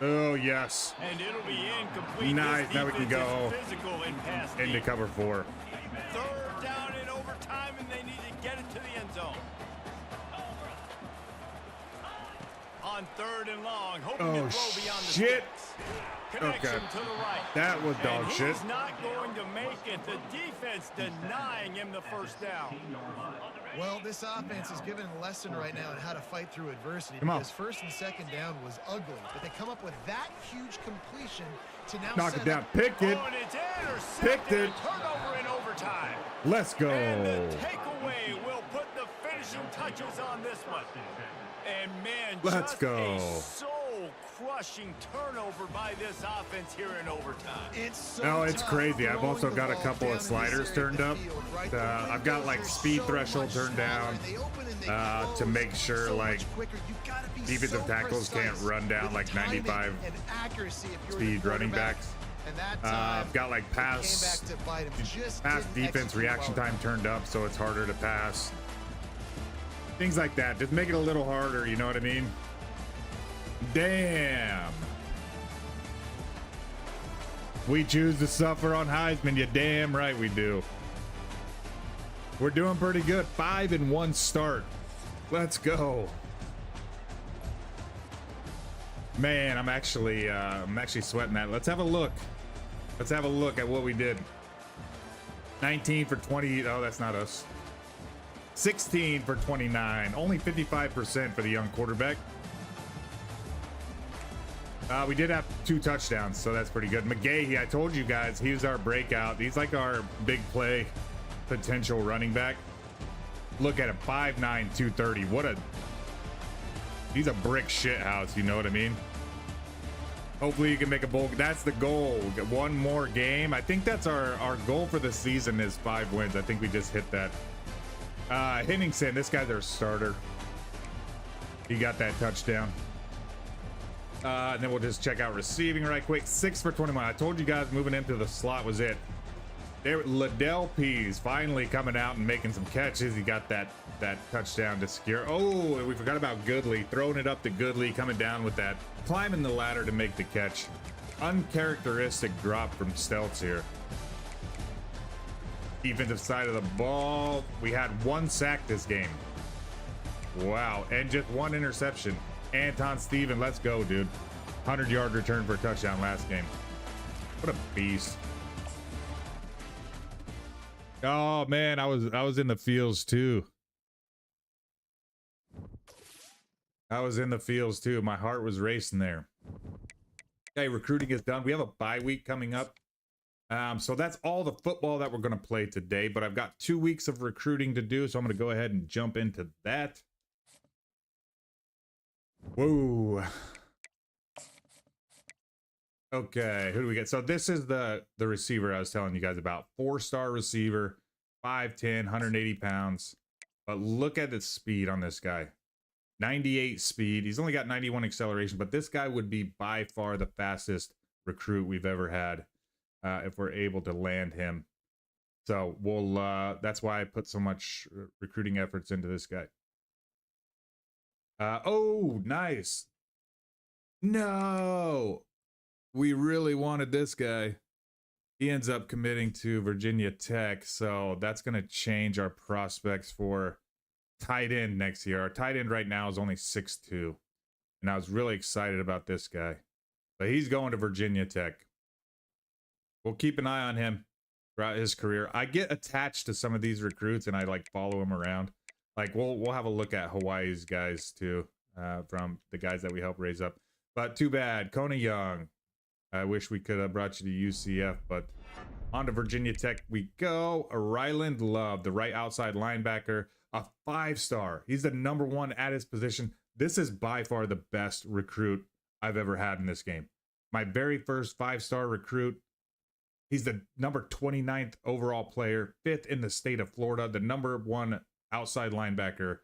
Oh, yes. And it'll be incomplete. Nice. This Now we can defense go is physical in pass into deep. cover 4. Third down in overtime, and they need to get it to the end zone. On third and long, hoping Oh, to throw beyond the shit. sticks. Connection Okay. to the right. That was dog And shit. he's not going to make it. The defense denying him the first down. Well, this offense is giving a lesson right now on how to fight through adversity. Come on. Because first and second down was ugly, but they come up with that huge completion to now Knock set it down. up. Picked it. Oh, and it's intercepted. Picked it. Turnover in overtime. Let's go. And the takeaway will put the finishing touches on this one. And man, Let's just go. a soul-crushing turnover by this offense here in overtime. It's so No, it's tough crazy. I've throwing also the got a ball couple down of in this sliders area turned of up. the field, right? The I've got windows like are speed so threshold much turned smaller, down and they open and they to close make sure so like much quicker. You gotta be defensive so tackles can't precise run down with like timing 95 and accuracy if you're speed the running quarterback. backs. And that time, I've got like it came pass back to bite him. Just pass didn't defense execute reaction well. time turned up, so it's harder to pass. Things like that. Just make it a little harder, you know what I mean? Damn. We choose to suffer on Heisman. You damn right we do. We're doing pretty good. 5-1 start. Let's go. Man, I'm actually sweating that. Let's have a look. Let's have a look at what we did. 19 for 20. Oh, that's not us. 16 for 29. Only 55% for the young quarterback. We did have 2 touchdowns, so that's pretty good. McGahee, I told you guys, he was our breakout. He's like our big play potential running back. Look at him, 5'9", 230. He's a brick shit house, you know what I mean? Hopefully you can make a bowl. That's the goal. Get one more game. I think that's our goal for the season is 5 wins. I think we just hit that. Henningsen, this guy's our starter. He got that touchdown. And then we'll just check out receiving right quick. 6 for 21. I told you guys moving into the slot was it. There, Liddell Pease finally coming out and making some catches. He got that touchdown to secure. Oh, we forgot about Goodley. Throwing it up to Goodley, coming down with that. Climbing the ladder to make the catch. Uncharacteristic drop from Stelz here. Defensive side of the ball. We had 1 sack this game. Wow. And just 1 interception. Anton Stephen, let's go, dude. 100-yard return for a touchdown last game. What a beast. Oh man, I was in the fields too. I was in the fields too. My heart was racing there. Okay, recruiting is done. We have a bye week coming up. So that's all the football that we're going to play today, but I've got 2 weeks of recruiting to do, so I'm going to go ahead and jump into that. Whoa. Okay, who do we get? So this is the receiver I was telling you guys about. 4-star receiver, 5'10", 180 pounds. But look at the speed on this guy. 98 speed. He's only got 91 acceleration, but this guy would be by far the fastest recruit we've ever had if we're able to land him. So we'll that's why I put so much recruiting efforts into this guy. Oh, nice. No. We really wanted this guy. He ends up committing to Virginia Tech, so that's going to change our prospects for tight end next year. Our tight end right now is only 6'2", and I was really excited about this guy. But he's going to Virginia Tech. We'll keep an eye on him throughout his career. I get attached to some of these recruits, and I like follow him around. Like we'll have a look at Hawaii's guys too, from the guys that we help raise up. But too bad, Kona Young. I wish we could have brought you to UCF, but on to Virginia Tech we go. Ryland Love, the right outside linebacker, a 5-star. He's the #1 at his position. This is by far the best recruit I've ever had in this game. My very first 5-star recruit. He's the number 29th overall player, 5th in the state of Florida, the number 1 outside linebacker.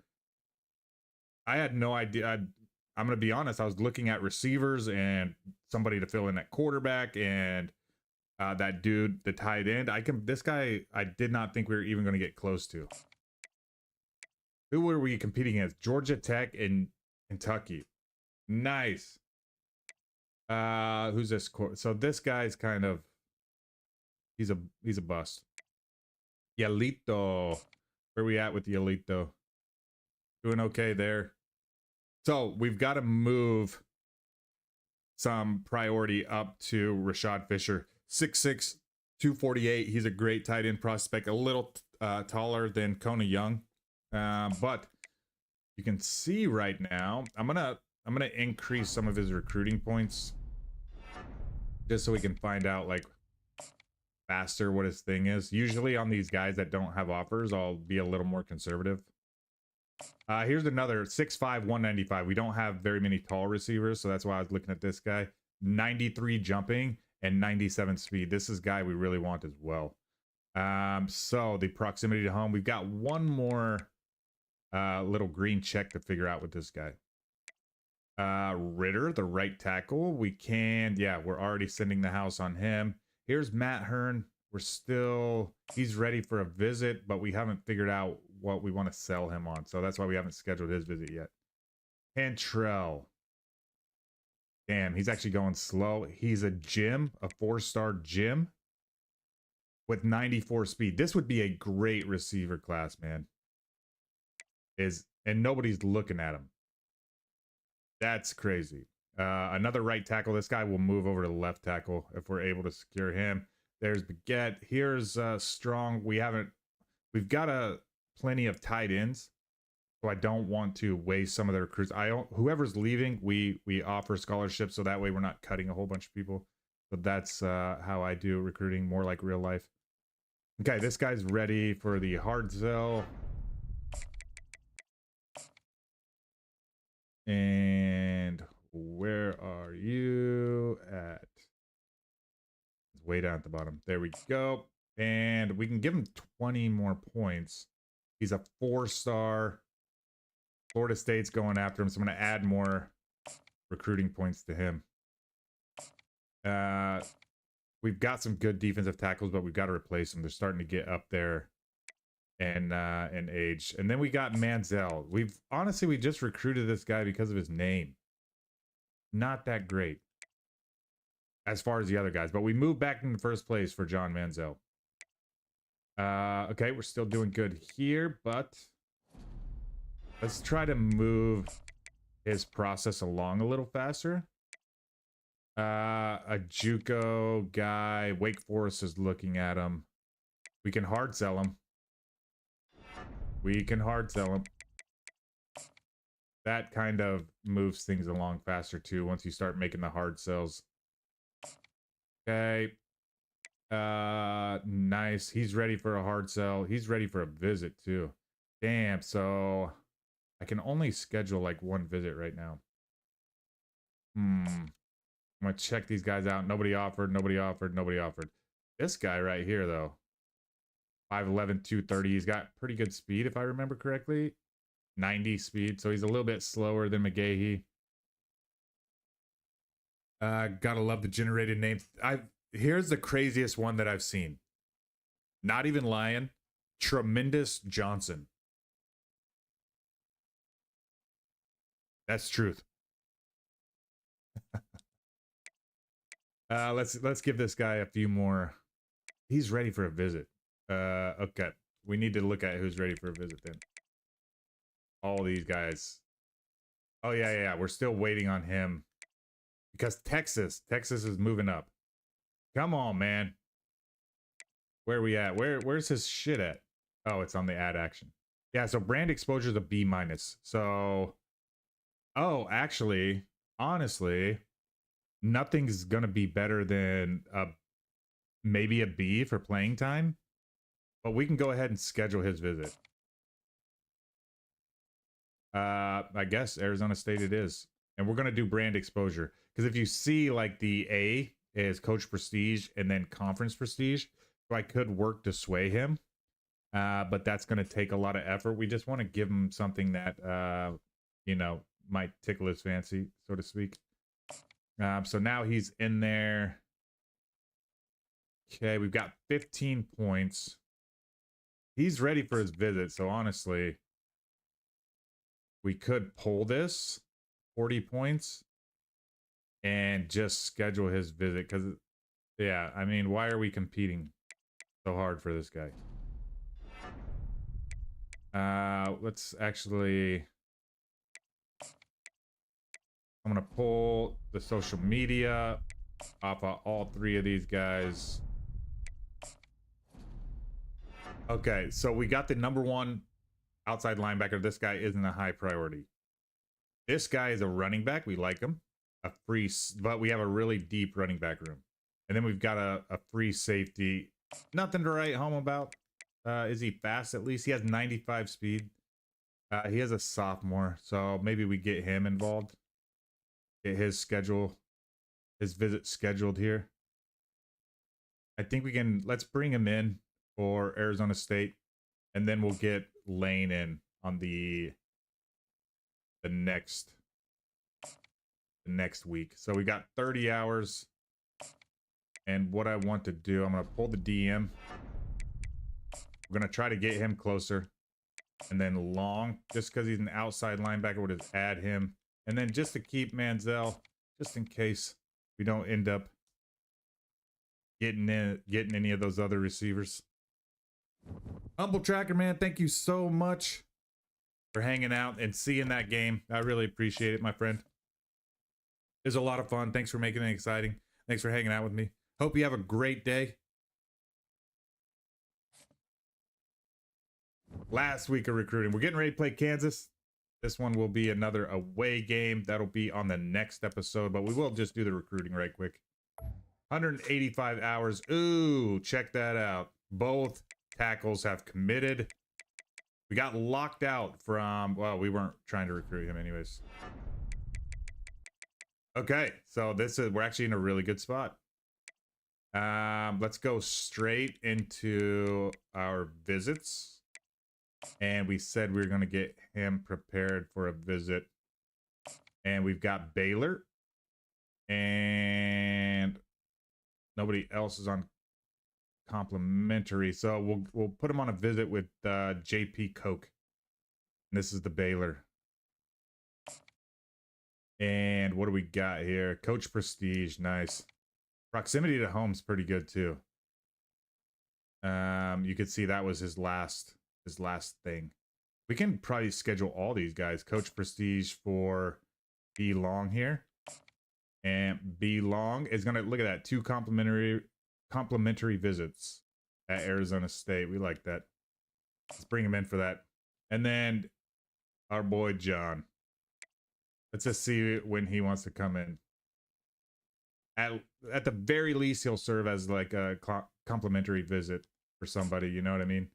I had no idea. I'm going to be honest. I was looking at receivers and somebody to fill in at quarterback and that dude, the tight end. This guy, I did not think we were even going to get close to. Who were we competing against? Georgia Tech and Kentucky. Nice. Who's this? So this guy's kind of, he's a bust. Yalito. Where we at with Yalito? Doing okay there. So we've got to move some priority up to Rashad Fisher. 6'6", 248. He's a great tight end prospect. A little taller than Kona Young. But you can see right now, I'm gonna increase some of his recruiting points just so we can find out like faster what his thing is. Usually on these guys that don't have offers, I'll be a little more conservative. Here's another 6'5", 195. We don't have very many tall receivers, so that's why I was looking at this guy. 93 jumping and 97 speed. This is a guy we really want as well. So the proximity to home, we've got one more little green check to figure out with this guy. Ritter, the right tackle. We're already sending the house on him. Here's Matt Hearn. He's ready for a visit, but we haven't figured out what we want to sell him on. So that's why we haven't scheduled his visit yet. Cantrell. Damn, he's actually going slow. He's a 4-star gym with 94 speed. This would be a great receiver class, man. And nobody's looking at him. That's crazy. Another right tackle. This guy will move over to the left tackle if we're able to secure him. There's Baguette. Here's Strong. We've got plenty of tight ends, so I don't want to waste some of the recruits. Whoever's leaving, we offer scholarships, so that way we're not cutting a whole bunch of people. So that's how I do recruiting, more like real life. Okay, this guy's ready for the hard sell. And where are you at? It's way down at the bottom. There we go. And we can give him 20 more points. He's a 4-star. Florida State's going after him, so I'm going to add more recruiting points to him. We've got some good defensive tackles, but we've got to replace them. They're starting to get up there and age. And then we got Manziel. We just recruited this guy because of his name. Not that great as far as the other guys, but we moved back in the first place for John Manziel. Okay, we're still doing good here, but let's try to move his process along a little faster. A JUCO guy, Wake Forest is looking at him. We can hard sell him. That kind of moves things along faster too once you start making the hard sells. Okay. Nice. He's ready for a hard sell. He's ready for a visit too. Damn, so I can only schedule like one visit right now. I'm gonna check these guys out. Nobody offered. This guy right here though, 5'11", 230. He's got pretty good speed if I remember correctly. 90 speed, so he's a little bit slower than McGahee. Gotta love the generated names. Here's the craziest one that I've seen. Not even lying. Tremendous Johnson. That's truth. Let's give this guy a few more. He's ready for a visit. Okay. We need to look at who's ready for a visit then. All these guys. Oh yeah. We're still waiting on him because Texas is moving up. Come on, man. Where are we at? Where's his shit at? Oh, it's on the ad action. Yeah, so brand exposure is a B-. So, actually, honestly, nothing's gonna be better than maybe a B for playing time. But we can go ahead and schedule his visit. I guess Arizona State it is. And we're going to do brand exposure. Because if you see like the A is coach prestige and then conference prestige, so I could work to sway him. But that's going to take a lot of effort. We just want to give him something that, you know, might tickle his fancy, so to speak. So now he's in there. Okay, we've got 15 points. He's ready for his visit. So honestly, we could pull this 40 points and just schedule his visit. Because, yeah, I mean, why are we competing so hard for this guy? Let's actually... I'm going to pull the social media off of all three of these guys. Okay, so we got the number one outside linebacker. This guy isn't a high priority. This guy is a running back. We like him. A free, but we have a really deep running back room. And then we've got a free safety. Nothing to write home about. Is he fast at least? He has 95 speed. He has a sophomore, so maybe we get him involved. Get his schedule, his visit scheduled here. I think we can, let's bring him in for Arizona State, and then we'll get Lane in on the next week. So we got 30 hours. And what I want to do, I'm going to pull the DM. We're going to try to get him closer. And then Long, just because he's an outside linebacker, we'll just add him. And then just to keep Manziel, just in case we don't end up getting any of those other receivers. Humble Tracker, man, thank you so much for hanging out and seeing that game. I really appreciate it, my friend. It was a lot of fun. Thanks for making it exciting. Thanks for hanging out with me. Hope you have a great day. Last week of recruiting. We're getting ready to play Kansas. This one will be another away game. That'll be on the next episode, but we will just do the recruiting right quick. 185 hours. Ooh, check that out. Both tackles have committed. We got locked out from, well, we weren't trying to recruit him anyways. Okay, so we're actually in a really good spot. Let's go straight into our visits. And we said we were going to get him prepared for a visit. And we've got Baylor. And nobody else is on complimentary. So we'll put him on a visit with JP Koch. And this is the Baylor. And what do we got here? Coach Prestige. Nice. Proximity to home's pretty good too. You could see that was his last thing. We can probably schedule all these guys. Coach Prestige for B Long here. And B Long is gonna look at that. 2 complimentary visits at Arizona State. We like that. Let's bring him in for that. And then our boy John. Let's just see when he wants to come in. At the very least, he'll serve as like a complimentary visit for somebody. You know what I mean?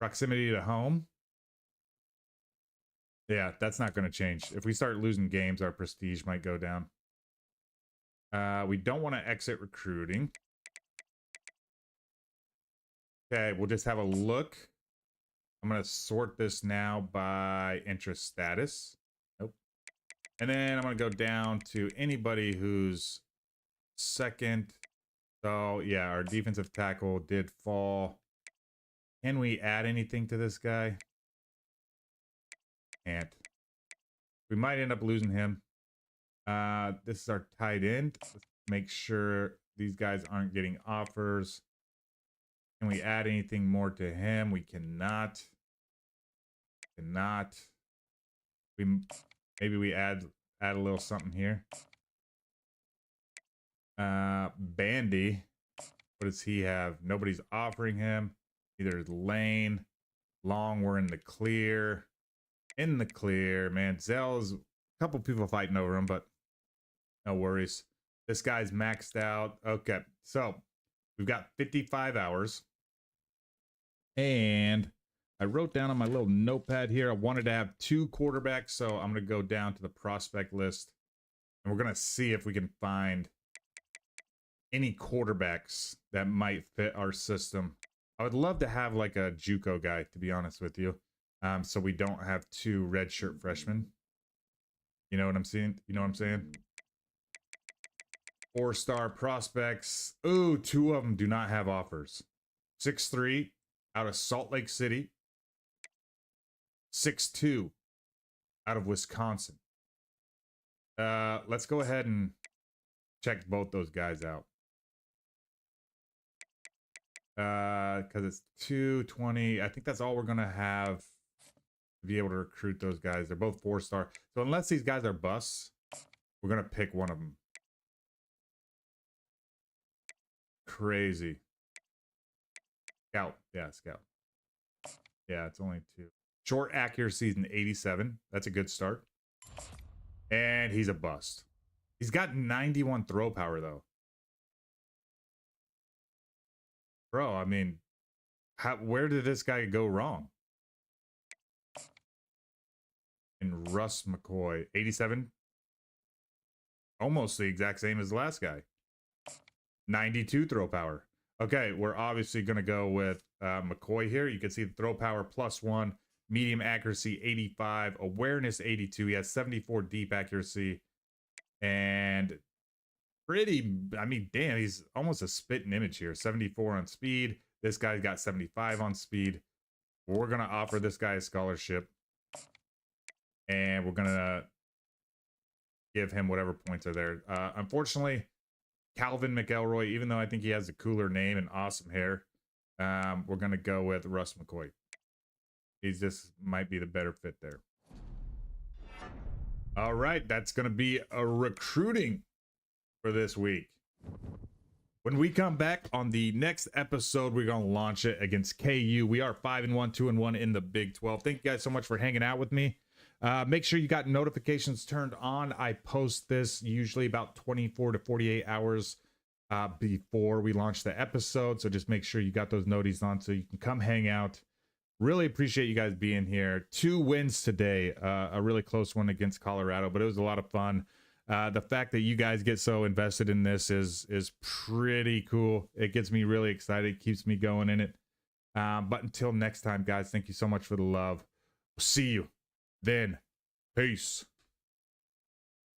Proximity to home. Yeah, that's not going to change. If we start losing games, our prestige might go down. We don't want to exit recruiting. Okay, we'll just have a look. I'm going to sort this now by interest status. Nope. And then I'm going to go down to anybody who's second. So, yeah, our defensive tackle did fall. Can we add anything to this guy? Can't. We might end up losing him. This is our tight end. Let's make sure these guys aren't getting offers. Can we add anything more to him? We cannot. Maybe we add a little something here. Bandy. What does he have? Nobody's offering him. Either Lane, Long, we're in the clear. In the clear, man. Zell's a couple people fighting over him, but no worries. This guy's maxed out. Okay, so we've got 55 hours. And I wrote down on my little notepad here, I wanted to have 2 quarterbacks, so I'm going to go down to the prospect list, and we're going to see if we can find any quarterbacks that might fit our system. I would love to have like a JUCO guy, to be honest with you, so we don't have 2 redshirt freshmen. You know what I'm saying? You know what I'm saying? 4-star prospects. Ooh, 2 of them do not have offers. 6'3" out of Salt Lake City. 6'2" out of Wisconsin. Let's go ahead and check both those guys out. Because it's 220. I think that's all we're gonna have to be able to recruit those guys. They're both 4-star. So unless these guys are busts, we're gonna pick one of them. Crazy. Scout. Yeah, scout. Yeah, it's only 2. Short accuracy is an 87. That's a good start. And he's a bust. He's got 91 throw power, though. Bro, I mean, where did this guy go wrong? And Russ McCoy, 87. Almost the exact same as the last guy. 92 throw power. Okay, we're obviously going to go with McCoy here. You can see the throw power +1, medium accuracy 85, awareness 82. He has 74 deep accuracy. And pretty, I mean, damn, he's almost a spitting image here. 74 on speed. This guy's got 75 on speed. We're going to offer this guy a scholarship. And we're going to give him whatever points are there. Unfortunately, Calvin McElroy, even though I think he has a cooler name and awesome hair, we're going to go with Russ McCoy. He's just might be the better fit there. All right, that's going to be a recruiting for this week. When we come back on the next episode, we're going to launch it against KU. We are 5-1, 2-1 in the Big 12. Thank you guys so much for hanging out with me. Make sure you got notifications turned on. I post this usually about 24 to 48 hours before we launch the episode. So just make sure you got those noties on so you can come hang out. Really appreciate you guys being here. 2 wins today, a really close one against Colorado, but it was a lot of fun. The fact that you guys get so invested in this is pretty cool. It gets me really excited, keeps me going in it. But until next time, guys, thank you so much for the love. We'll see you then. Peace.